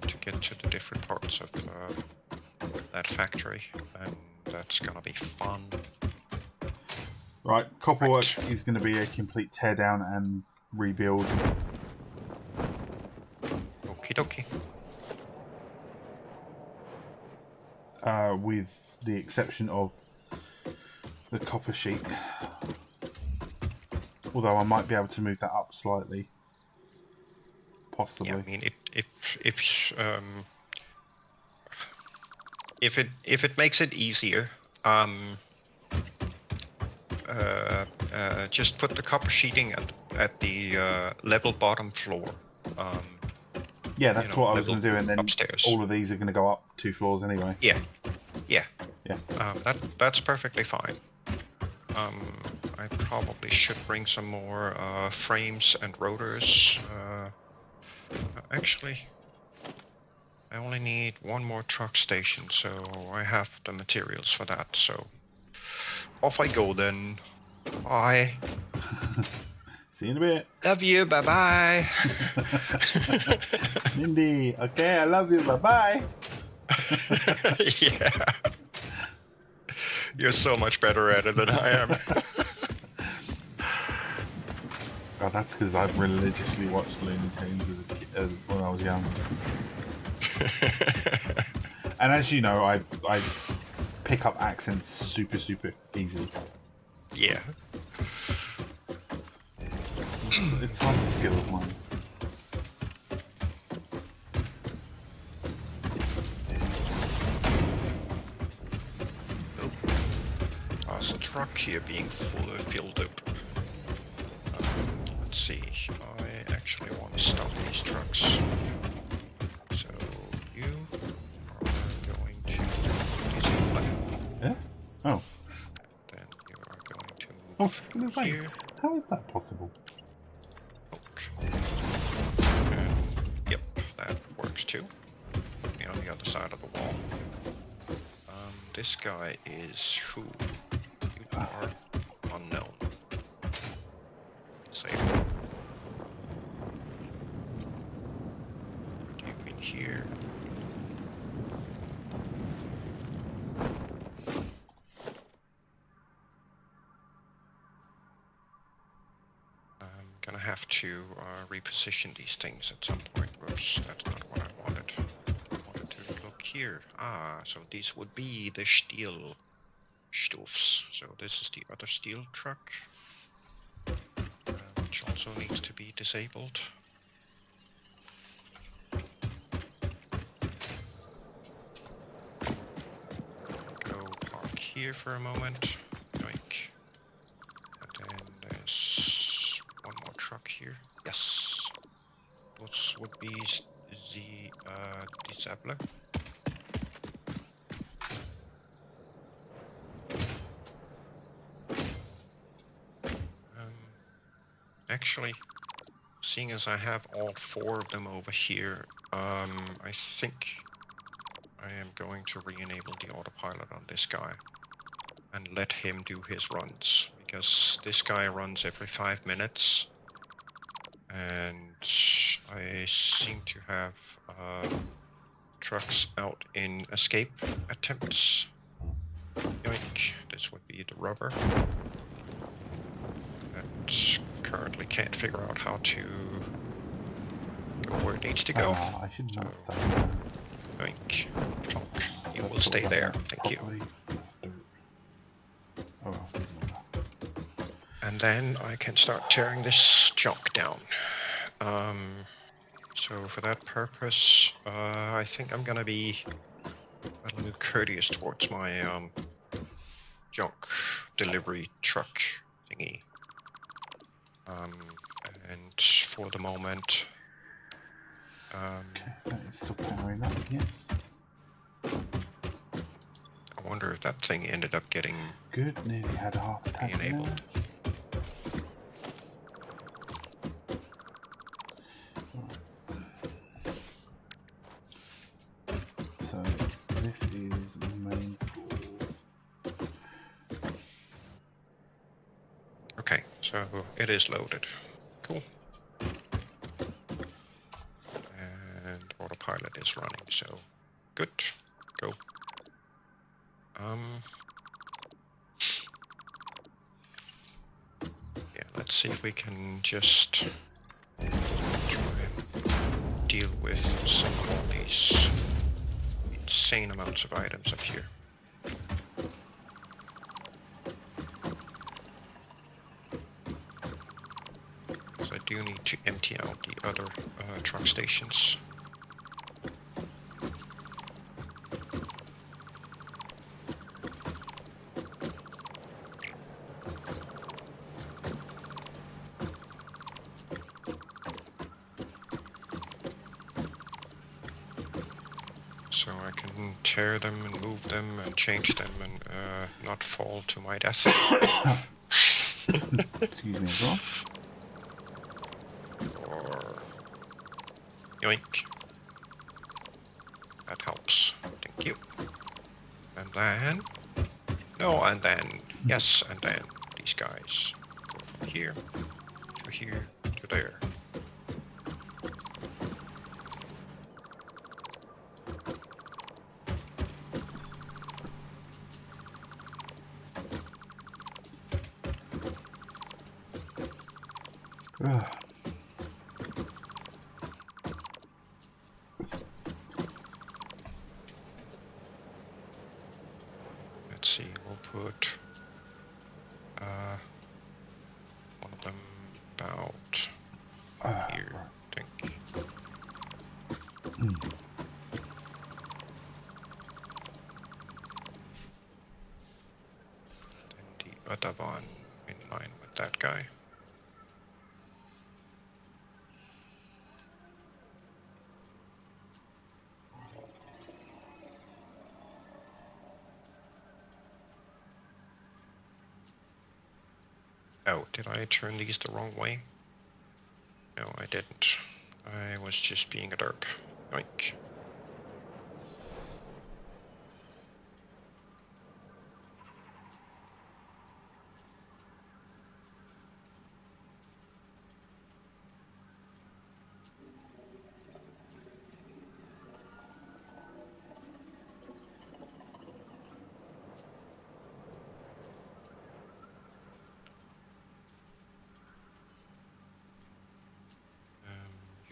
to get to the different parts of that factory, and that's gonna be fun. Right, Copperworks is going to be a complete teardown and rebuild. Okie dokie. With the exception of the copper sheet. Although I might be able to move that up slightly. Possibly. Yeah, I mean, if it makes it easier, just put the copper sheeting at the level bottom floor. Yeah, that's what I was going to do, and then upstairs. all of these are going to go up 2 floors anyway. Yeah. Yeah. That's perfectly fine. I probably should bring some more frames and rotors. Actually, I only need 1 more truck station, so I have the materials for that. So off I go then. Bye. See you in a bit. Love you. Bye bye. Mindy, okay, I love you. Bye bye. Yeah. You're so much better at it than I am. God, that's because I've religiously watched Looney Tunes as when I was young. And as you know, I pick up accents super easy. Yeah. It's like a skill of mine. There's a truck here being filled up. Let's see. I actually want to stop these trucks. So you are going to disable. Yeah? Oh. Then you are going to move I was going to say, here. how is that possible? Yep, that works too. Be on the other side of the wall. This guy is who? You are unknown. Save. Put you in here. I'm gonna have to reposition these things at some point. Whoops, that's not what I wanted. I wanted to look here. So these would be the steel stuffs. So this is the other steel truck, which also needs to be disabled. Go park here for a moment. Yoink. And then there's one more truck here. Yes. What would be the disabler? Actually, seeing as I have all 4 of them over here, I think I am going to re-enable the autopilot on this guy and let him do his runs, because this guy runs every 5 minutes, and I seem to have trucks out in escape attempts. Yoink, this would be the rubber. That currently can't figure out how to go where it needs to go. I should know that. Yoink. Chunk. You will stay there. Thank you. Oh, well, doesn't matter. And then I can start tearing this junk down. So So for that purpose, I think I'm gonna be a little bit courteous towards my junk delivery truck thingy. And for the moment, Okay, that is still powering up, yes. I wonder if that thing ended up getting Good, nearly had a heart attack there. enabled. So this is main floor. Okay, so it is loaded. Cool. And autopilot is running, so good. Go. Yeah, let's see if we can just try and deal with some of these insane amounts of items up here. So I do need to empty out the other truck stations. So I can tear them and move them and change them and not fall to my death. Excuse me as well. Or yoink. That helps. Thank you. And then no, and then yes, and then these guys go from here to there. Ugh. Let's see, we'll put one of them about here, I think. Then the other one in line with that guy. Oh, did I turn these the wrong way? No, I didn't. I was just being a derp. Yoink.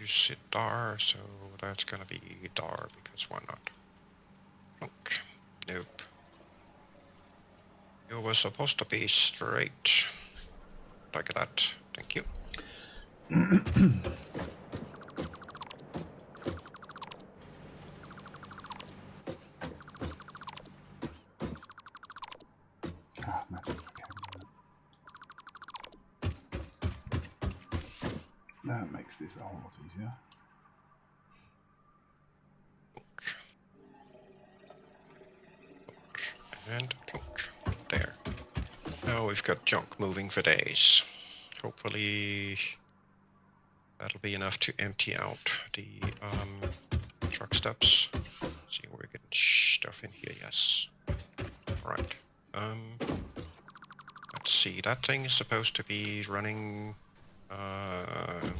You sit dar, so that's gonna be dar because why not? Plunk. Nope. It was supposed to be straight. Like that. Thank you. Ah, magic. That makes this a whole lot easier. And plunk. There. Now we've got junk moving for days. Hopefully that'll be enough to empty out the truck stops. See, we're getting stuff in here, yes. Alright. Let's see, that thing is supposed to be running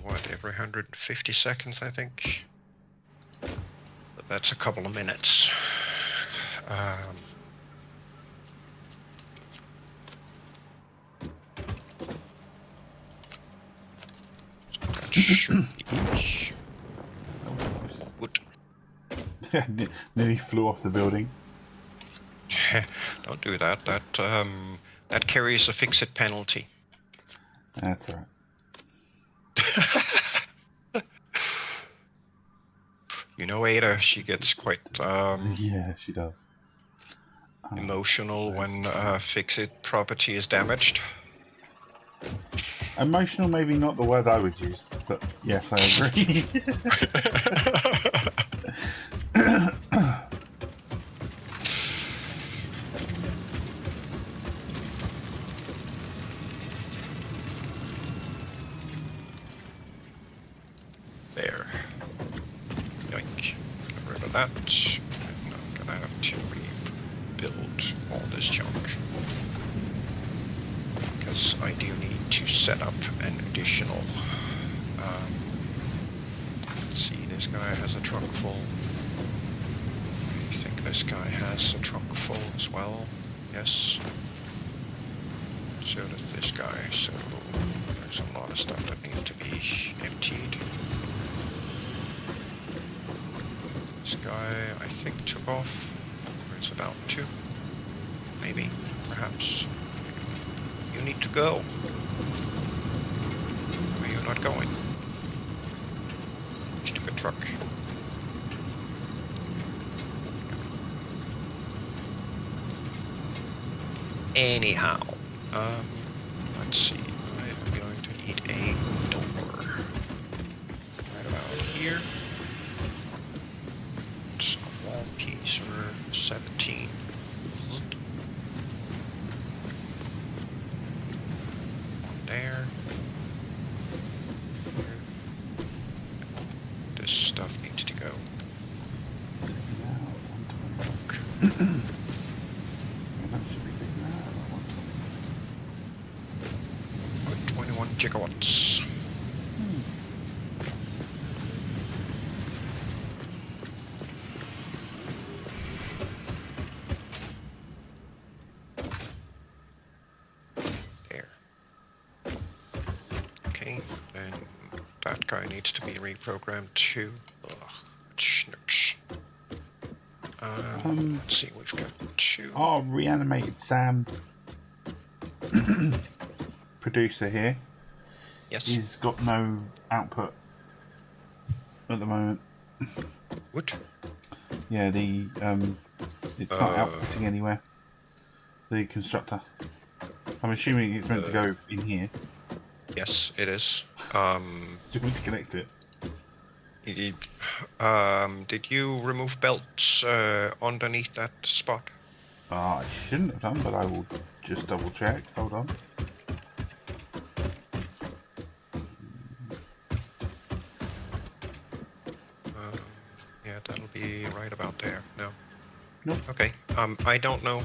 what, every 150 seconds, I think. But that's a couple of minutes. That should be good. Nearly flew off the building. Don't do that. That carries a fix-it penalty. That's all right. You know Ada, she gets quite Yeah, she does. emotional Nice. when fix-it property is damaged. Emotional, maybe not the word I would use, but yes, I agree. There. Yoink. Get rid of that. And I'm gonna have to rebuild all this junk. Because I do need to set up an additional... let's see, this guy has a trunk full. I think this guy has a trunk full as well. Yes. So does this guy, so there's a lot of stuff that needs to be emptied. This guy, I think, took off. Or it's about to. Maybe, perhaps. You need to go. Are you not going? Stupid truck. Anyhow, let's see. I'm going to need a door. Right about here. It's a wall piece for 17. There. This stuff needs to go. Good 21 gigawatts. There. Okay, then that guy needs to be reprogrammed too. Ugh, schnooks. Let's see, we've got two. Our reanimated Sam producer here. Yes. He's got no output at the moment. What? Yeah, the it's not outputting anywhere. The constructor. I'm assuming it's meant to go in here. Yes, it is. Do you want to connect it? Did you remove belts underneath that spot? I shouldn't have done, but I will just double check. Hold on. Yeah, that'll be right about there. No. Nope. Okay. I don't know.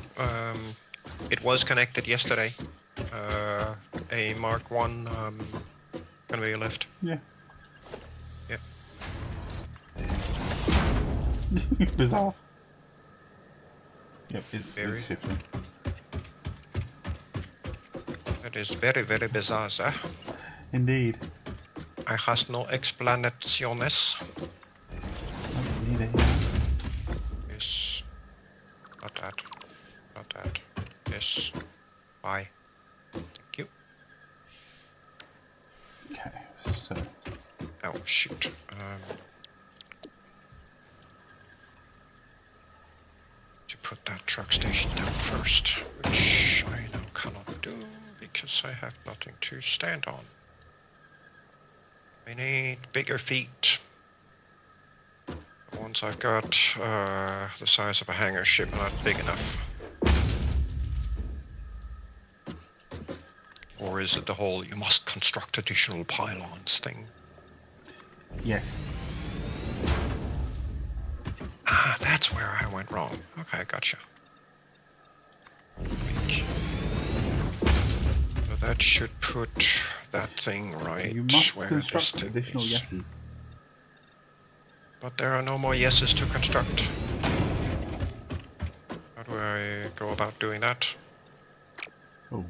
It was connected yesterday. A Mark 1 conveyor lift. Yeah. Yeah. Bizarre. Yep, it's Very. shifting. That is very, very bizarre, sir. Indeed. I has no explanaciones. Neither here. Yes. Not that. Not that. Yes. Bye. Thank you. Okay, so Oh, shoot. To put that truck station down first, which I now cannot do because I have nothing to stand on. I need bigger feet. The ones I've got, the size of a hangar ship, are not big enough. Or is it the whole you must construct additional pylons thing? yes. Ah, that's where I went wrong. Okay, gotcha. So that should put that thing right You must where construct this additional is. yeses. But there are no more yeses to construct. How do I go about doing that? Oh.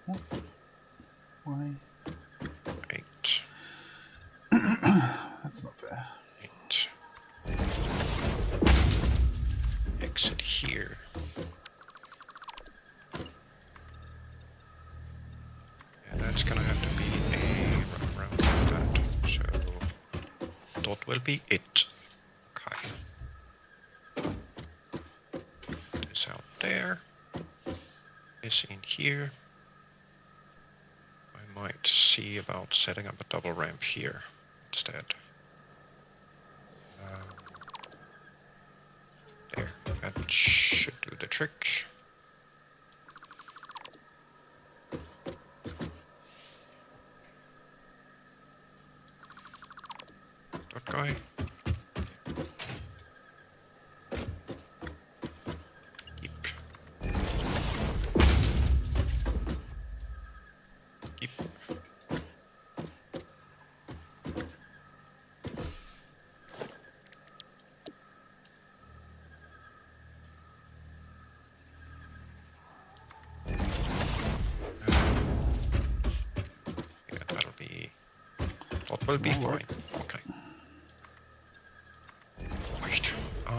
What? Why? 8, That's not fair. 8. Exit here. And that's gonna have to be a run around like that. So dot will be it. Okay. This out there. This in here. I might see about setting up a double ramp here instead. There, that should do the trick. That guy. Keep. Keep. Yeah, that'll be. That will be That fine. works. Okay. Wait. Well,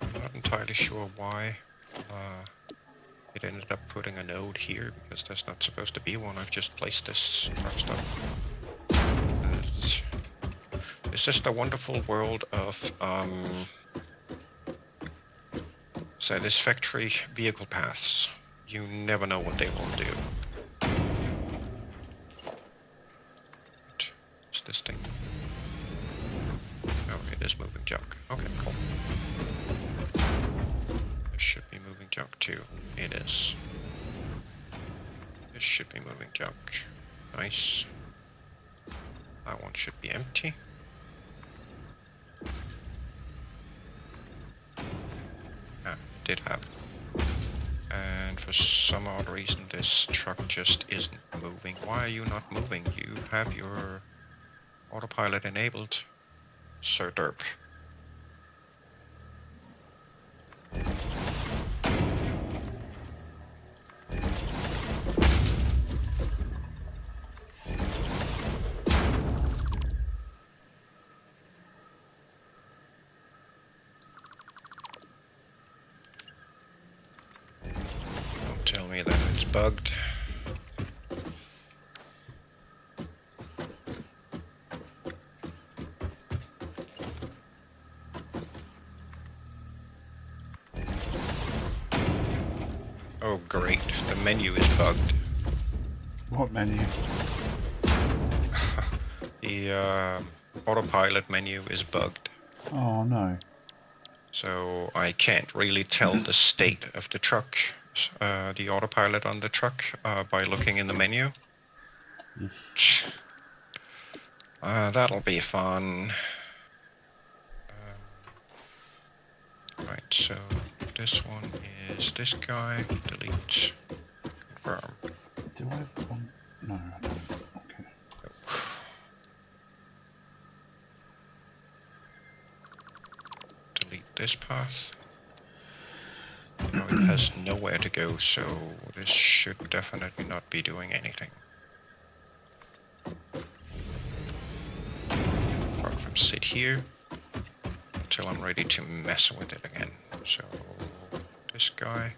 I'm not entirely sure why it ended up putting a node here because there's not supposed to be one. I've just placed this truck stuff. This is the wonderful world of satisfactory vehicle paths. You never know what they will do. What's this thing? Oh, it is moving junk. Okay, cool. This should be moving junk too. It is. This should be moving junk. Nice. That one should be empty. Ah, did happen. And for some odd reason this truck just isn't moving. Why are you not moving? You have your autopilot enabled, Sir Derp. Don't tell me that it's bugged. Oh great, the menu is bugged. What menu? The autopilot menu is bugged. Oh no. So I can't really tell the state of the truck, the autopilot on the truck, by looking in the menu. That'll be fun. Right, so this one is this guy. Delete. Confirm. Do I want... No, I don't. Okay. Delete this path. Now it has nowhere to go, so this should definitely not be doing anything. Apart from sit here until I'm ready to mess with it again. So this guy.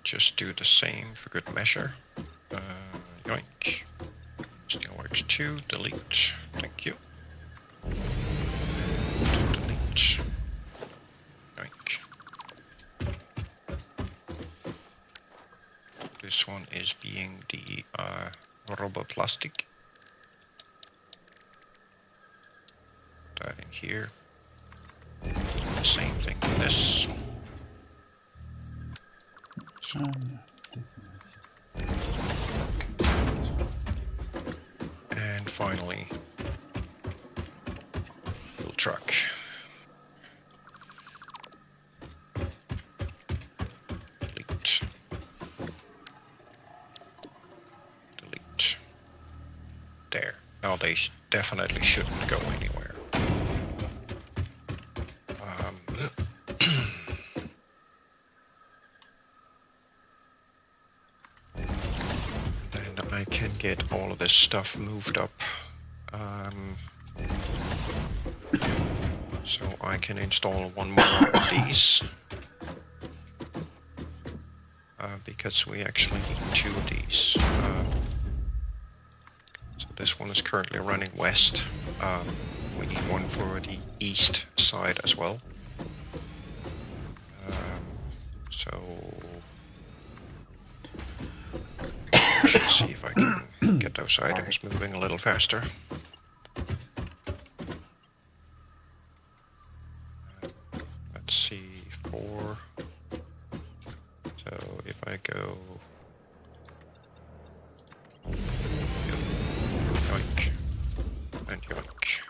Just do the same for good measure. Yoink. Still works too. Delete. Thank you. And delete. Yoink. This one is being the roboplastic. That in here. Same thing with this. And finally, full truck. Delete. Delete. There. Now they definitely shouldn't go anywhere. I can get all of this stuff moved up, so I can install one more of these. because we actually need 2 of these. So this one is currently running west. We need one for the east side as well. So I should see if I can get those items moving a little faster. Let's see, 4. So if I go yoink and yoink,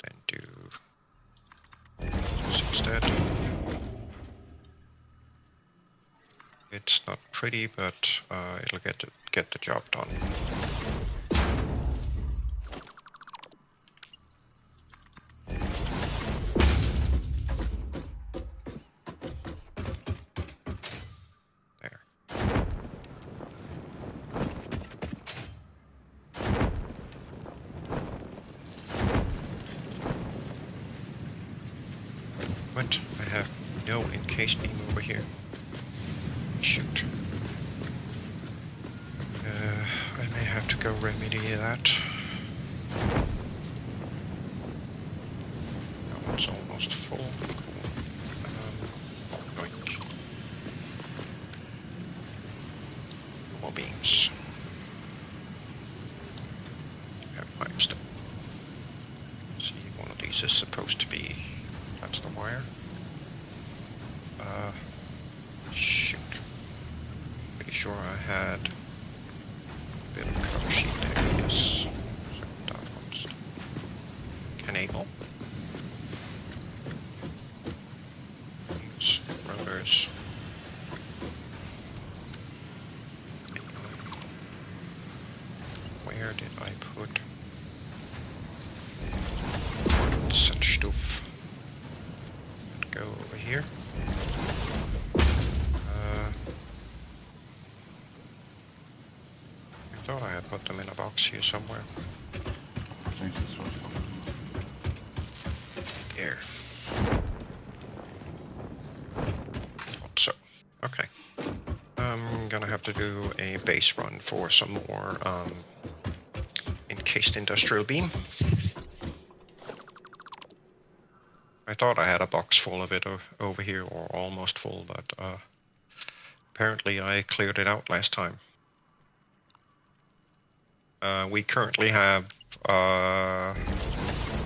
then do this instead. It's not pretty, but it'll get the job done. There. What? I have no encased beam over here. Shoot. I may have to go remedy that. That one's almost full. Cool. Yoink. More beams. Have pipes done. See, one of these is supposed to be. That's the wire. Shoot. Pretty sure I had a bit of cover sheet there, yes. So that one's canable. These rotors. Where did I put such stuff? Go over here. I thought I had put them in a box here somewhere. Here. Thought so. Okay. I'm gonna have to do a base run for some more encased industrial beam. I thought I had a box full of it over here, or almost full, but apparently I cleared it out last time. We currently have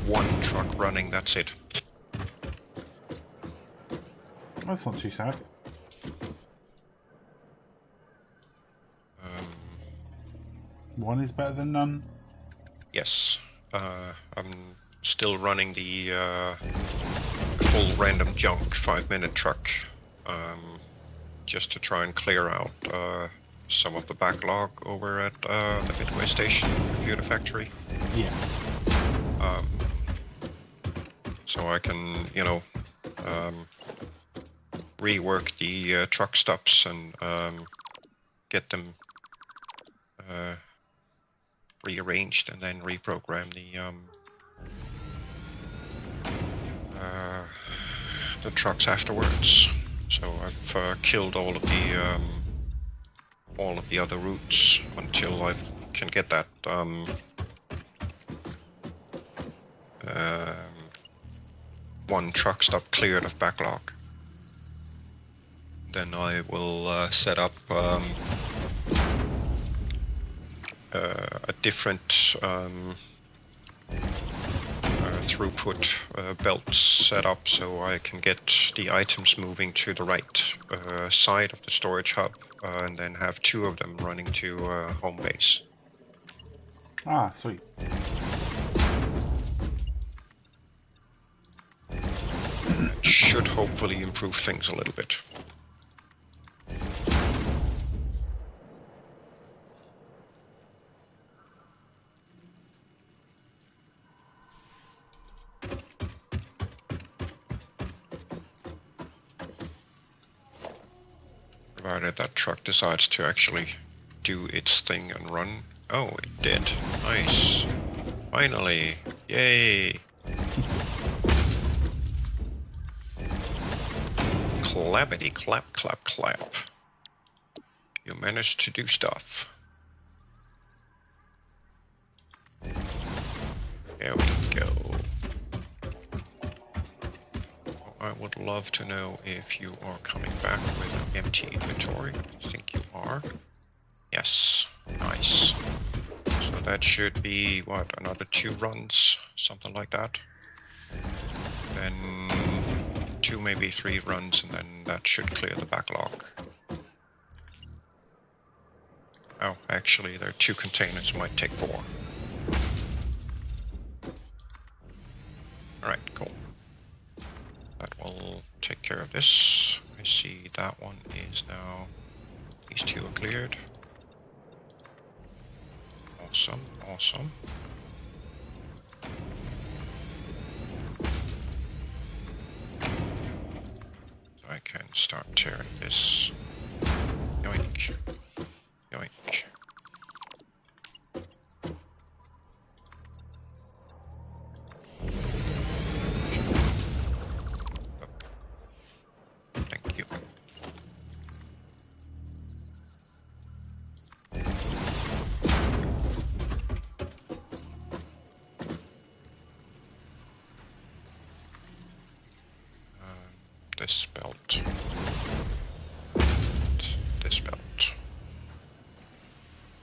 1 truck running, that's it. That's not too sad. One is better than none. Yes. I'm still running the full random junk 5-minute truck, just to try and clear out some of the backlog over at the Midway Station Computer Factory. Yeah. So I can, you know, rework the truck stops and get them rearranged and then reprogram the trucks afterwards. So I've killed all of the other routes until I can get that one truck stop cleared of backlog. Then I will set up a different throughput belt set up so I can get the items moving to the right side of the storage hub, and then have 2 of them running to home base. Ah, sweet. Should hopefully improve things a little bit. Provided that truck decides to actually do its thing and run. Oh, it did. Nice. Finally. Yay. Clappity clap clap clap. You managed to do stuff. There we go. I would love to know if you are coming back with an empty inventory. I think you are. Yes, nice. So that should be, what, another 2 runs? Something like that. Then 2, maybe 3 runs, and then that should clear the backlog. Oh, actually, there are 2 containers, might take 4. Alright, cool. That will take care of this. I see that one is now, these 2 are cleared. Awesome, awesome. So I can start tearing this. Yoink. Yoink. Thank you. This belt. This belt.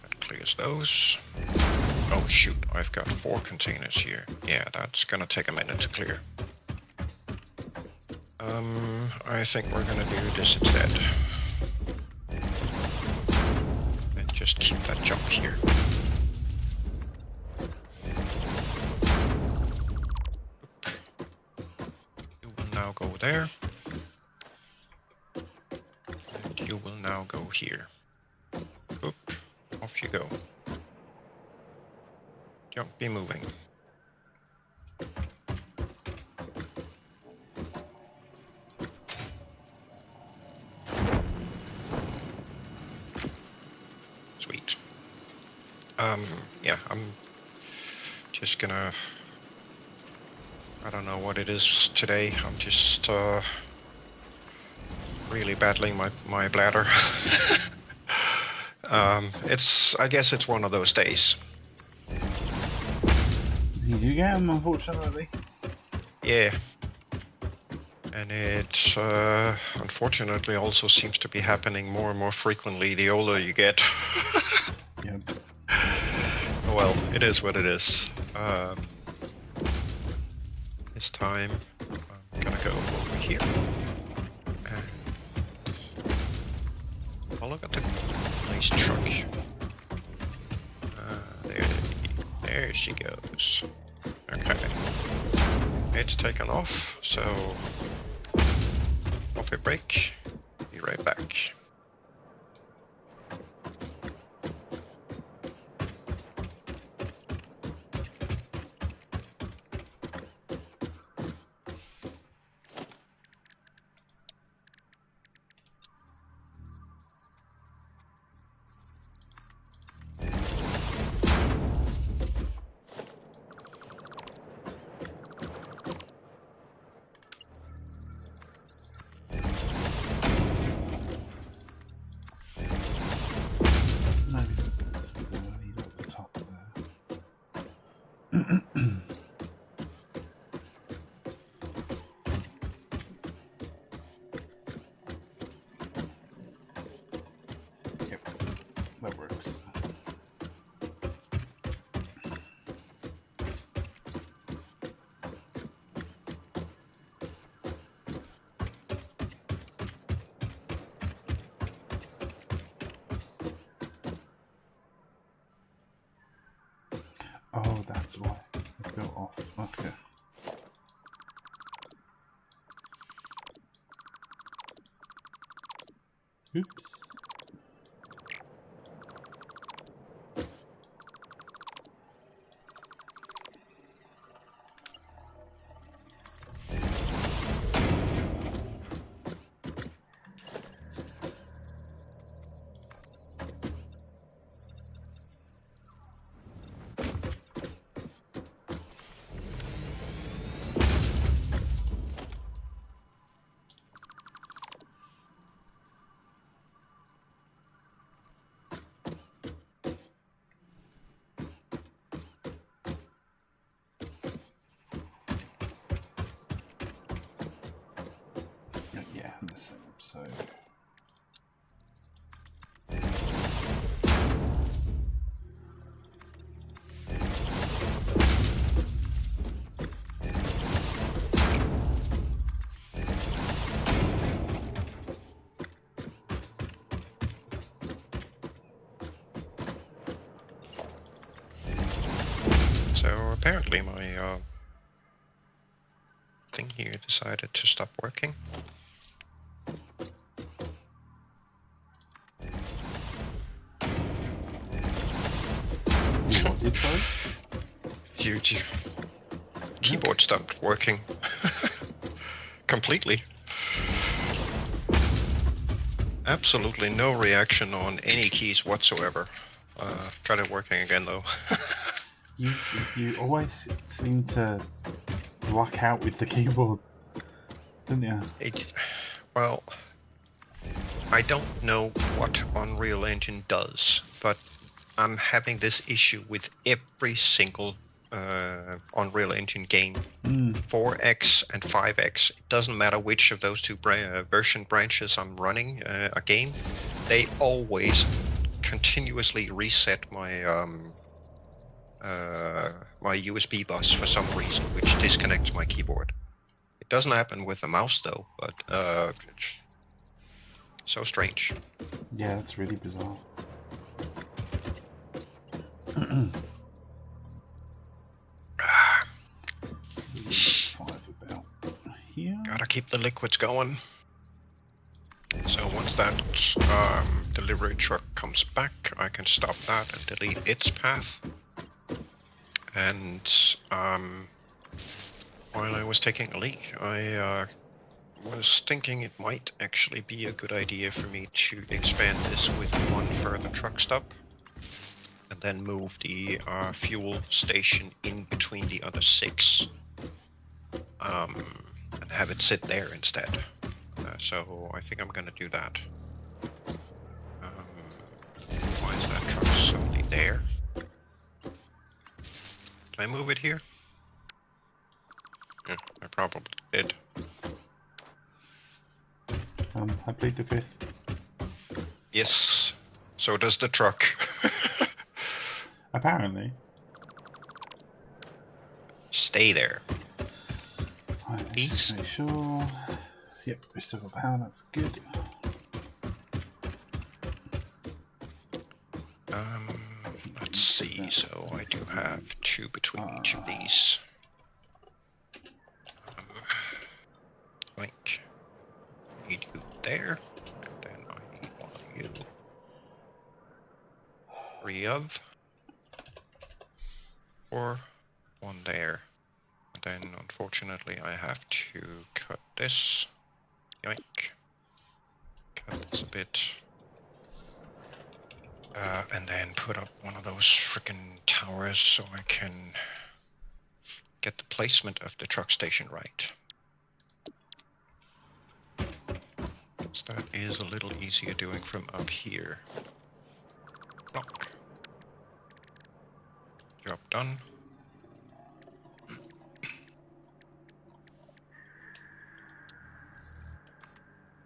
That clears those. Oh shoot, I've got 4 containers here. Yeah, that's gonna take a minute to clear. I think we're gonna do this instead. And just keep that junk here. You will now go there. And you will now go here. Oop, off you go. Don't be moving. Sweet. Yeah, I'm just gonna, I don't know what it is today. I'm just really battling my bladder. I guess it's one of those days. You do get them, unfortunately. Yeah. And it unfortunately also seems to be happening more and more frequently the older you get. Yep. Well, it is what it is. This time I'm gonna go over here. And oh, look at the nice truck. There she goes. Okay. It's taken off, so off a break. Be right back. Maybe that's leave at the top there. Yep, that works. Oh, that's why it built off. Okay. Oops. So. So apparently my thing here decided to stop working. What did, sorry? Keyboard stopped working completely. Absolutely no reaction on any keys whatsoever. Got it working again though. You always seem to luck out with the keyboard, don't you? Well, I don't know what Unreal Engine does, but I'm having this issue with every single Unreal Engine game. 4X and 5X. It doesn't matter which of those two version branches I'm running a game. They always continuously reset my my USB bus for some reason, which disconnects my keyboard. It doesn't happen with the mouse though, but it's so strange. Yeah, that's really bizarre. Five about here. Gotta keep the liquids going. So once that delivery truck comes back, I can stop that and delete its path. And while I was taking a leak, I was thinking it might actually be a good idea for me to expand this with one further truck stop, and then move the fuel station in between the other 6, and have it sit there instead. So I think I'm gonna do that. Why is that truck suddenly there? Did I move it here? Yeah, I probably did. I played the 5th. Yes, so does the truck. Apparently. Stay there. Right, let's Please. just make sure. Yep, we still got power, that's good. Let's see, so I do have 2 between each of these. Like, need you there, and then I need one of you. 3 of. Or 1 there. Then, unfortunately, I have to cut this. Yoink. Cut this a bit. And then put up one of those frickin' towers so I can get the placement of the truck station right. So that is a little easier doing from up here. Block. Job done.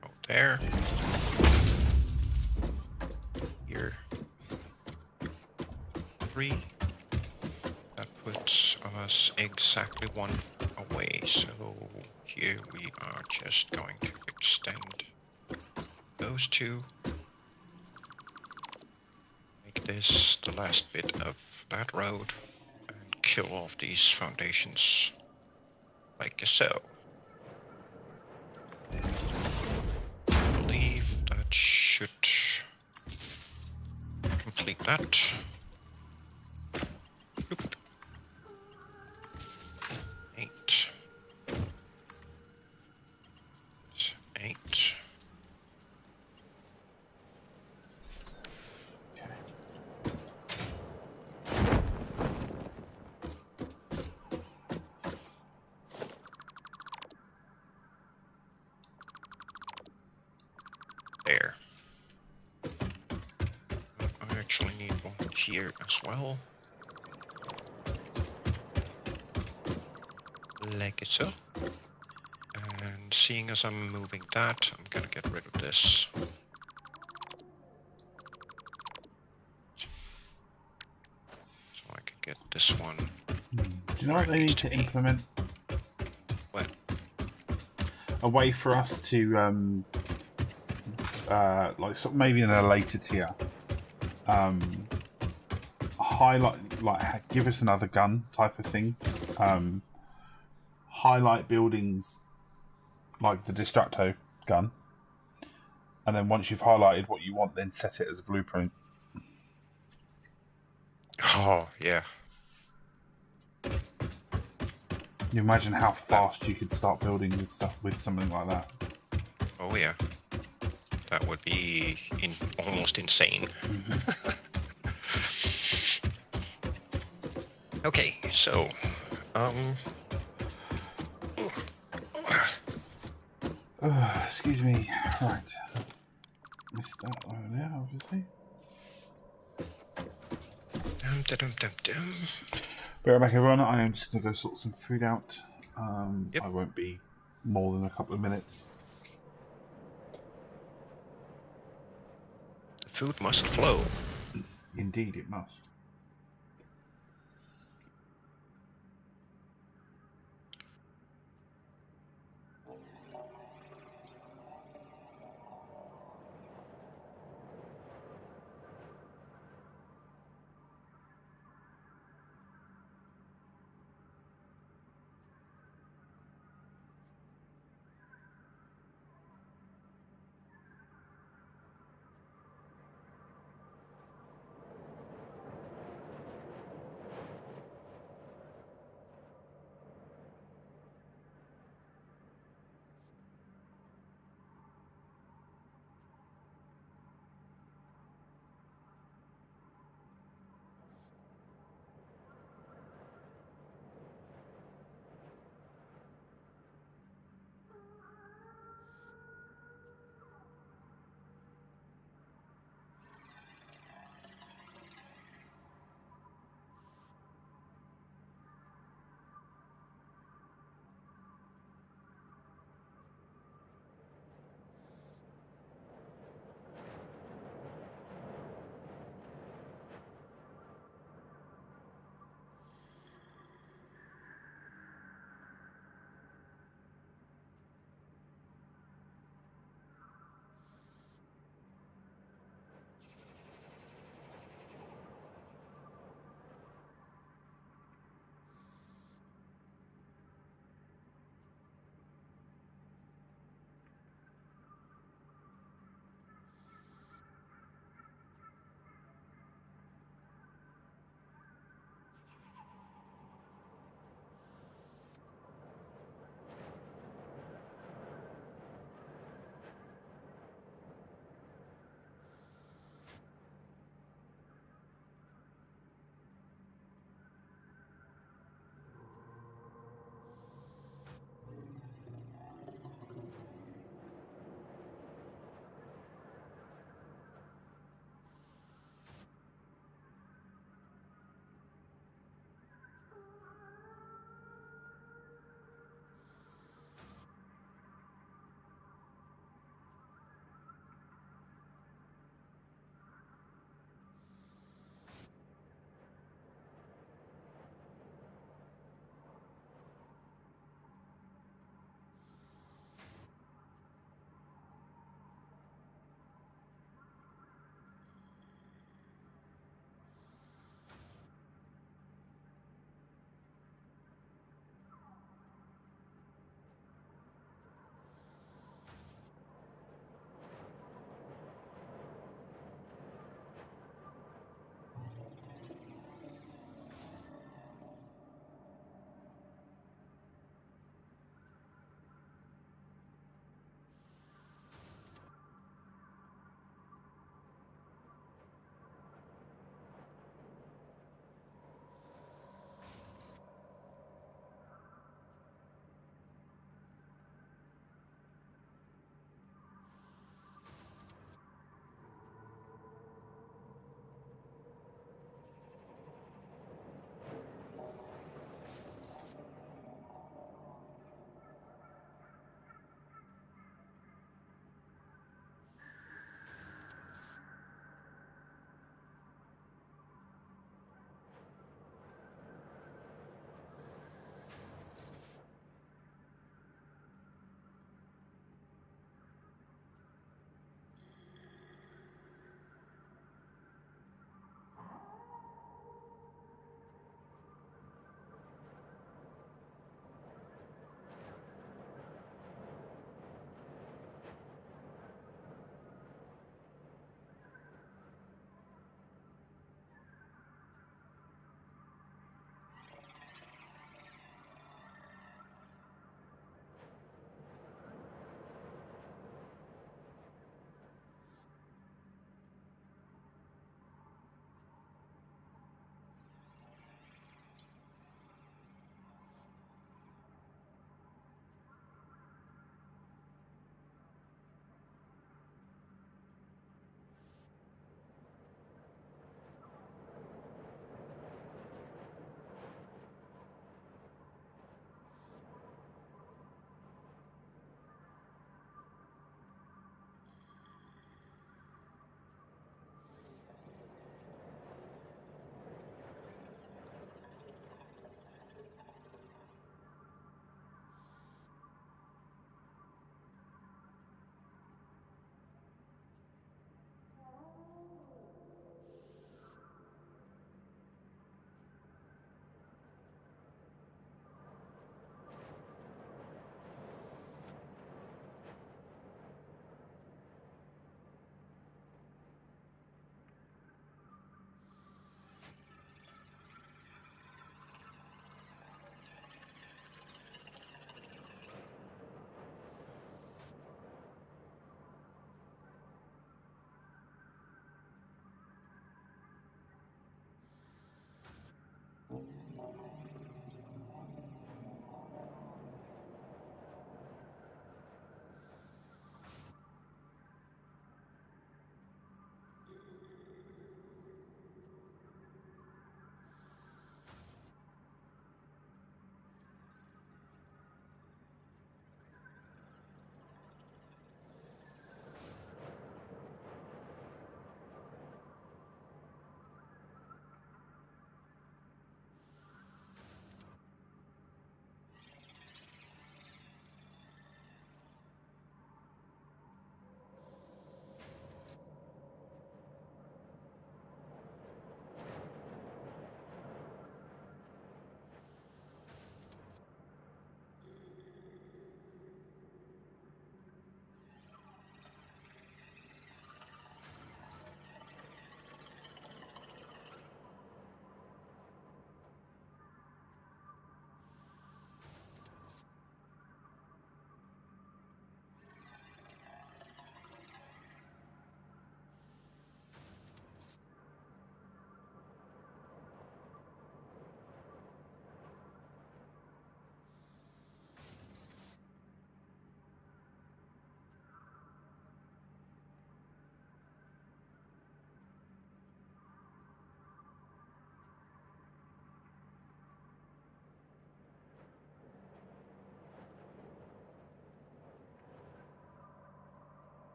Go there. Here. 3. That puts us exactly 1 away, so here we are just going to extend those 2. Make this the last bit of that road and kill off these foundations like so. I believe that should complete that. Oop. 8. 8. There. I actually need one here as well. Like so. And seeing as I'm moving that, I'm gonna get rid of this. So I can get this one. Do you know what they need to implement? What? A way for us to, like, sort of maybe in a later tier, highlight, like, give us another gun type of thing. Highlight buildings like the Destructo gun, and then once you've highlighted what you want, then set it as a blueprint. Oh, yeah. You imagine how fast you could start building with stuff with something like that. Oh, yeah. That would be almost insane. Okay, so, Excuse me. Right. Missed that over there, obviously. Be right back, everyone. I am just going to go sort some food out. Yep. I won't be more than a couple of minutes. The food must flow. Indeed, it must.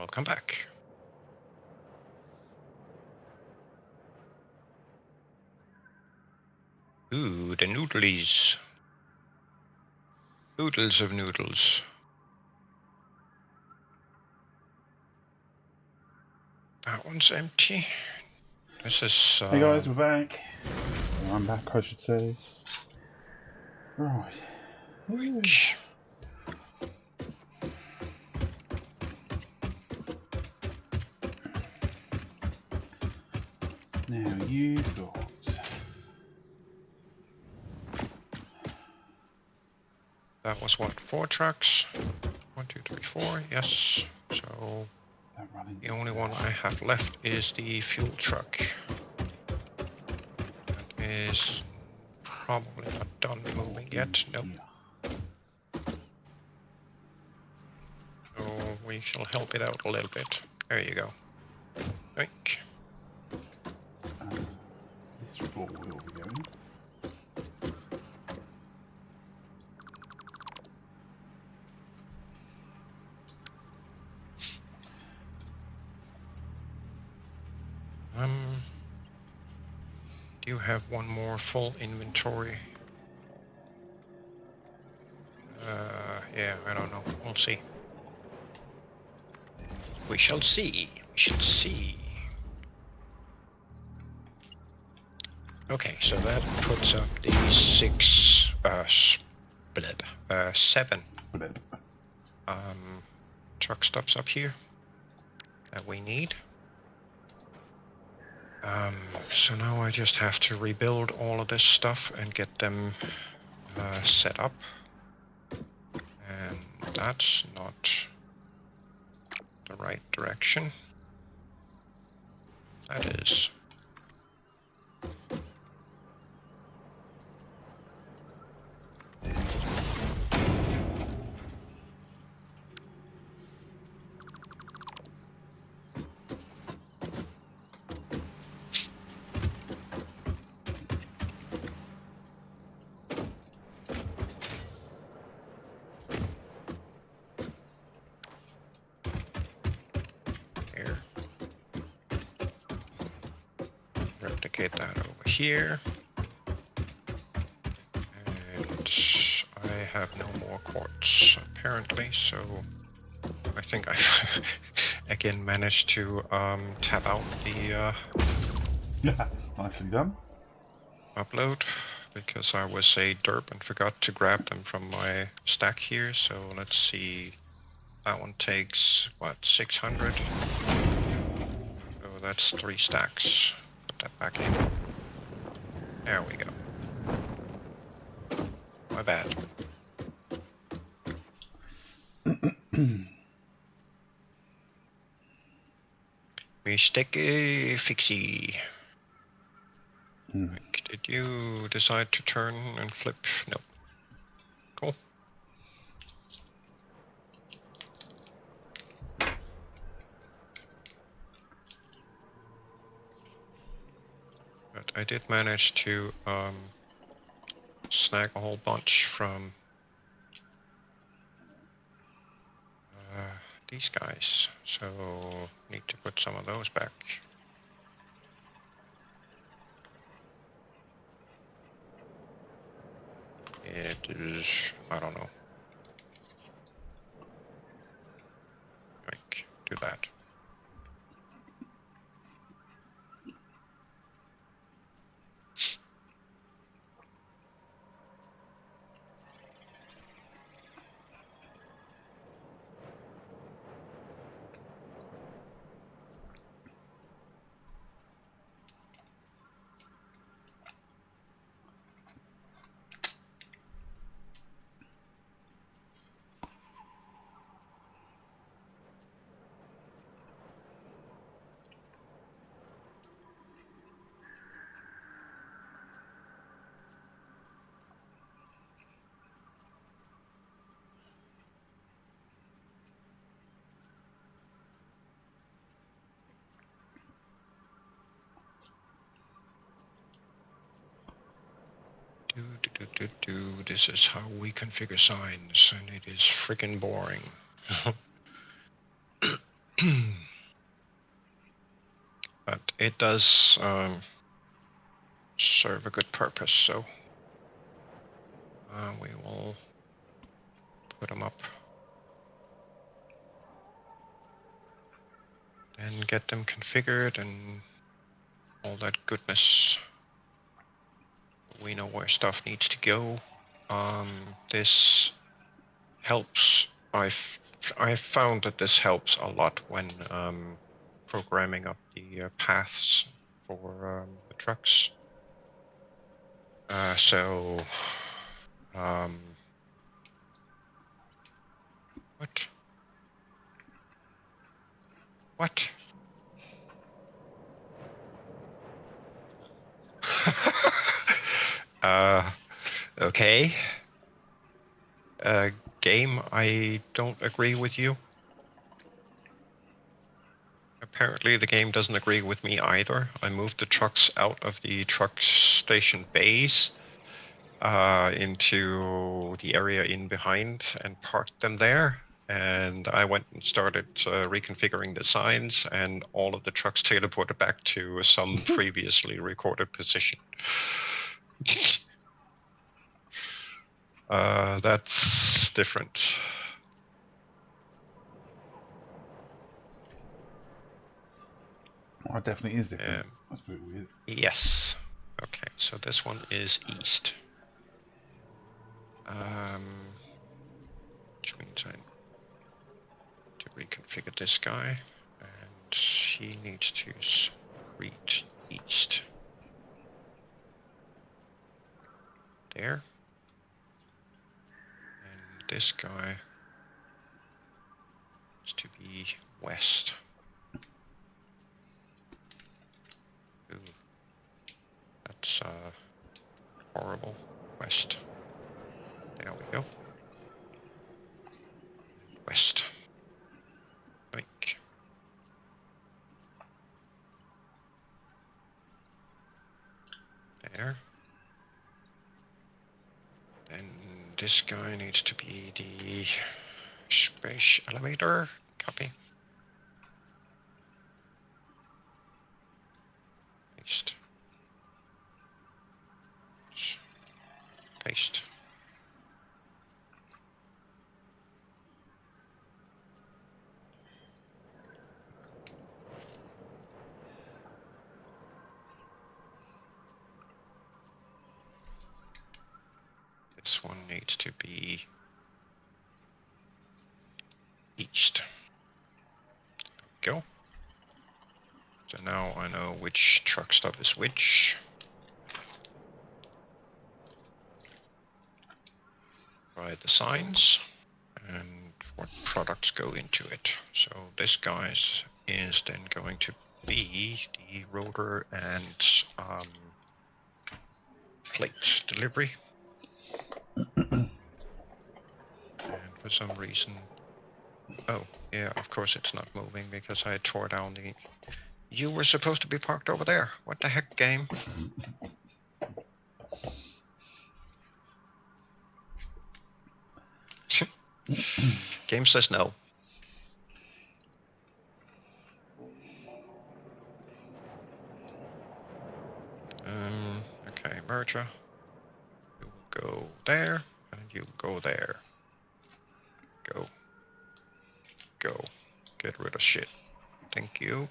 I'll come back. Ooh, the noodlies. Oodles of noodles. That one's empty. This is... Hey guys, we're back. Or I'm back, I should say. Right. Which... Now you've got... That was what, 4 trucks? 1, 2, 3, 4, yes. So that running. the only one I have left is the fuel truck. That is probably not done moving yet. Nope. Yeah. So we shall help it out a little bit. There you go. Oink. This floor will be going. Do you have one more full inventory? Yeah, I don't know. We'll see. We shall see. We shall see. Okay, so that puts up the 7 truck stops up here that we need. So now I just have to rebuild all of this stuff and get them set up. And that's not the right direction. That is. Replicate that over here. And I have no more quartz apparently, so I think I've again managed to tap out the Yeah, nicely done. upload because I was a derp and forgot to grab them from my stack here. So let's see, that one takes what, 600? So that's 3 stacks. Put that back in. There we go. My bad. Mistake fixie. Did you decide to turn and flip? No. Cool. But I did manage to snag a whole bunch from these guys, so need to put some of those back. It is, I don't know. Like, do that. This is how we configure signs, and it is freaking boring. But it does serve a good purpose, so we will put them up and get them configured and all that goodness. We know where stuff needs to go. This helps. I've found that this helps a lot when programming up the paths for the trucks. What? What? Okay. Game, I don't agree with you. Apparently the game doesn't agree with me either. I moved the trucks out of the truck station bays into the area in behind and parked them there. And I went and started reconfiguring the signs, and all of the trucks teleported back to some previously recorded position. That's different. Oh, it definitely is different. That's pretty weird. Yes. Okay, so this one is east. Which means I need to reconfigure this guy, and he needs to reach east. There. And this guy needs to be west. Ooh. That's horrible. West. There we go. West. Oink. There. Then this guy needs to be the space elevator. Copy. Paste. Paste. This one needs to be east. There we go. So now I know which truck stop is which. By the signs and what products go into it. So this guy is then going to be the rotor and plate delivery. And for some reason, oh yeah, of course it's not moving because I tore down the. You were supposed to be parked over there. What the heck, game? Game says no. Okay, merger. You go there, and you go there. Go. Go. Get rid of shit. Thank you.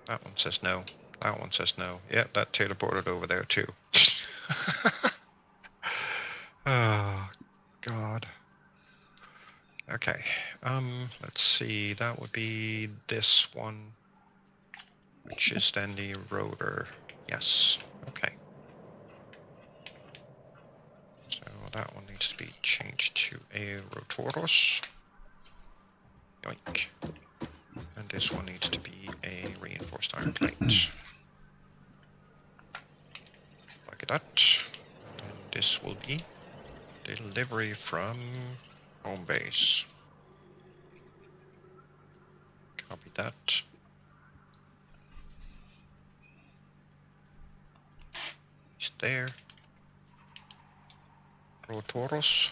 That one says no. That one says no. Yeah, that teleported over there too. Oh, God. Okay. Let's see. That would be this one, which is then the rotor. Yes. Okay. So that one needs to be changed to a rotoros. Yoink. And this one needs to be a reinforced iron plate. Like that. And this will be delivery from home base. Copy that. It's there. Rotoros.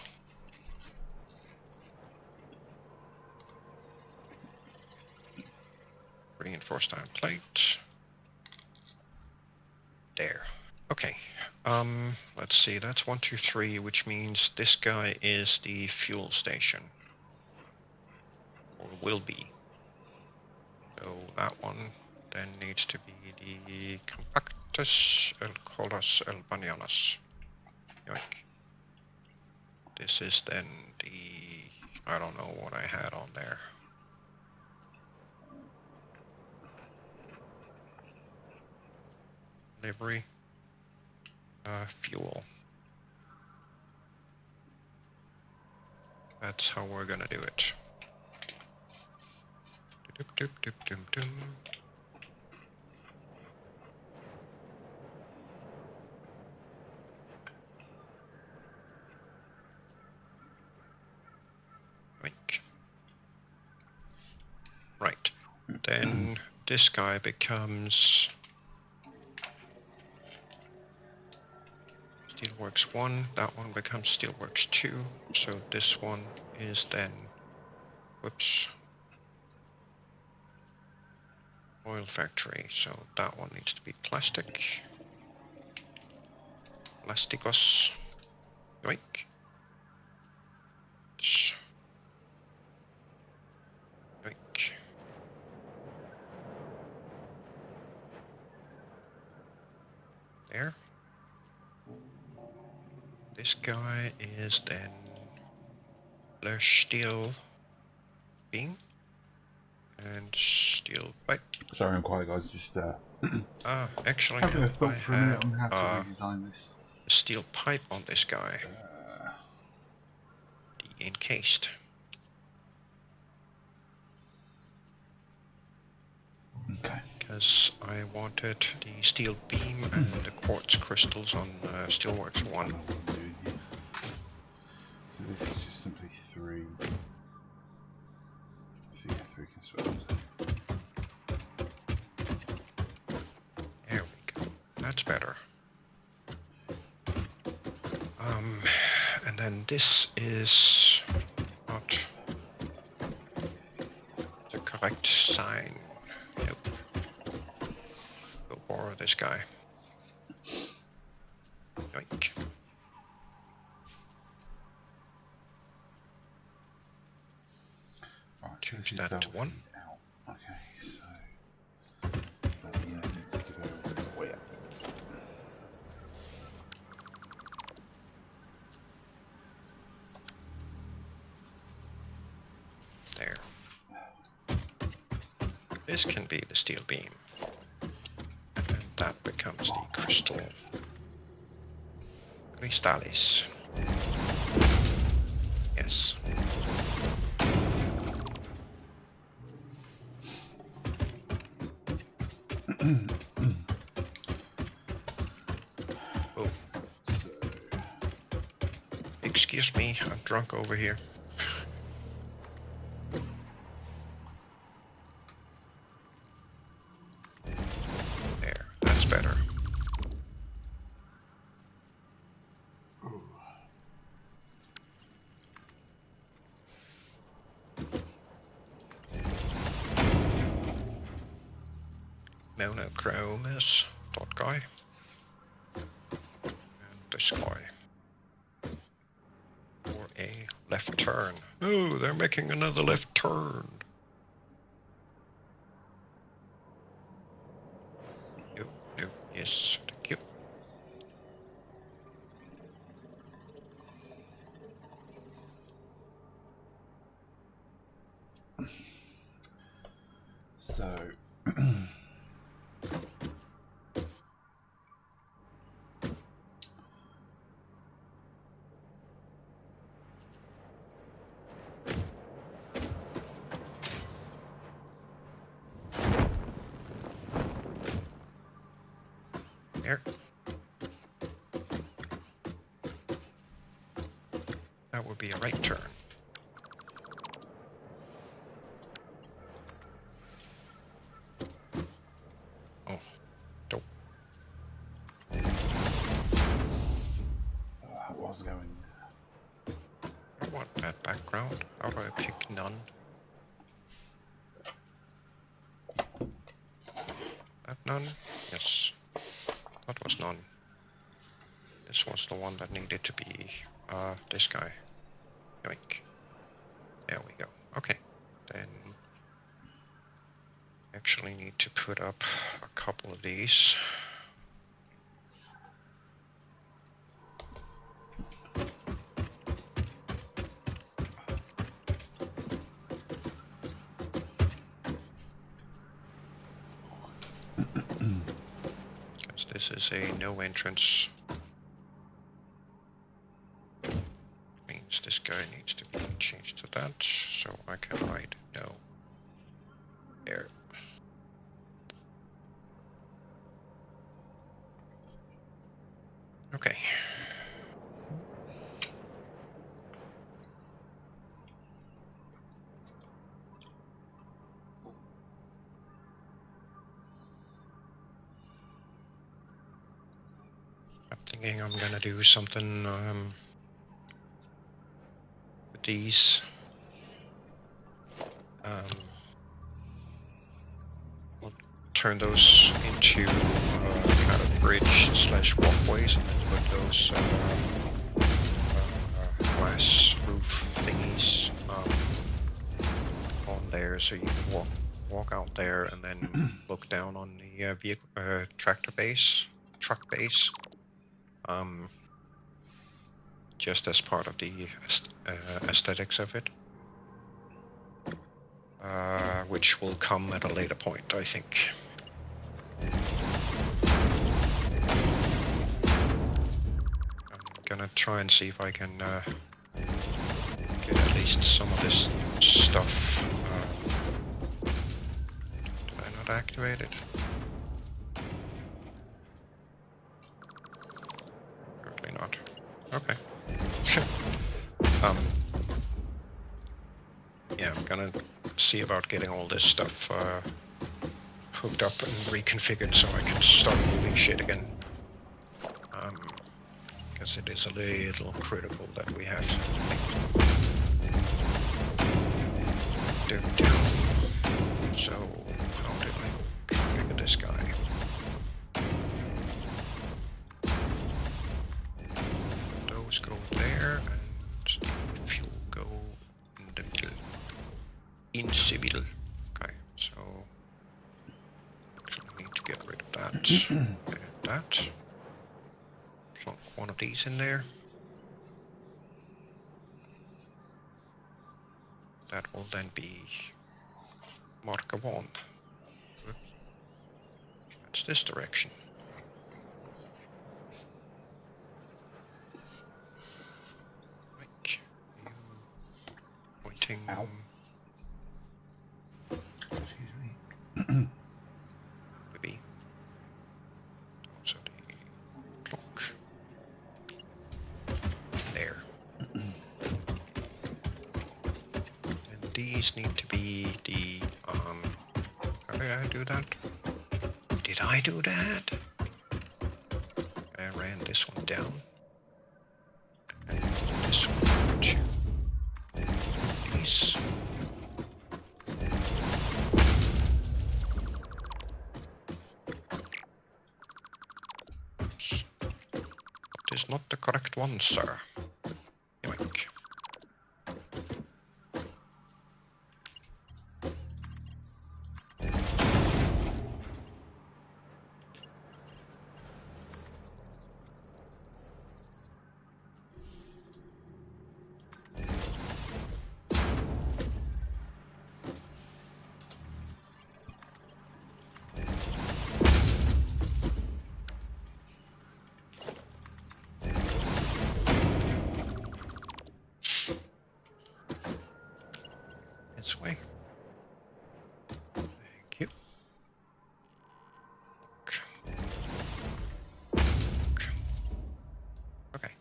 Reinforced iron plate. There. Okay. Let's see. That's 1, 2, 3, which means this guy is the fuel station, or will be. So that one then needs to be the Compactus El Colas El Bananas. Yoink. This is then the, I don't know what I had on there. Livery. Fuel. That's how we're gonna do it. Doop, doop, doop, doop, doop. Wink. Right. Then this guy becomes Steelworks 1, that one becomes Steelworks 2, so this one is then, whoops, oil factory, so that one needs to be plastic. Plasticos. Yoink. Yoink. There. This guy is then the steel beam and steel pipe. Sorry, I'm quiet, guys. Just Actually, having a no, thought I for a minute have on how to redesign this. a steel pipe on this guy. The encased. Okay. Because I wanted the steel beam and the quartz crystals on Steelworks 1. I know what I'm doing here. So this is just simply 3. So yeah, 3 constructions. There we go. That's better. And then this is not the correct sign. Nope. We'll borrow this guy. Yoink. Right, Change this is that to double 1. feed out. Okay, so yeah, it needs to go way up. There. This can be the steel beam. And then that becomes the crystal. Crystales. Yes. Oh, So excuse me, I'm drunk over here. There, that's better. Monochrome is that guy. And this guy. For a left turn. Oh, they're making another left turn. Yep, yep, yes, thank you. So There. That would be a right turn. Oh, dope. that was going. I want that background. How do I pick none? none? Yes. That was none. This was the one that needed to be this guy. Yoink. There we go. Okay. Then actually need to put up a couple of these. Because this is a no entrance. Means this guy needs to be changed to that, so I can write no. There. Okay. I'm thinking I'm gonna do something with these. We'll turn those into kind of bridge slash walkways, and then put those glass roof thingies on there, so you can walk out there and then look down on the vehicle truck base, just as part of the aesthetics of it, which will come at a later point, I think. I'm gonna try and see if I can get at least some of this stuff. Did I not activate it? Apparently not. Okay. Yeah, I'm gonna see about getting all this stuff hooked up and reconfigured so I can start moving shit again. Because it is a little critical that we have things down. So, how did I configure this guy? Those go there, and the fuel go in the middle. In civil. Okay, so actually need to get rid of that and that. Plunk one of these in there. That will then be marker 1. Oops. That's this direction. Like you pointing. Ow. Excuse me. Maybe. So the clock. There. And these need to be the how did I do that? Did I do that? I ran this one down. And this one too. These. That is not the correct one, sir. Yoink. This way. Thank you. Okay.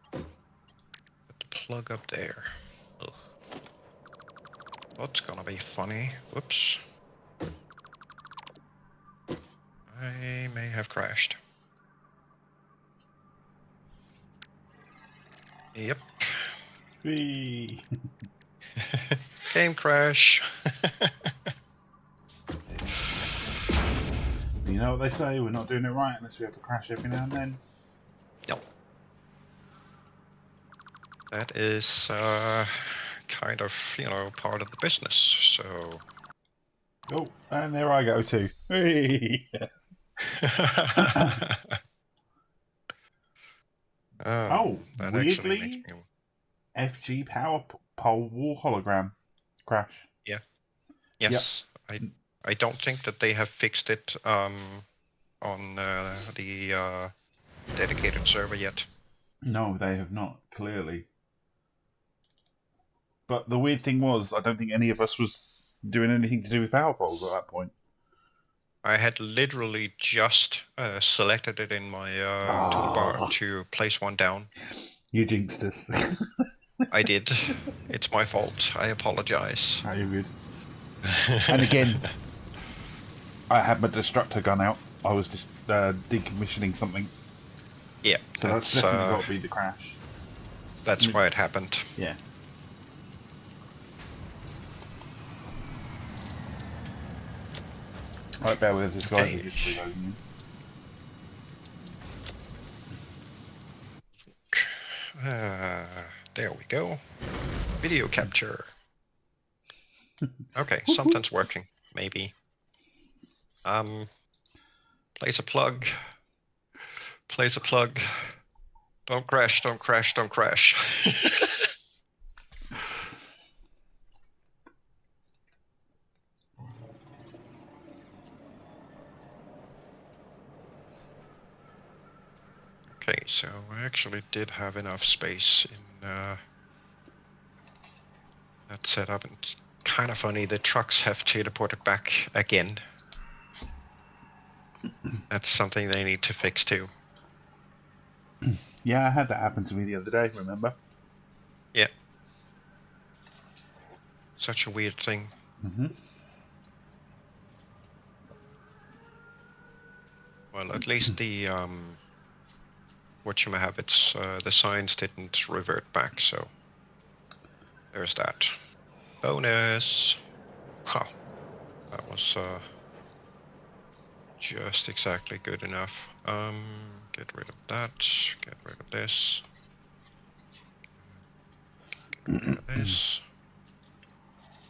Put the plug up there. Ugh. That's gonna be funny. Whoops. I may have crashed. Yep. Whee! Game crash. You know what they say, we're not doing it right unless we have a crash every now and then. Yep. That is kind of, part of the business, so... Oh, and there I go too. Hey. Oh, that actually makes weirdly, me... FG power pole wall hologram crash. Yeah. Yes. Yep. I don't think that they have fixed it on the dedicated server yet. No, they have not, clearly. But the weird thing was, I don't think any of us was doing anything to do with power poles at that point. I had literally just selected it in my toolbar to place one down. You jinxed us. I did. It's my fault. I apologize. Oh, you're good. And again, I had my destructor gun out. I was just decommissioning something. Yeah. So that's definitely got to be the crash. That's why it happened. Yeah. Right, bear with this guy. He's just reloading you. There we go. Video capture. Okay, something's working. Maybe. Place a plug. Place a plug. Don't crash, don't crash, don't crash. Okay, so I actually did have enough space in that setup. And it's kind of funny, the trucks have teleported back again. That's something they need to fix too. Yeah, I had that happen to me the other day, remember? Yeah. Such a weird thing. Mm-hmm. Well, at least the whatchamahave-its, the signs didn't revert back, so there's that. Bonus! Huh. That was just exactly good enough. Get rid of that, get rid of this. Get rid of this.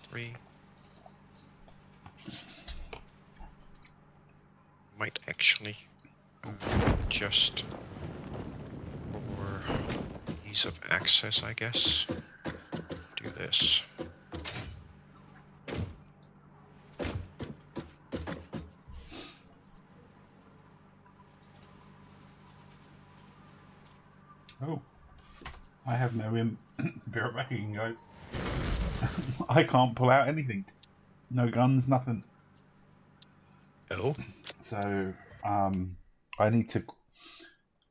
3. Might actually just for ease of access, I guess, do this. Oh, I have no be right back again, guys. I can't pull out anything. No guns, nothing. Oh. So, I need to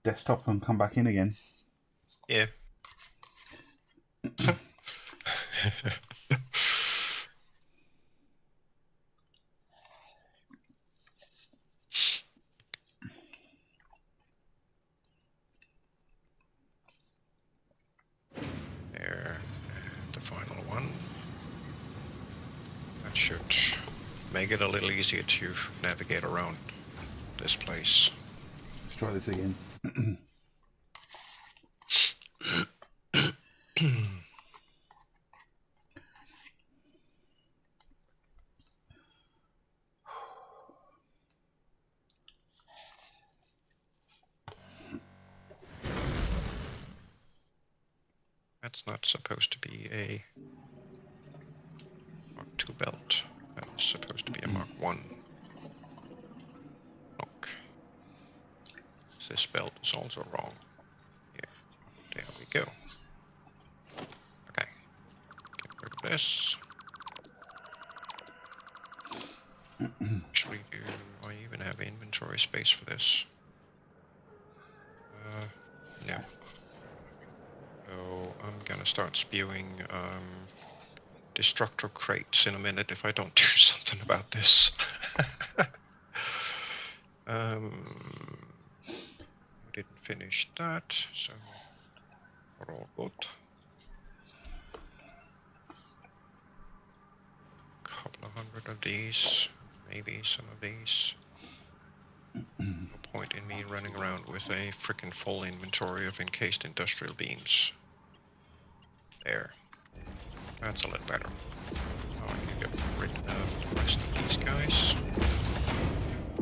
desktop and come back in again. Yeah. There, and the final one. That should make it a little easier to navigate around this place. Let's try this again. That's not supposed to be a Mark II belt. That's supposed to be a Mark I. Look. This belt is also wrong. Yeah. There we go. Okay. Get rid of this. Actually, do I even have inventory space for this? No. So I'm gonna start spewing destructor crates in a minute if I don't do something about this. We didn't finish that, so we're all good. of these, maybe some of these. No point in me running around with a frickin' full inventory of encased industrial beams. There. That's a little better. Now I can get rid of the rest of these guys.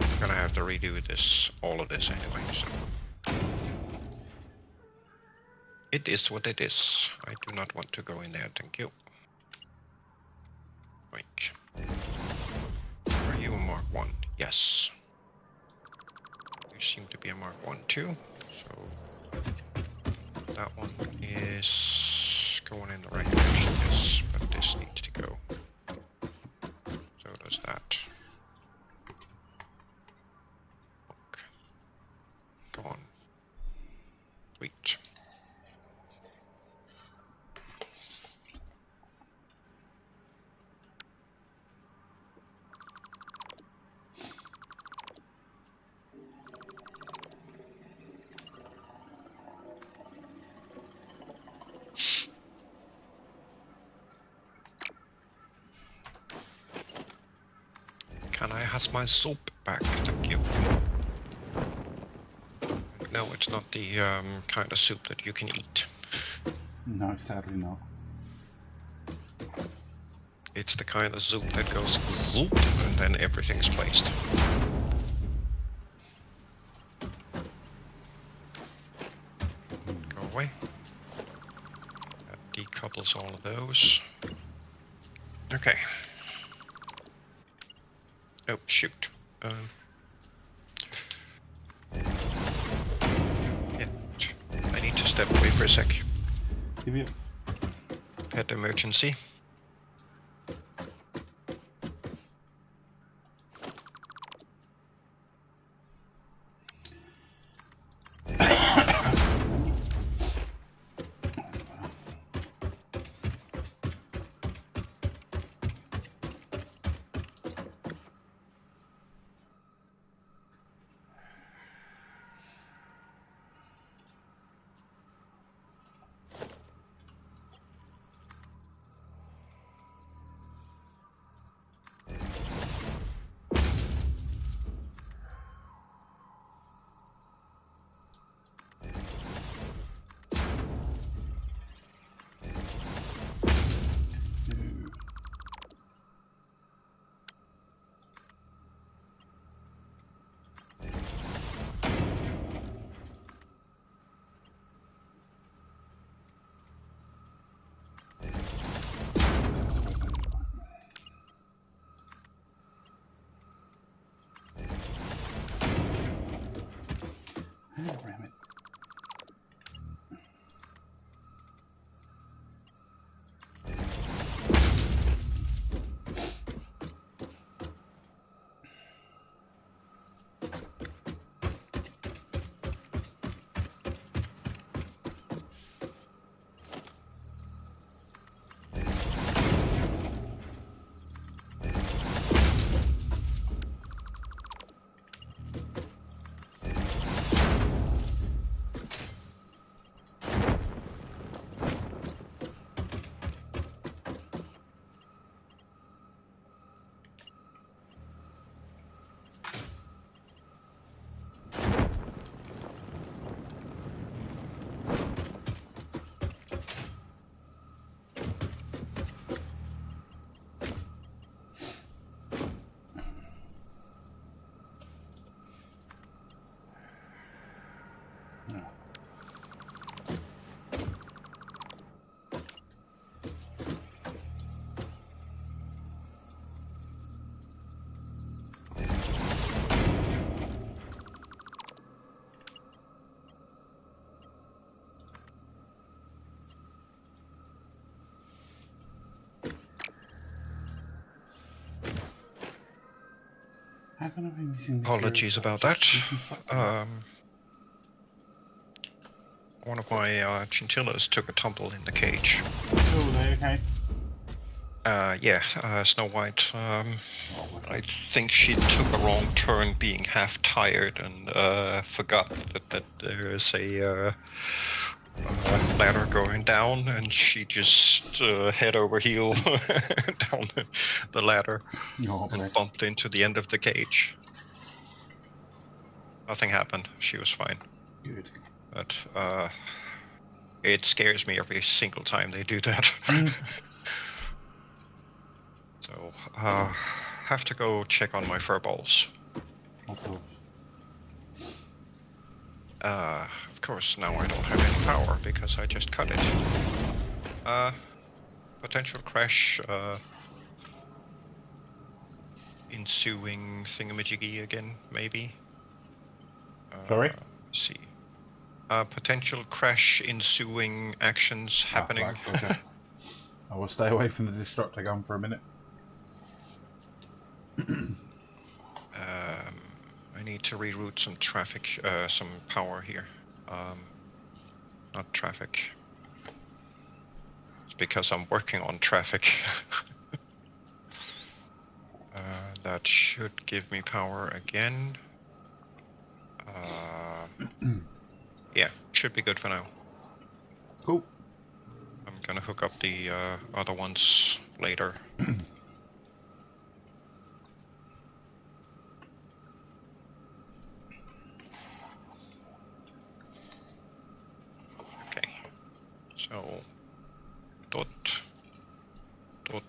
I'm gonna have to redo this, all of this anyway, so. It is what it is. I do not want to go in there, thank you. Oink. Are you a Mark 1? Yes. You seem to be a Mark 1 too, so that one is going in the right direction, yes, but this needs to go. So does that. Okay. Go on. Sweet. Can I has my soup back? Thank you. No, it's not the kind of soup that you can eat. No, sadly not. It's the kind of soup that goes zoop and then everything's placed. Go away. That decouples all of those. Okay. Oh, shoot. Yeah. I need to step away for a sec. Give you. Pet emergency. Ram it. How can I be missing the Apologies about that. One of my chinchillas took a tumble in the cage. Oh, they okay? Yeah, Snow White. I think she took a wrong turn being half tired and forgot that there's a ladder going down, and she just head over heel down the ladder Oh, and bless. bumped into the end of the cage. Nothing happened. She was fine. Good. But it scares me every single time they do that. So have to go check on my fur balls. Of course. Of course, now I don't have any power because I just cut it. Potential crash. Ensuing thingamajiggy again, maybe. Sorry? Let's see. Potential crash ensuing actions happening. Right, gotcha. I will stay away from the destructor gun for a minute. I need to reroute some traffic, some power here. Not traffic. It's because I'm working on traffic. That should give me power again. Yeah, should be good for now. Cool. I'm gonna hook up the other ones later. Okay, so dot. Of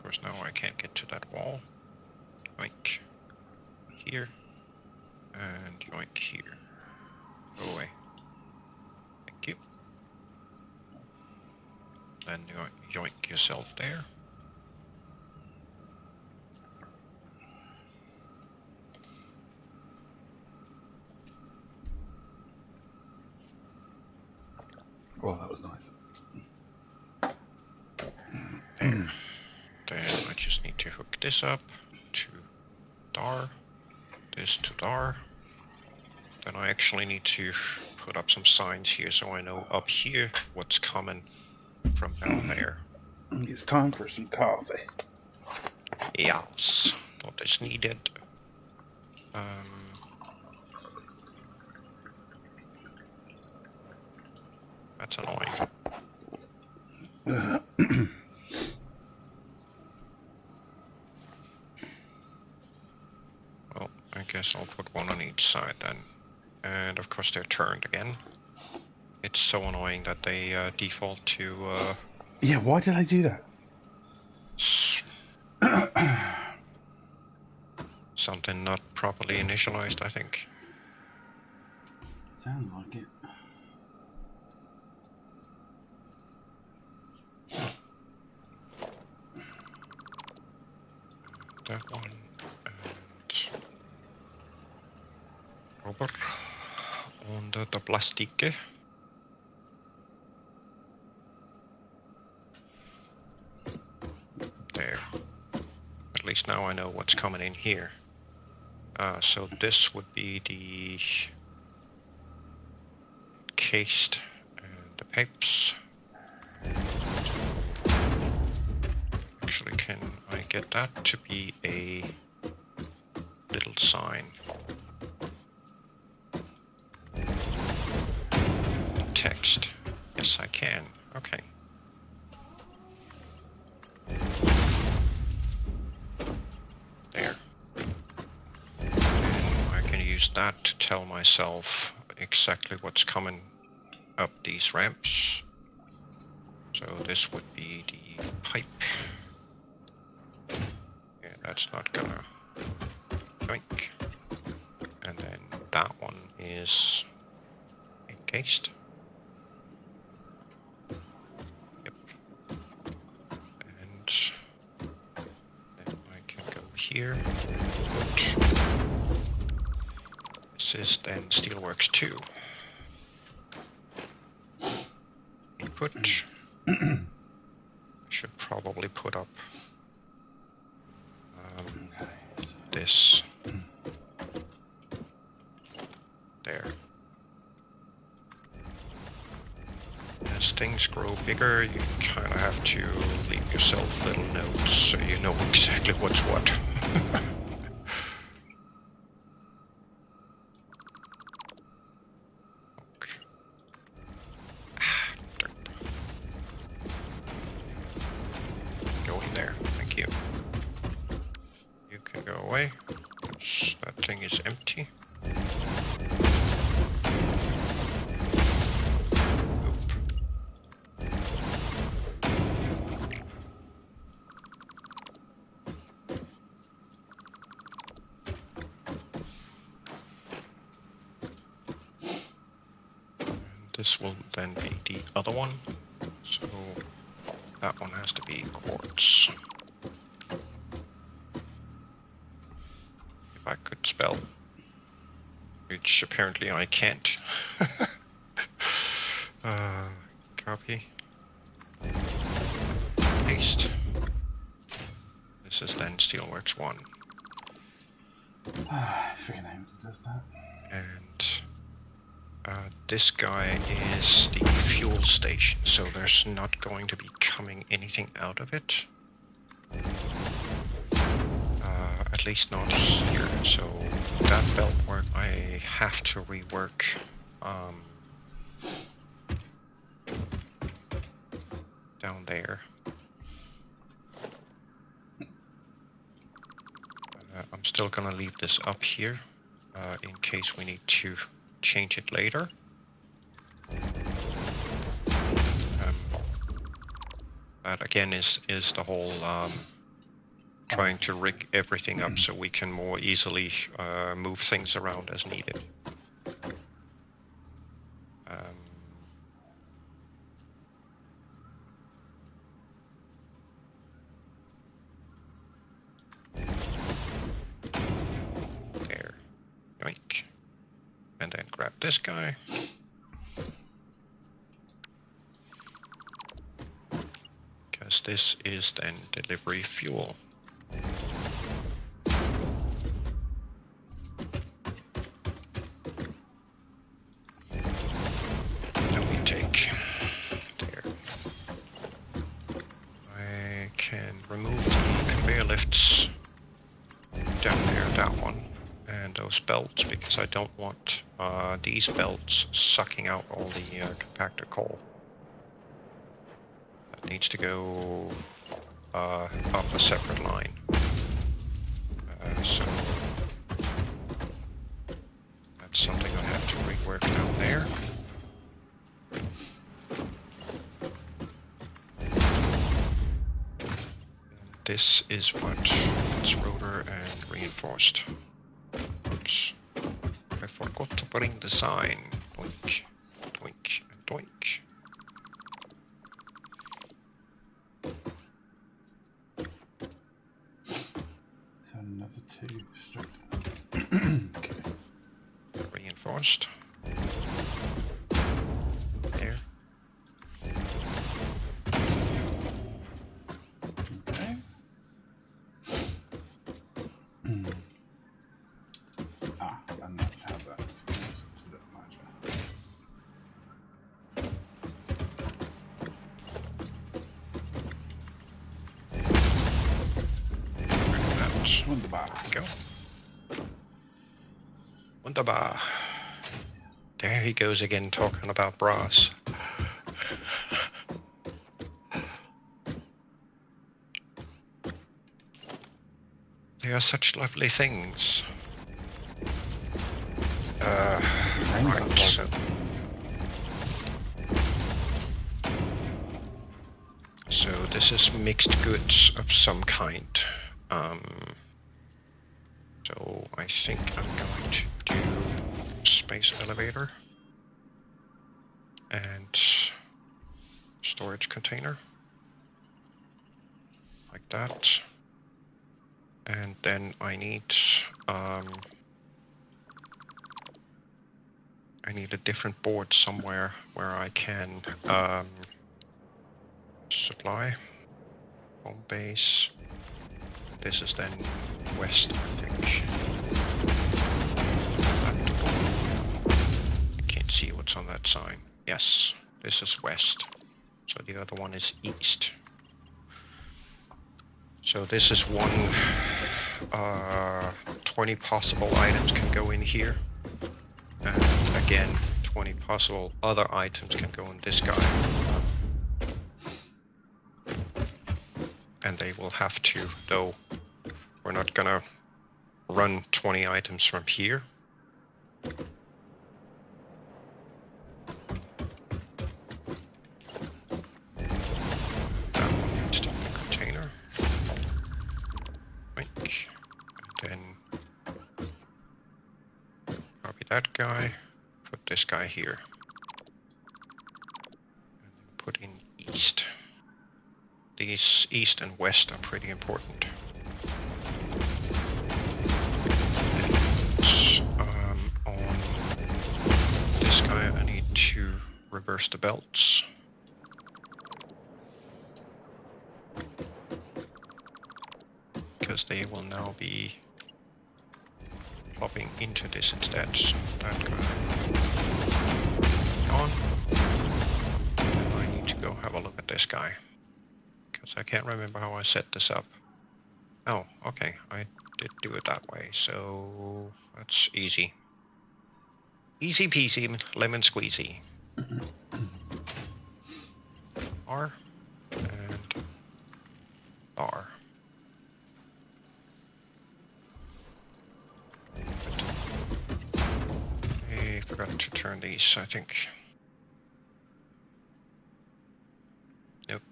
course, now I can't get to that wall. Yoink here, and yoink here. Go away. Thank you. Then yoink yourself there. Well, that was nice. There. Then I just need to hook this up to DAR, this to DAR. Then I actually need to put up some signs here so I know up here what's coming from down there. It's time for some coffee. Yes, what is needed. That's annoying. Well, I guess I'll put one on each side then. And of course they're turned again. It's so annoying that they default to Yeah, why did I do that? something not properly initialized, I think. Sounds like it. That one and rubber under the plastic. There. At least now I know what's coming in here. So this would be the cased and the pipes. Actually, can I get that to be a little sign? Text. Yes, I can. Okay. There. And I can use that to tell myself exactly what's coming up these ramps. So this would be the pipe. Yeah, that's not gonna yoink. And then that one is encased. Yep. And then I can go here. This is then Steelworks 2. Input. Should probably put up this there. As things grow bigger, you kind of have to leave yourself little notes so you know exactly what's what. there. Thank you. You can go away. That thing is empty. Oop. This will then be the other one. So that one has to be quartz. If I could spell, which apparently I can't. Copy. Paste. This is then Steelworks 1. Free name does that. And this guy is the fuel station, so there's not going to be coming anything out of it. At least not here, so that belt work I have to rework. Down there. I'm still gonna leave this up here in case we need to change it later. That again is the whole trying to rig everything up so we can more easily move things around as needed. There, yoink, and then grab this guy. Because this is then delivery fuel. Then we take there. I can remove the conveyor lifts down there, that one, and those belts, because I don't want these belts sucking out all the compactor coal. That needs to go up a separate line. So that's something I have to rework down there. And this is what it's rotor and reinforced. Oops. I forgot to bring the sign. Doink, doink, and doink. So another 2 straight down. Okay. Reinforced. There. Okay. And that's how that goes to the larger. That. Wunderbar. Go. Wunderbar. There he goes again talking about brass. They are such lovely things. Right, so this is mixed goods of some kind. So I think I'm going to do space elevator and storage container like that. And then I need a different board somewhere where I can supply home base. This is then west, I think. I can't see what's on that sign. Yes, this is west. So the other one is east. So this is one, 20 possible items can go in here. And again, 20 possible other items can go in this guy. and they will have to, though we're not gonna run 20 items from here. That one needs to be a container. Wink. And then copy that guy, put this guy here. And then put in east. These east and west are pretty important. On this guy, I need to reverse the belts. Because they will now be plopping into this instead. So that guy gone. And I need to go have a look at this guy. Because I can't remember how I set this up. Oh, okay, I did do it that way, so that's easy. Easy peasy, lemon squeezy. R and R. I forgot to turn these, I think. Nope.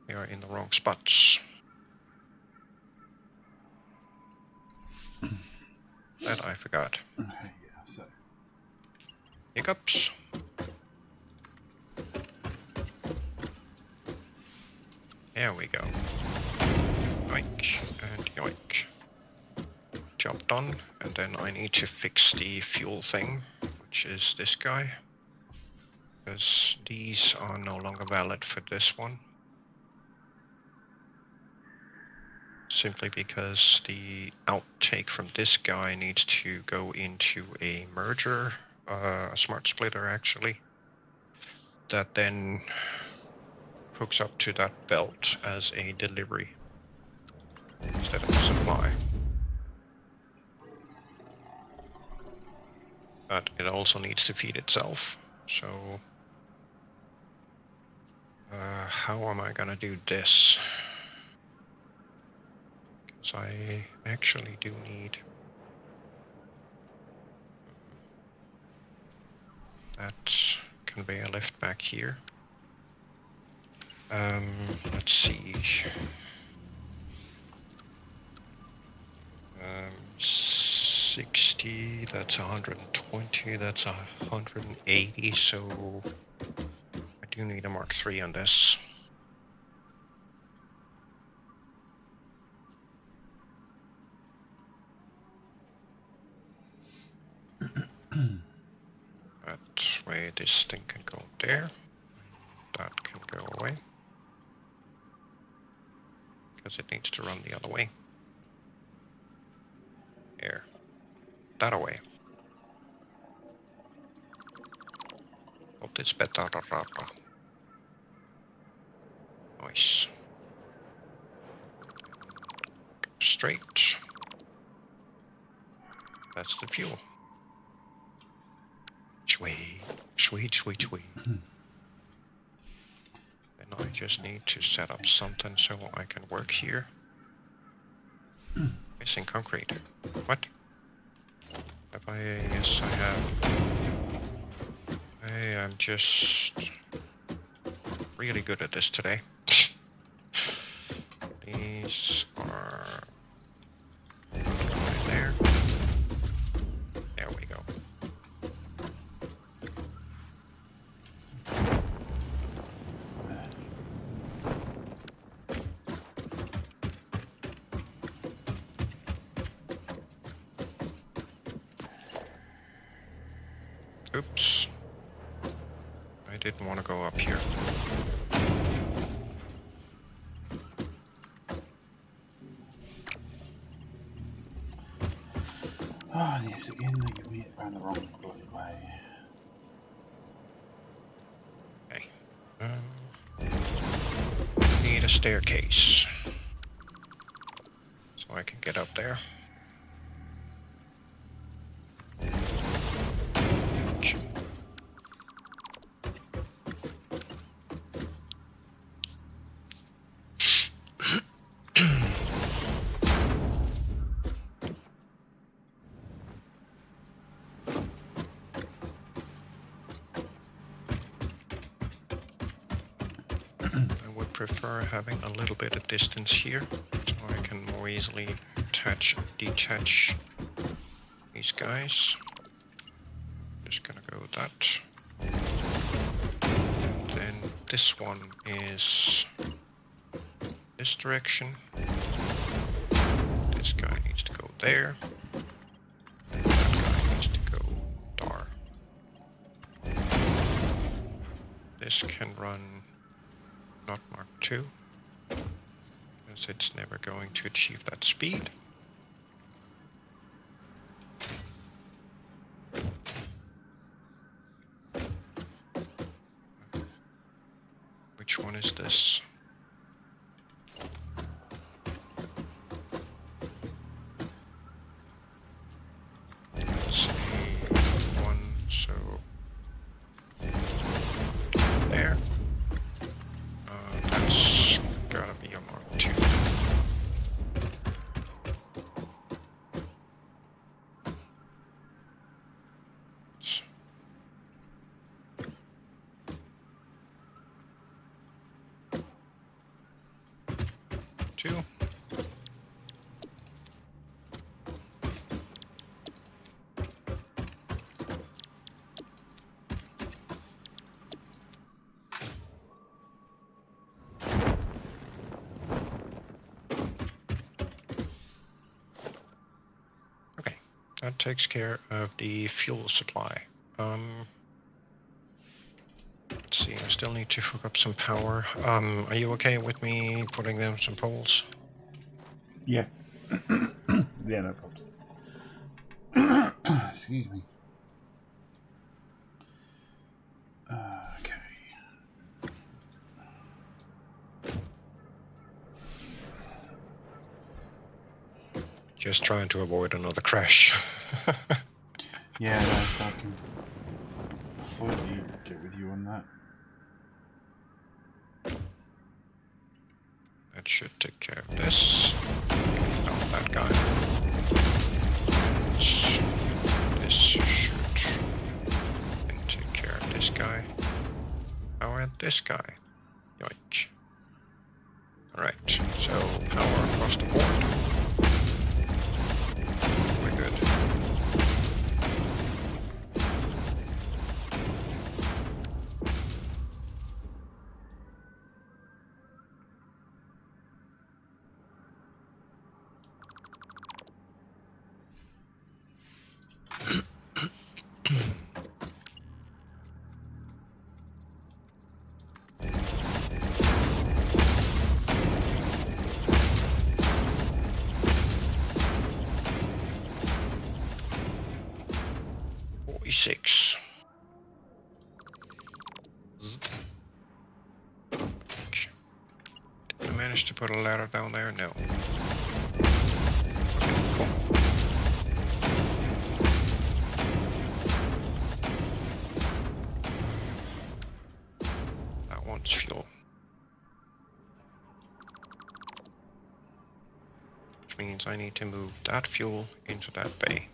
We are in the wrong spots. That I forgot. Okay, yeah, so. Hiccups. There we go. Yoink and yoink. Job done. And then I need to fix the fuel thing, which is this guy. Because these are no longer valid for this one. Simply because the outtake from this guy needs to go into a merger, a smart splitter actually, that then hooks up to that belt as a delivery instead of a supply. But it also needs to feed itself, so how am I gonna do this? So I actually do need that conveyor lift back here. Let's see. 60, that's 120, that's 180, so I do need a Mark III on this. That way this thing can go there. That can go away. Because it needs to run the other way. There. That away. Hope it's better. Nice. Go straight. That's the fuel. Sweet. Then I just need to set up something so I can work here. Missing concrete. What? Have I? Yes, I have. I am just really good at this today. These are going there. There we go. Oops. I didn't want to go up here. Oh, and yes, again, they give me it around the wrong bloody way. Okay. Need a staircase. So I can get up there. I would prefer having a little bit of distance here, so I can more easily detach these guys. Just gonna go with that. And then this one is this direction. This guy needs to go there. And that guy needs to go there. This can run not Mark 2, because it's never going to achieve that speed. Which one is this? Let's see, one, so there. That's gotta be a Mark 2. Two. Okay, that takes care of the fuel supply. Let's see, I still need to hook up some power. Are you okay with me putting them some poles? Yeah. Yeah, no problems. Excuse me. Okay. Just trying to avoid another crash. Yeah, no, I can completely get with you on that. That should take care of this. Oh, that guy. This should and take care of this guy. Oh, and this guy. Yoink. Alright, so power across the board. We're good. Six. Did I manage to put a ladder down there? No. Okay, cool. That wants fuel. Which means I need to move that fuel into that bay.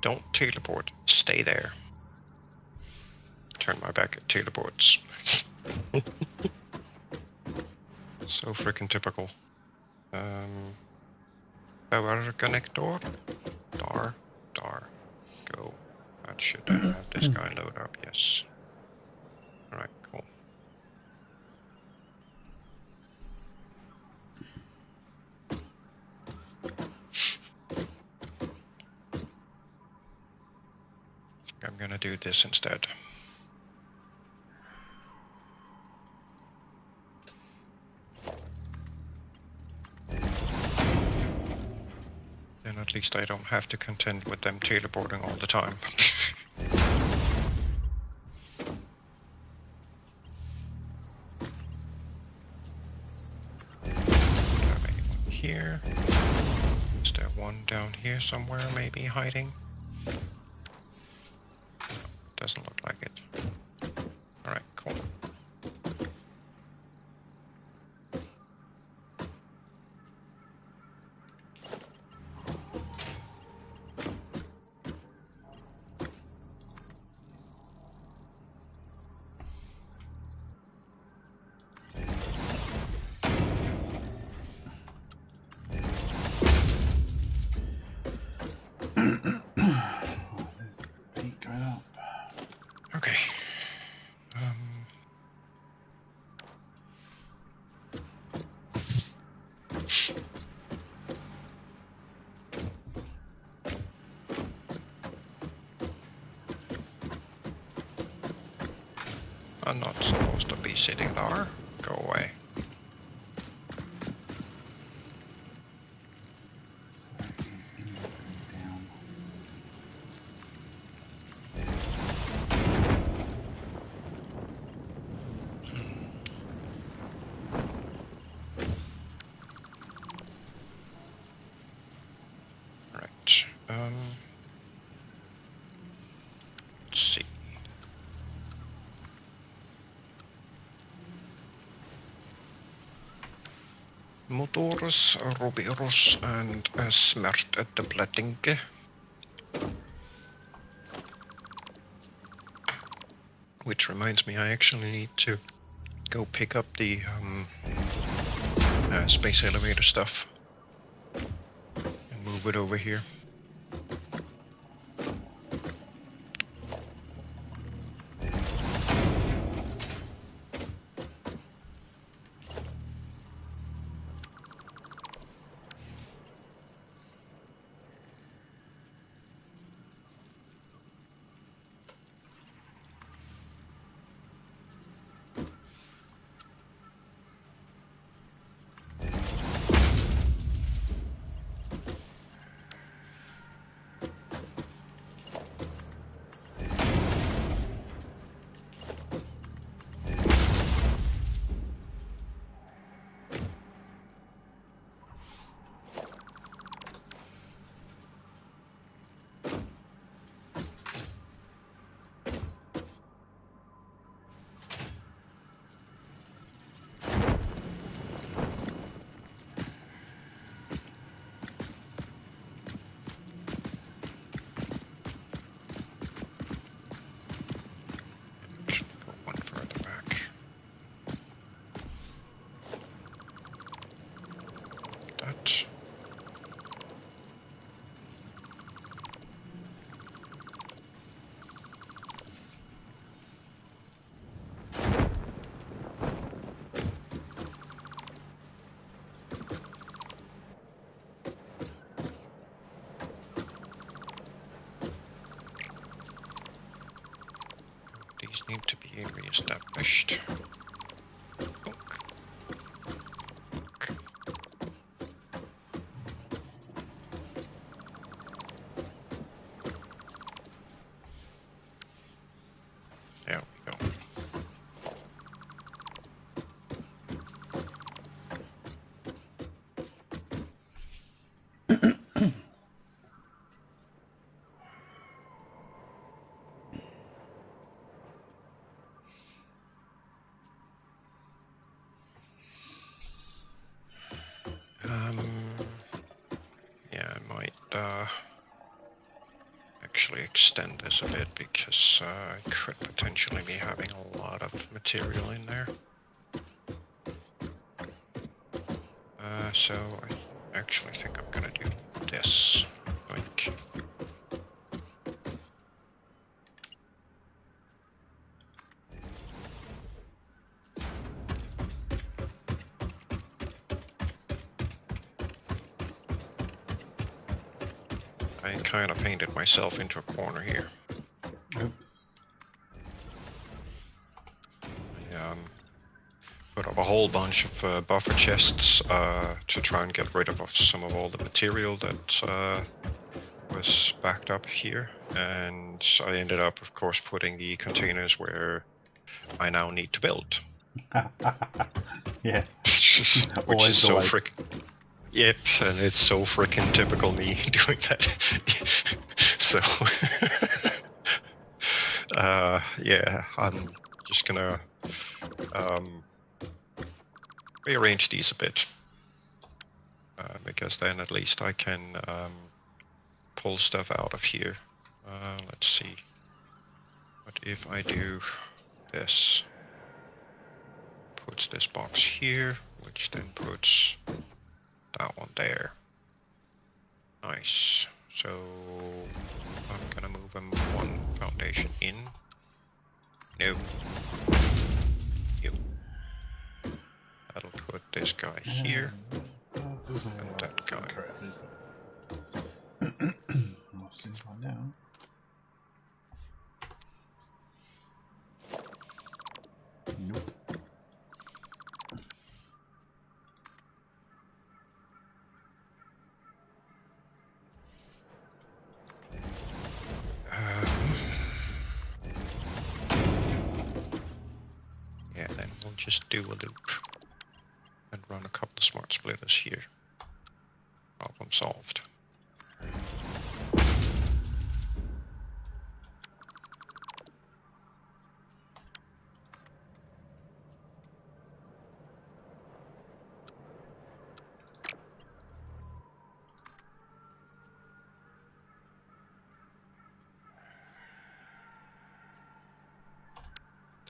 Don't teleport. Stay there. Turn my back at teleports. So freaking typical. Power connector. Dar. Go. That should have this guy load up, yes. this instead. Then at least I don't have to contend with them teleporting all the time. Here. Is there one down here somewhere, maybe hiding? Doesn't look like it. Alright, cool. There's the peak going up. Okay. I'm not supposed to be sitting there. Go away. So that is in and down. Right. Let's see. Motors, Rubiros, and Smertedebletting. Which reminds me, I actually need to go pick up the space elevator stuff and move it over here. These need to be re-established. There we go. Yeah, I might actually extend this a bit because I could potentially be having a lot of material in there. So I actually think I'm gonna do this. Like, I kind of painted myself into a corner here. Oops. put up a whole bunch of buffer chests to try and get rid of some of all the material that was backed up here. And I ended up, of course, putting the containers where I now need to build. Yeah. Which Always is the so way. freaking... Yep, and it's so freaking typical me doing that. So... yeah, I'm just gonna rearrange these a bit. Because then at least I can pull stuff out of here. Let's see. What if I do this? Puts this box here, which then puts that one there. Nice. So I'm gonna move them one foundation in. No. You. That'll put this guy here. And that guy. I'll see this one down. Nope. Yeah, then we'll just do a loop and run a couple of smart splitters here. Problem solved.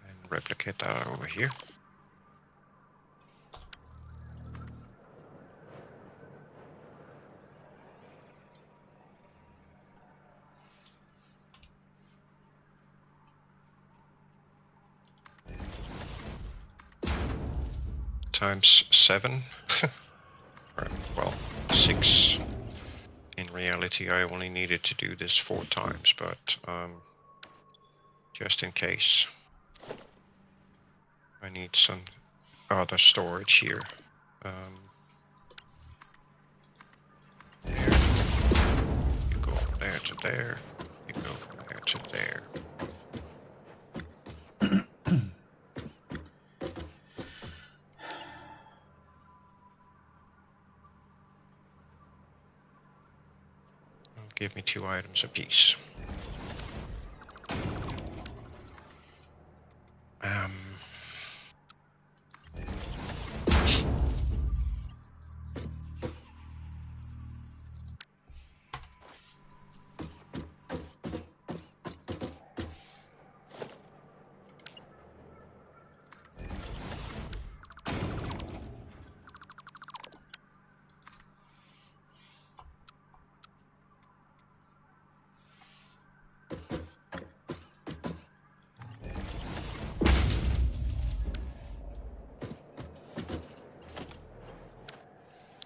Then replicate that over here. Times 7. Or, well, 6. In reality, I only needed to do this 4 times, but just in case, I need some other storage here. There. You go from there to there. You go from there to there. Give me 2 items apiece.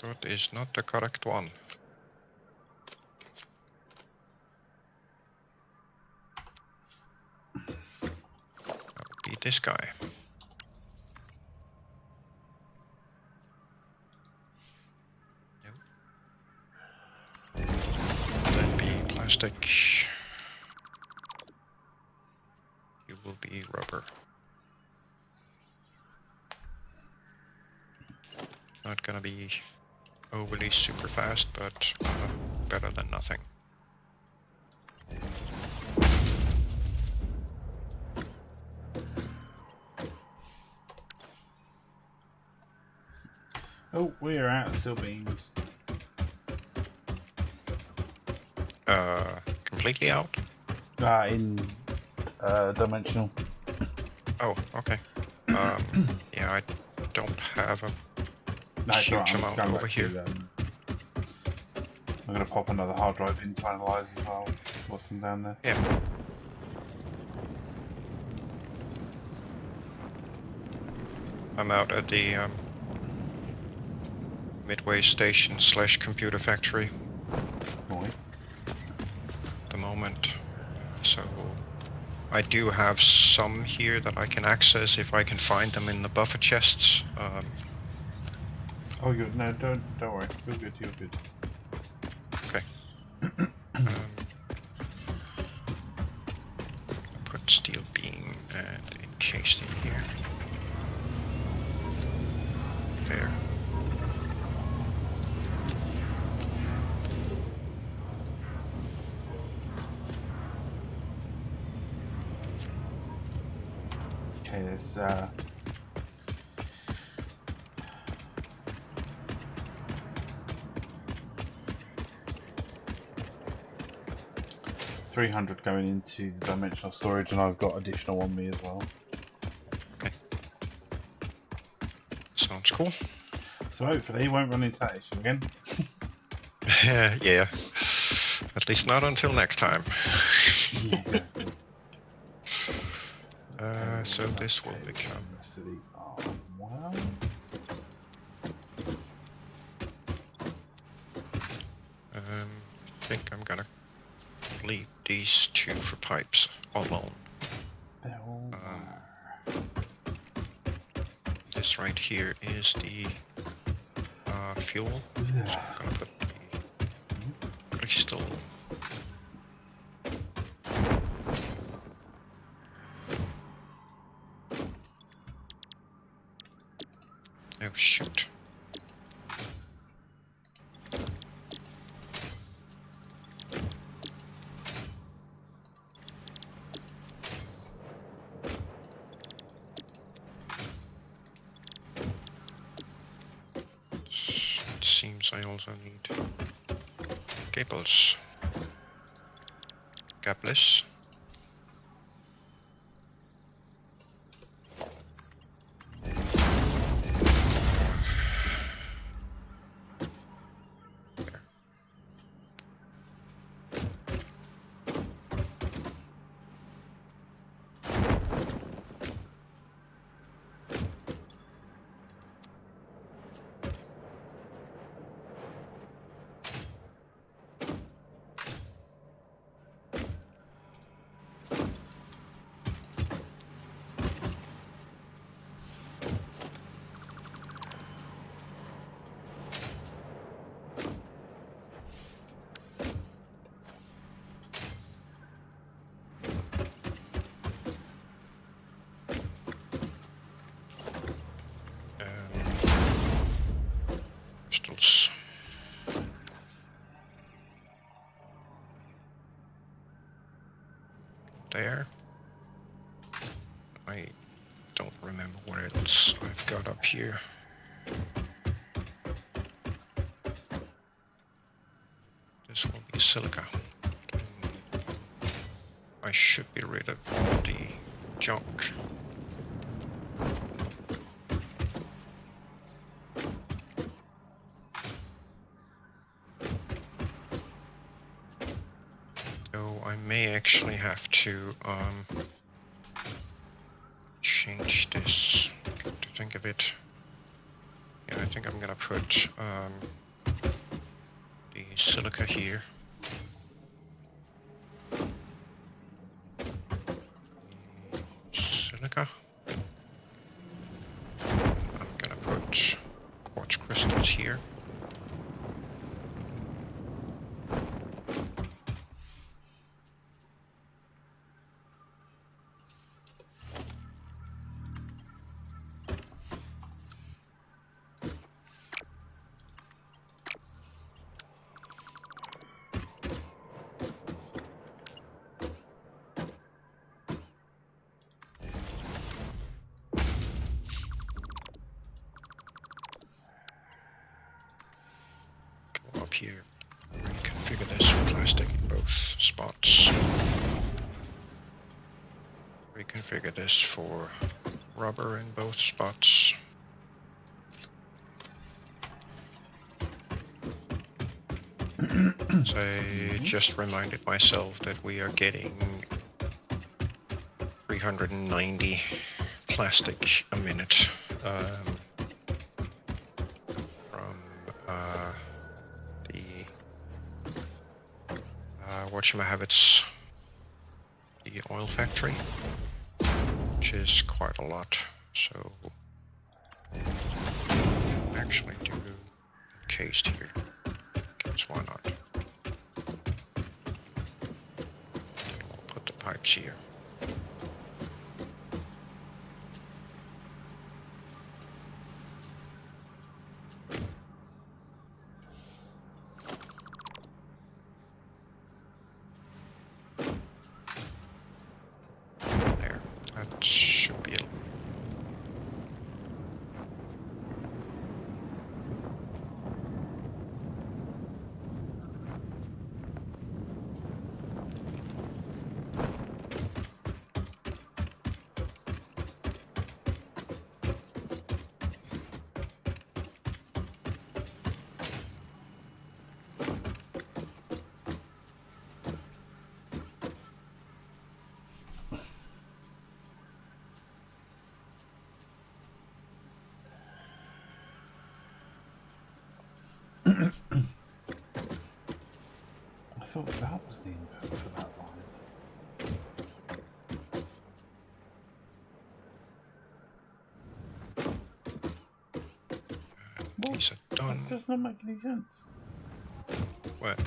That is not the correct one. That would be this guy. Nope. Then be plastic. You will be rubber. Not gonna be overly super fast, but better than nothing. Oh, we're out of steel beams. Completely out? In dimensional. Oh, okay. Yeah, I don't have a No, it's huge alright, I'm amount going over back here. to, I'm going to pop another hard drive in to analyse as well. What's them down there? Yeah. I'm out at the Midway Station / Computer Factory Nice. at the moment, so I do have some here that I can access if I can find them in the buffer chests. Oh, you're no, don't worry. You're good. You're good. Okay. Put steel beam and encased in here. There. Okay, there's 300 going into the dimensional storage, and I've got additional on me as well. Okay. Sounds cool. So hopefully you won't run into that issue again. Yeah. At least not until next time. Yeah. So this will become... The rest of these are well. I think I'm gonna leave these two for pipes alone. They're all This right here is the fuel. So I'm gonna put the crystal. Oh shoot. It seems I also need cables. Gapless. Crystals. There. I don't remember what else I've got up here. This will be silica. I should be rid of all the junk. I may actually have to change this. Come to think of it, yeah, I think I'm gonna put the silica here. Silica. I'm gonna put quartz crystals here. Here, reconfigure this for plastic in both spots. Reconfigure this for rubber in both spots. So I just reminded myself that we are getting 390 plastic a minute whatchamahavots, the oil factory, which is quite a lot. So actually do encased here. Guess why not? We'll put the pipes here. There. That should be it. I thought that was the input for that line. What? These are done. That does not make any sense. What?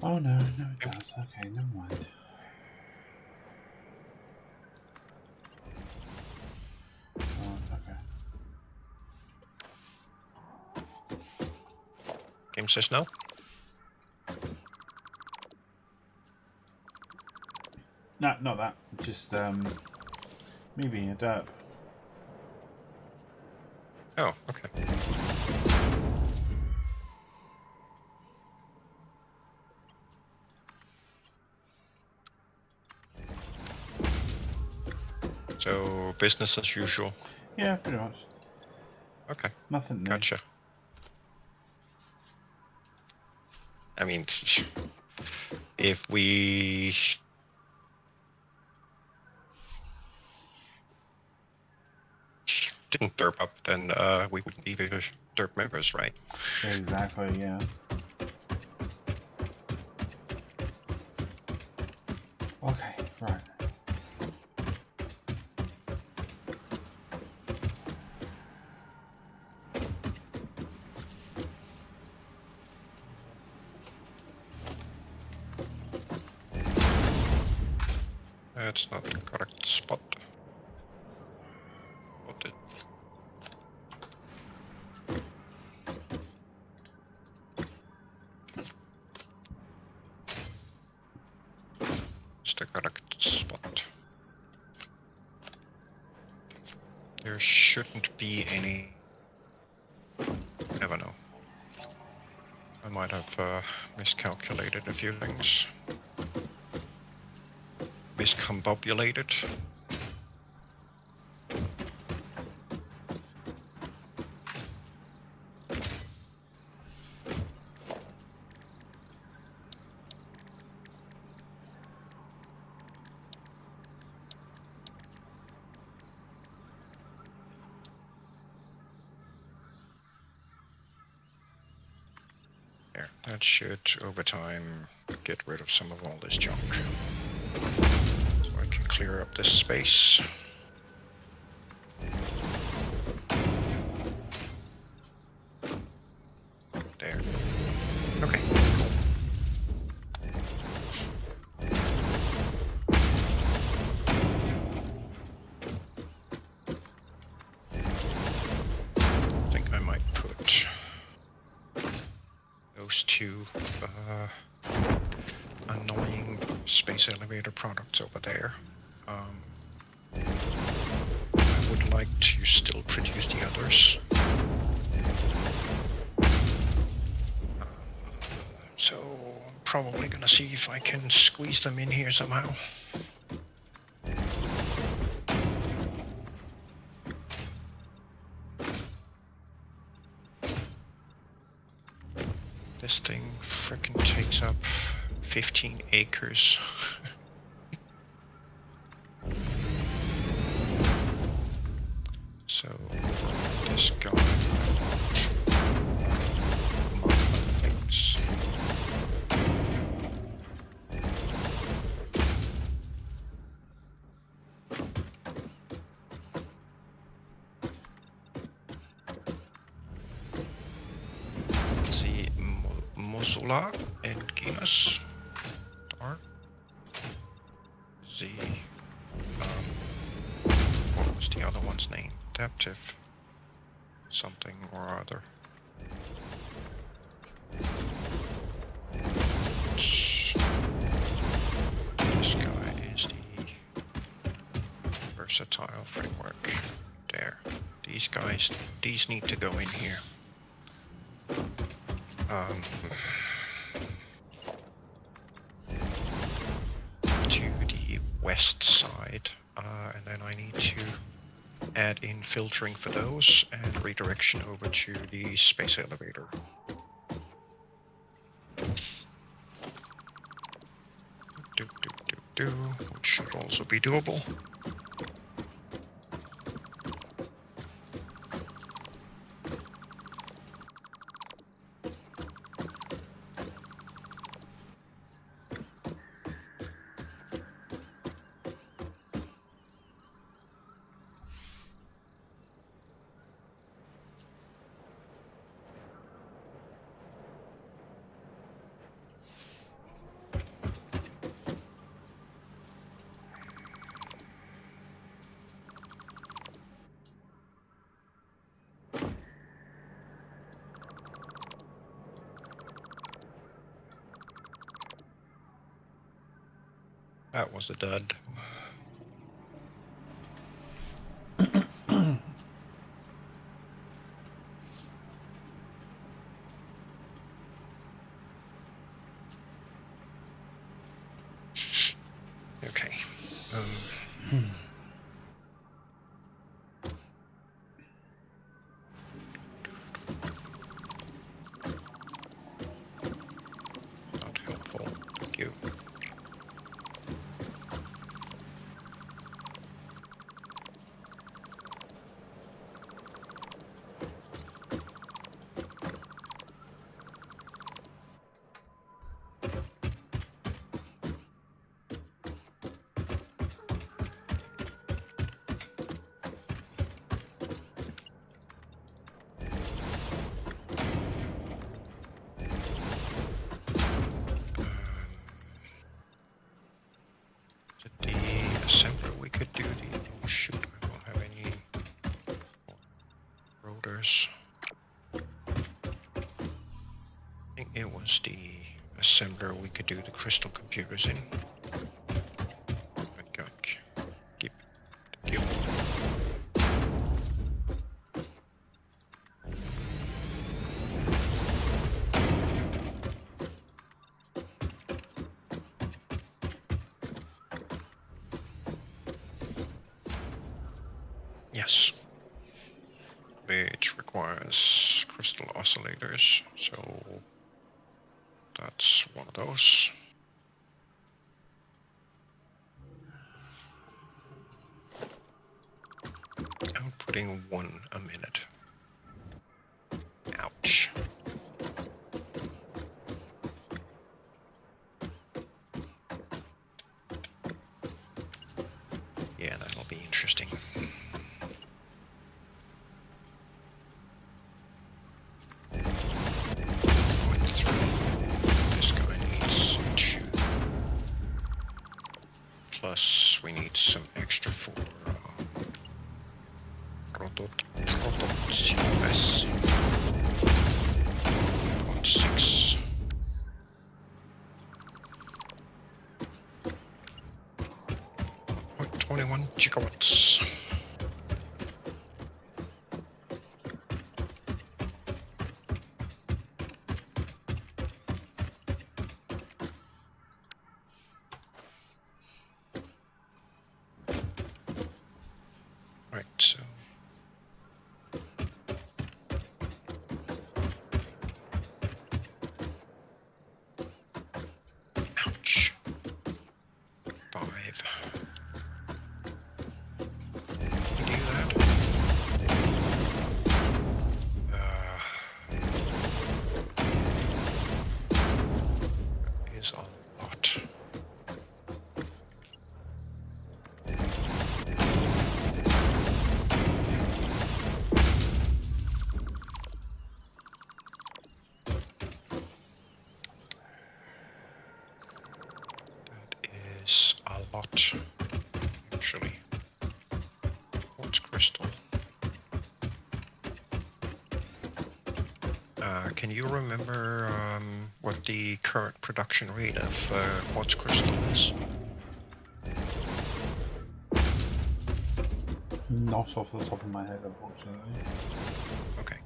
Oh no, no it does. Okay, never mind. Oh, okay. Game says no? No, not that. Just me being a derp. Oh, okay. So, business as usual. Yeah, pretty much. Okay, Nothing new. gotcha. I mean, if we didn't derp up, then we wouldn't be derp members, right? Exactly, yeah. Okay, right. That's not the correct spot. What did... It's the correct spot. There shouldn't be any... Never know. I might have miscalculated a few things. Miscombobulated. There, that should over time get rid of some of all this junk. So I can clear up this space. There. Okay, cool. I think I might put those two annoying space elevator products over there. I would like to still produce the others. So I'm probably gonna see if I can squeeze them in here somehow. This thing frickin' takes up 15 acres. So this guy, among other things. blah and Genus. Dark. Z. What was the other one's name? Adaptive. Something or other. This guy is the versatile framework. There. These guys, these need to go in here. To the west side, and then I need to add in filtering for those and redirection over to the space elevator. Which should also be doable. That was a dud. Okay. Not helpful. Thank you. The assembler we could do the oh shoot, I don't have any rotors. I think it was the assembler we could do the crystal computers in. Keep thank you. Yes. Which requires crystal oscillators, so that's one of those. Outputting 1 a minute. Ouch. Yeah, that'll be interesting. This guy needs 2. Plus, we need some extra for CMS 0.6. Point 21 gigawatts. Right, so ouch. 5. crystal. Can you remember what the current production rate of quartz crystal is? Not off the top of my head, unfortunately. Okay.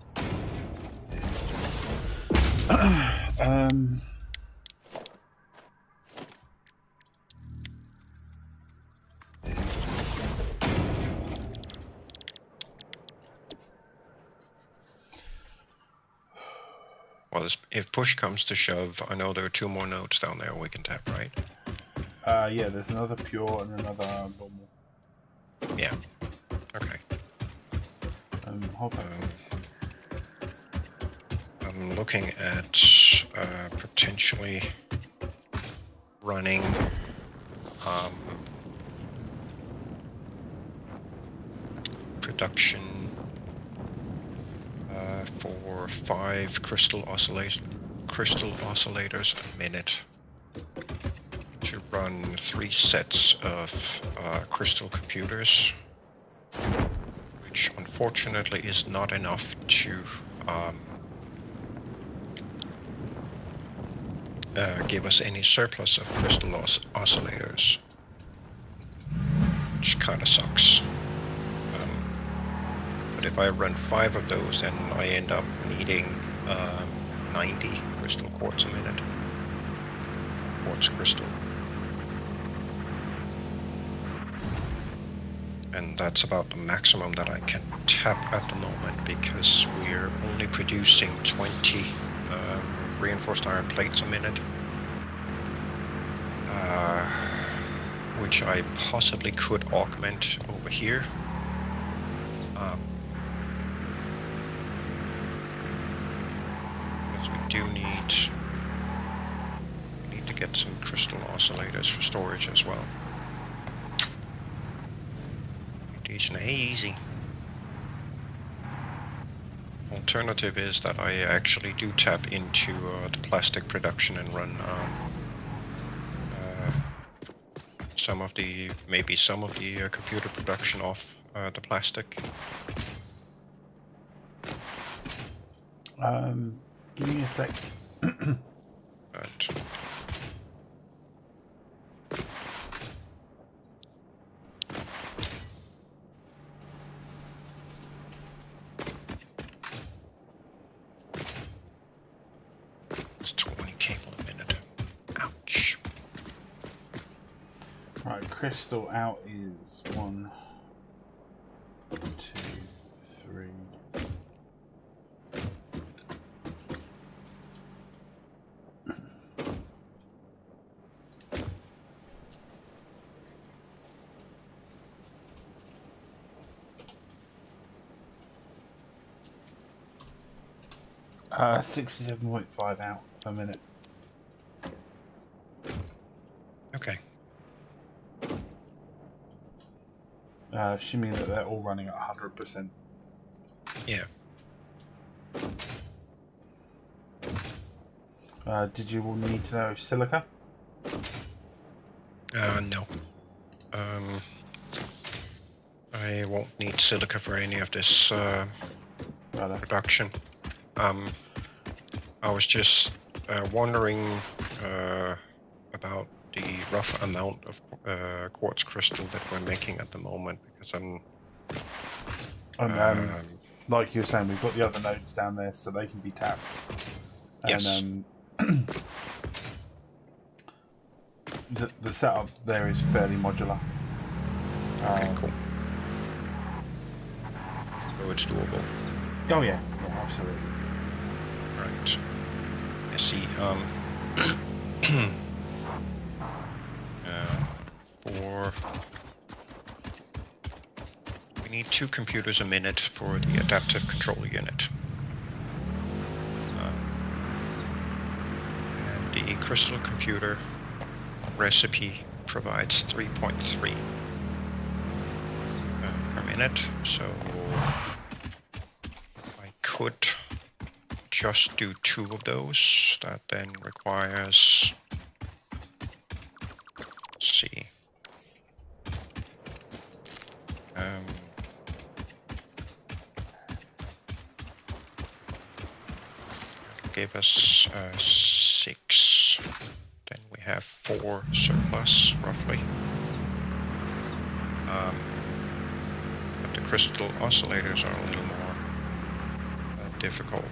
Well, if push comes to shove, I know there are 2 more nodes down there we can tap, right? Yeah, there's another pure and another normal. Yeah. Okay. Hold on. I'm looking at potentially running production for 5 crystal oscillators a minute to run 3 sets of crystal computers, which unfortunately is not enough to give us any surplus of crystal oscillators, which kind of sucks. But if I run 5 of those, then I end up needing 90 crystal quartz a minute. Quartz crystal. And that's about the maximum that I can tap at the moment, because we're only producing 20 reinforced iron plates a minute, which I possibly could augment over here. Because we do need to get some crystal oscillators for storage as well. It's not easy. Alternative is that I actually do tap into the plastic production and run maybe some of the computer production off the plastic. Give me a sec. But it's 20 cable a minute. Ouch. Right, crystal out is 1, 2, 3. Uh, 67.5 out per minute. Okay. Assuming that they're all running at 100%. Yeah. Did you all need to know silica? No. I won't need silica for any of this production. I was just wondering about the rough amount of quartz crystal that we're making at the moment, because like you were saying, we've got the other nodes down there, so they can be tapped. yes. And the setup there is fairly modular. Okay, cool. So it's doable. Oh yeah, absolutely. Right. I see. We need 2 computers a minute for the adaptive control unit. And the crystal computer recipe provides 3.3 per minute, so I could just do 2 of those. That then requires, let's see, give us 6. Then we have 4 surplus, roughly. But the crystal oscillators are a little more difficult.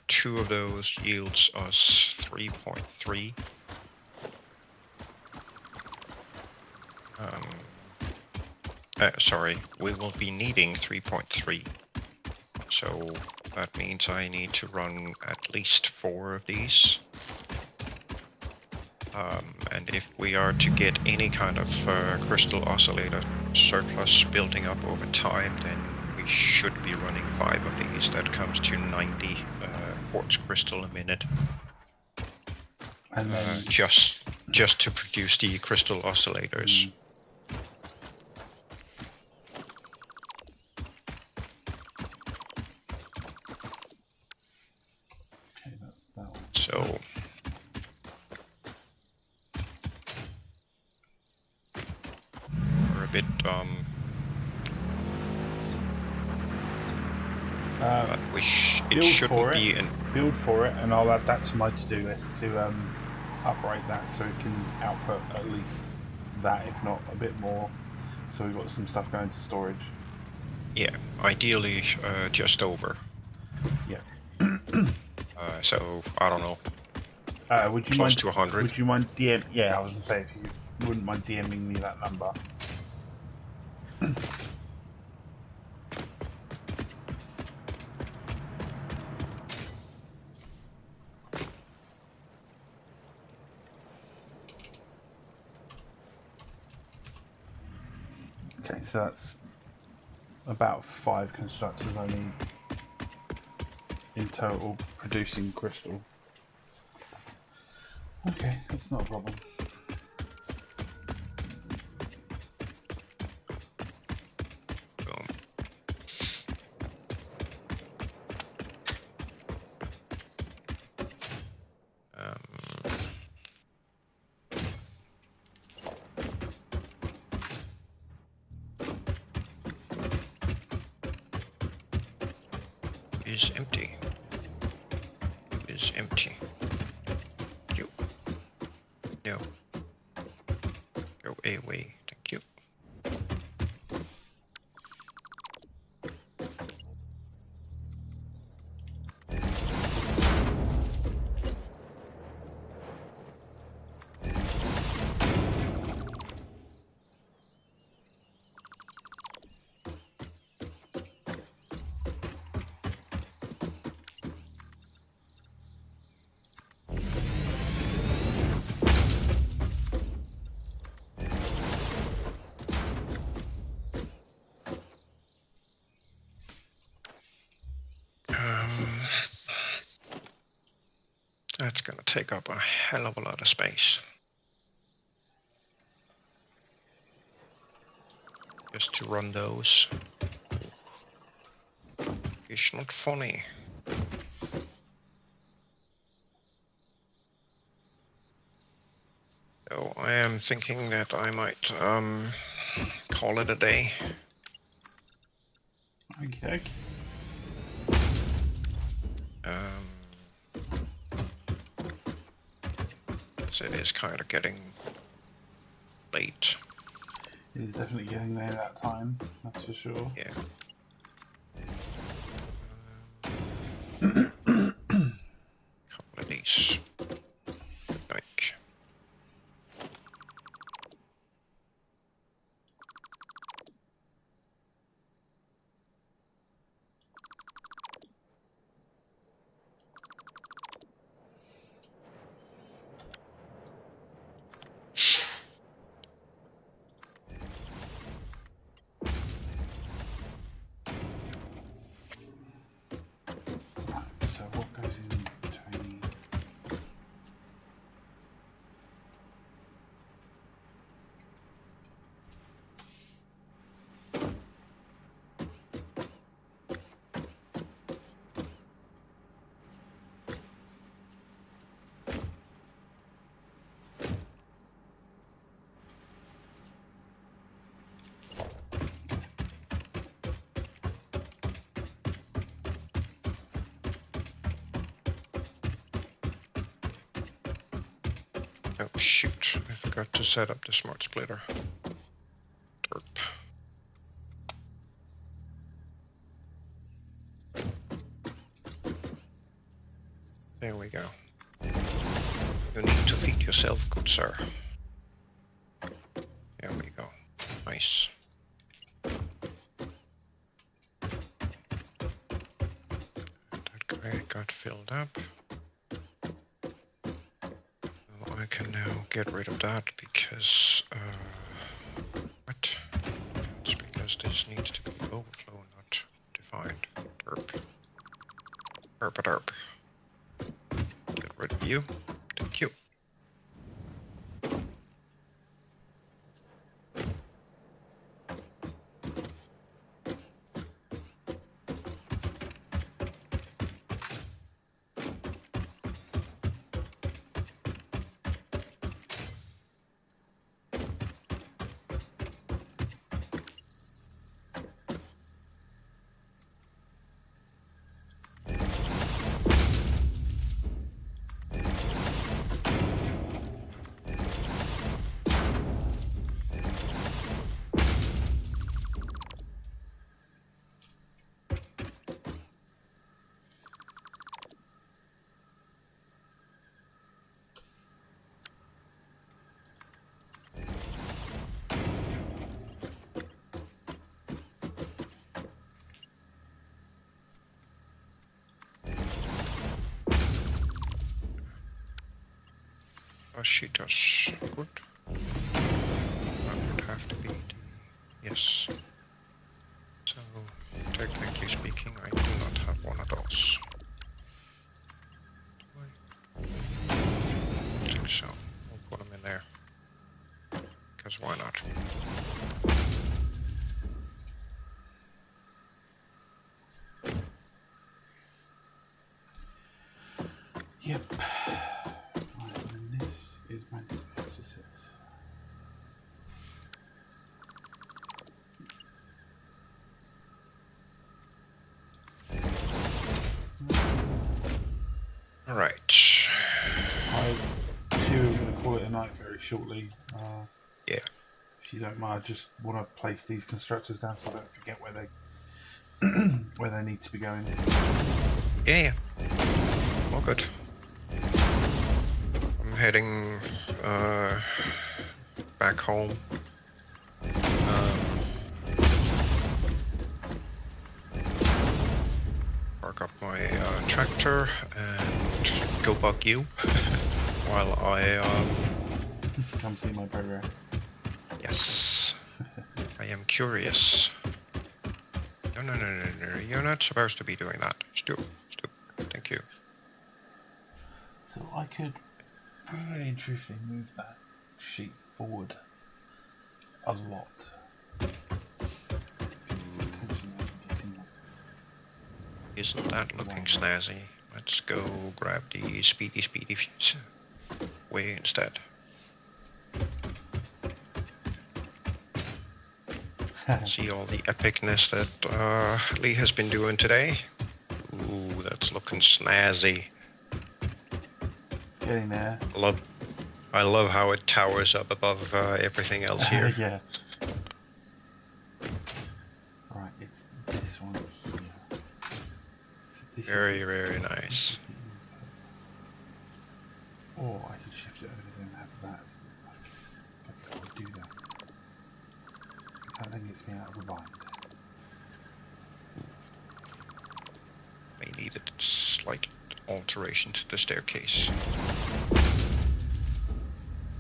2 of those yields us 3.3. Sorry, we will be needing 3.3. So that means I need to run at least 4 of these. And if we are to get any kind of crystal oscillator surplus building up over time, then we should be running 5 of these. That comes to 90 quartz crystal a minute. And then just to produce the crystal oscillators. Okay, that's that one. So we're a bit but it shouldn't be an build for it, and I'll add that to my to-do list to upgrade that so it can output at least that, if not a bit more. So we've got some stuff going to storage. Yeah, ideally just over. Yeah. So I don't know. Would you Close mind to 100. Would you mind DM? Yeah, I was gonna say, if you wouldn't mind DMing me that number. Okay, so that's about 5 constructors I need in total producing crystal. Okay, that's not a problem. Boom. Is empty. Is empty. You. No. Go away. Thank you. That's gonna take up a hell of a lot of space. Just to run those. It's not funny. So I am thinking that I might call it a day. Okay. So it is kind of getting late. It is definitely getting there that time, that's for sure. Yeah. Couple of these. Like. Oh shoot, I forgot to set up the smart splitter. Derp. There we go. You need to feed yourself, good sir. There we go. Nice. That guy got filled up. Well, I can now get rid of that because what? It's because this needs to be overflow, not defined. Derp. Derp. Get rid of you. Thank you. She does. Good. That would have to be. Yes. So, technically speaking, I do not have one of those. I think so. We'll put them in there. Because why not? Yep. Is my to sit. All right. I too am going to call it a night very shortly. Yeah. If you don't mind, I just want to place these constructors down so I don't forget where they where they need to be going. Yeah. All good. I'm heading back home. Park up my tractor and go bug you while I Come see my progress. yes. I am curious. No, you're not supposed to be doing that. Stupid. Thank you. So I could really and truthfully move that sheet forward a lot. Isn't that looking snazzy? Let's go grab the speedy way instead. See all the epicness that Lee has been doing today? Ooh, that's looking snazzy. Getting there. I love how it towers up above everything else here. Yeah. Right, it's this one here. So this Very, very nice. Or I could shift it over there and have that. But I would do that. That then gets me out of the bind. May need a slight alteration to the staircase.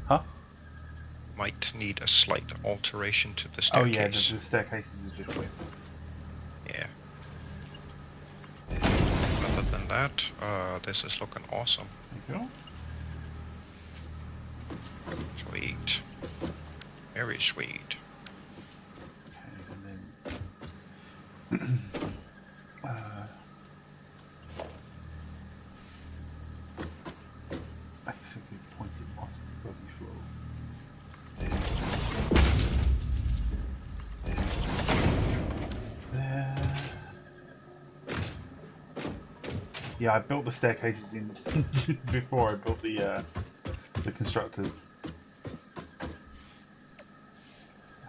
Huh? Might need a slight alteration to the Oh yeah, staircase. the staircases are just weird. Yeah. Other than that, this is looking awesome. Thank you. Sweet. Very sweet. Okay, and then basically point it past the body floor. There. Yeah, I built the staircases in before I built the the constructors.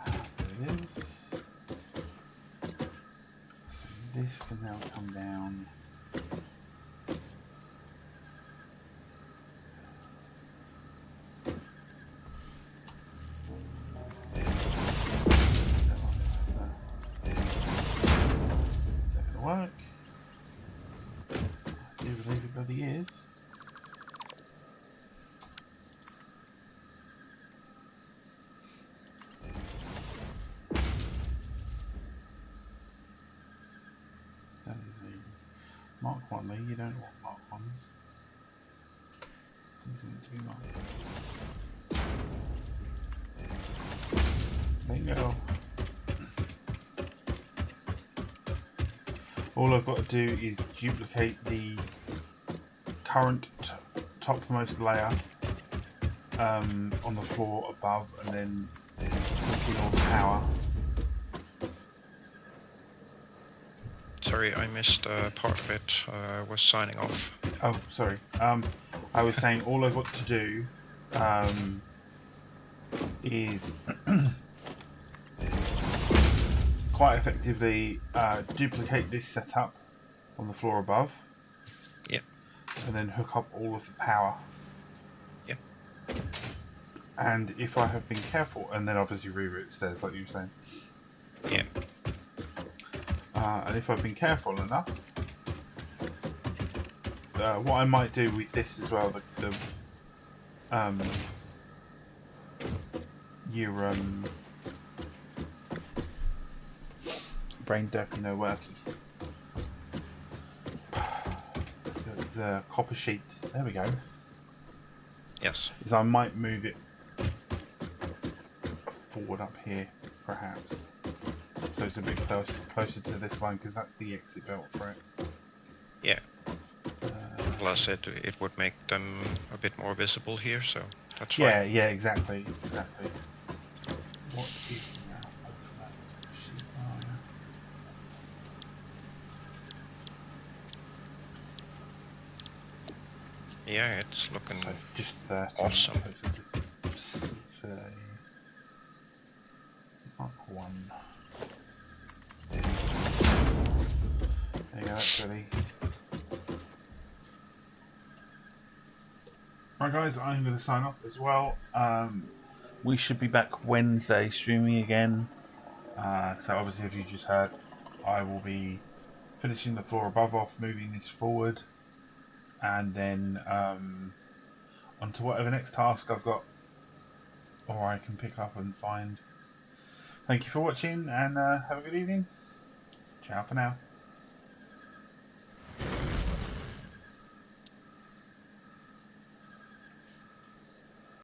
There it is. So this can now come down. Work. I do believe it bloody is. That is a Mark 1 Lee. You don't want Mark 1s. These are meant to be Mark. There you go. All I've got to do is duplicate the current topmost layer on the floor above, and then hook in all the power. Sorry, I missed part of it. I was signing off. Oh, sorry. I was saying all I've got to do is quite effectively duplicate this setup on the floor above. Yep. And then hook up all of the power. Yep. And if I have been careful, and then obviously reroute stairs like you were saying. Yeah. And if I've been careful enough, what I might do with this as well, your brain derpy no worky. The copper sheet. There we go. Yes. Is I might move it forward up here, perhaps. So it's a bit closer to this line, because that's the exit belt for it. Yeah. Plus, it would make them a bit more visible here, so that's fine. Yeah, exactly. What is the output for that sheet? Oh, yeah. Yeah, it's looking So just 30. awesome. It's a Mark 1. There you go, that's ready. Right guys, I'm going to sign off as well. We should be back Wednesday streaming again. So obviously, if you just heard, I will be finishing the floor above off, moving this forward, and then onto whatever next task I've got, or I can pick up and find. Thank you for watching, and have a good evening. Ciao for now.